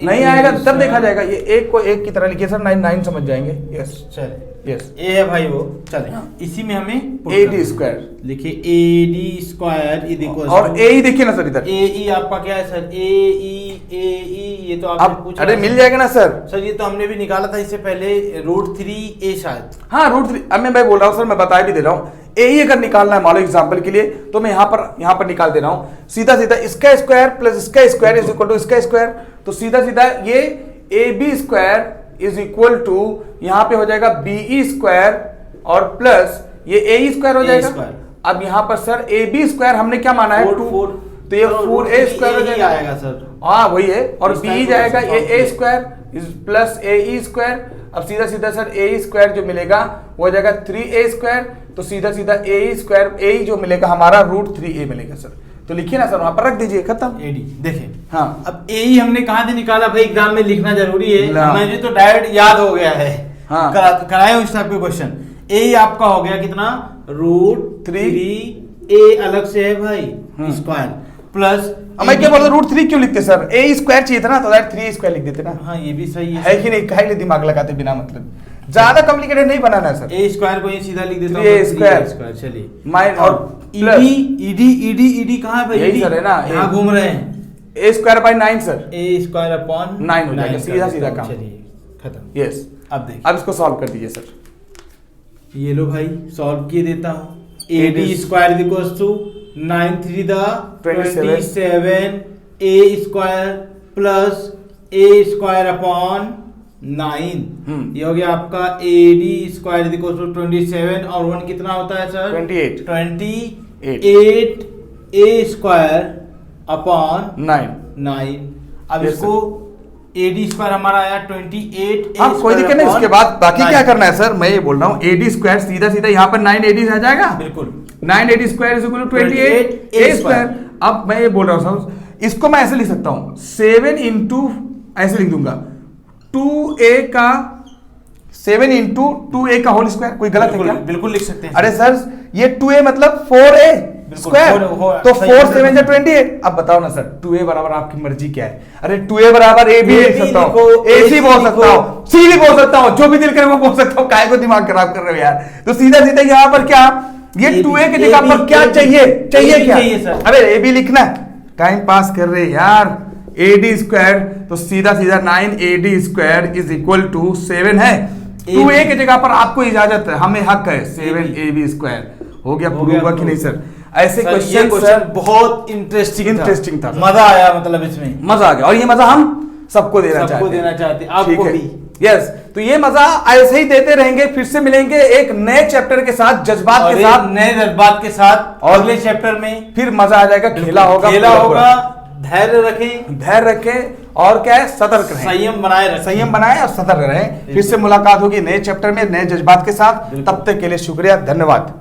[SPEAKER 1] नहीं आएगा तब देखा जाएगा। ये एक को एक की तरह लिखिए सर, 9 समझ जाएंगे। यस
[SPEAKER 2] चलिए,
[SPEAKER 1] यस
[SPEAKER 2] ए है भाई वो, चले इसी में हमें
[SPEAKER 1] AD स्क्वायर
[SPEAKER 2] लिखिए, AD स्क्वायर इज इक्वल
[SPEAKER 1] और AE देखिए ना सर, इधर
[SPEAKER 2] AE आपका क्या है सर, AE ये तो आपने पूछा,
[SPEAKER 1] अरे मिल जाएगा ना सर
[SPEAKER 2] ये तो हमने भी निकाला था इससे पहले, √3A शायद,
[SPEAKER 1] हाँ √3। अब मैं बोल रहा हूँ सर, मैं बता भी दे रहा हूँ, AE अगर निकालना है मान लो एग्जाम्पल के लिए, तो मैं यहाँ पर निकाल दे रहा हूँ, सीधा सीधा इसका स्क्वायर प्लस इसका स्क्वायर इज इक्वल टू इसका स्क्वायर, तो सीधा सीधा ये AB square is equal to यहाँ पे हो जाएगा BE स्क्वायर और प्लस ये AE स्क्वायर हो जाएगा। अब यहाँ पर सर AB स्क्वायर हमने क्या माना है 2, तो ये 4A स्क्वायर हो जाएगा सर, हाँ वही है, और BE जाएगा ये A square is plus AE square. अब सीधा सीधा सर AE स्क्वायर जो मिलेगा वो हो जाएगा 3A स्क्वायर, तो सीधा सीधा AE स्क्वायर AE जो मिलेगा हमारा √3A मिलेगा सर, तो लिखिए ना सर, वहां पर रख दीजिए, खत्म।
[SPEAKER 2] AD देखिए,
[SPEAKER 1] हाँ
[SPEAKER 2] अब AE हमने कहाँ से निकाला भाई, एग्जाम में लिखना जरूरी है, मुझे तो डायरेक्ट याद हो गया है, हाँ कराए हो इस टाइप के क्वेश्चन। AE आपका हो गया कितना, √3A अलग से है भाई स्क्वायर प्लस,
[SPEAKER 1] मैं क्या बोलता हूँ √3 क्यों लिखते सर, AE स्क्वायर चाहिए था ना, तो 3A स्क्वायर लिख देते ना।
[SPEAKER 2] हाँ ये भी सही
[SPEAKER 1] है कि नहीं, काहे दिमाग लगाते बिना मतलब, ज्यादा कॉम्प्लिकेटेड नहीं बनाना है सर।
[SPEAKER 2] A स्क्वायर को ये सीधा लिख देता हूं,
[SPEAKER 1] 3A स्क्वायर
[SPEAKER 2] चलिए
[SPEAKER 1] माइन और
[SPEAKER 2] ED कहाँ है भाई,
[SPEAKER 1] यही सर है ना,
[SPEAKER 2] यहाँ घूम रहे हैं,
[SPEAKER 1] A square by 9 sir,
[SPEAKER 2] A square upon
[SPEAKER 1] 9 हो जाएगा, सीधा सीधा काम,
[SPEAKER 2] चलिए खत्म।
[SPEAKER 1] यस
[SPEAKER 2] अब देखिए,
[SPEAKER 1] अब इसको सॉल्व कर दीजिए सर,
[SPEAKER 2] ये लो भाई सॉल्व किए देता हूँ, AD square equals to 9 3 27 A square plus A square upon 9, ये हो गया आपका AD स्क्वायर इक्वल टू 27 और 1 कितना होता है सर, 28 A स्क्वायर अपॉन 9। अब इसको AD स्क्वायर हमारा आया 28
[SPEAKER 1] हाँ कोई दिक्कत नहीं, इसके बाद बाकी क्या करना है सर, मैं ये बोल रहा हूँ AD स्क्वायर सीधा सीधा यहाँ पर 9AD आ जाएगा, बिल्कुल 9AD square is equal to 28A square. अब मैं ये बोल रहा हूँ इसको मैं ऐसे लिख सकता हूँ 7 इंटू, ऐसे लिख दूंगा 2A का 7 इंटू 2A का होल स्क्वायर, कोई गलत है क्या,
[SPEAKER 2] बिल्कुल लिख सकते हैं।
[SPEAKER 1] अरे सर ये 2A मतलब 4A स्क्वायर, तो 4 7 जा 28। अब बताओ ना सर 2A बराबर आपकी मर्जी क्या है, अरे 2A बराबर A भी लिख सकता हूँ, AC बोल सकता हूँ, C भी बोल सकता हूँ, जो भी दिल करे वो बोल सकता हूँ, काहे को दिमाग खराब कर रहे हो यार। तो सीधा सीधा यहाँ पर क्या, ये 2A की जगह पर क्या चाहिए क्या, अरे A भी लिखना है, टाइम पास कर रहे यार, AD स्क्वायर, तो सीधा सीधा 9AD square is equal to 7 है। 2A की जगह पर आपको इजाजत है, हमें हक है 7AB स्क्वायर। हो गया प्रूव हुआ कि नहीं सर? ऐसे क्वेश्चन सर
[SPEAKER 2] बहुत इंटरेस्टिंग
[SPEAKER 1] था,
[SPEAKER 2] मजा आया, मतलब इसमें
[SPEAKER 1] मजा आ गया, और ये मजा हम सबको देना चाहते हैं, आपको भी। यस, तो ये मजा ऐसे ही देते रहेंगे। फिर से मिलेंगे एक नए चैप्टर के साथ, जज्बात के साथ,
[SPEAKER 2] नए जज्बात के साथ, और अगले चैप्टर में
[SPEAKER 1] फिर मजा आ जाएगा। खेला होगा,
[SPEAKER 2] धैर्य रखें,
[SPEAKER 1] और क्या है, सतर्क रहें,
[SPEAKER 2] संयम
[SPEAKER 1] बनाए और सतर्क रहें। फिर से मुलाकात होगी नए चैप्टर में, नए जज्बात के साथ। तब तक के लिए शुक्रिया, धन्यवाद।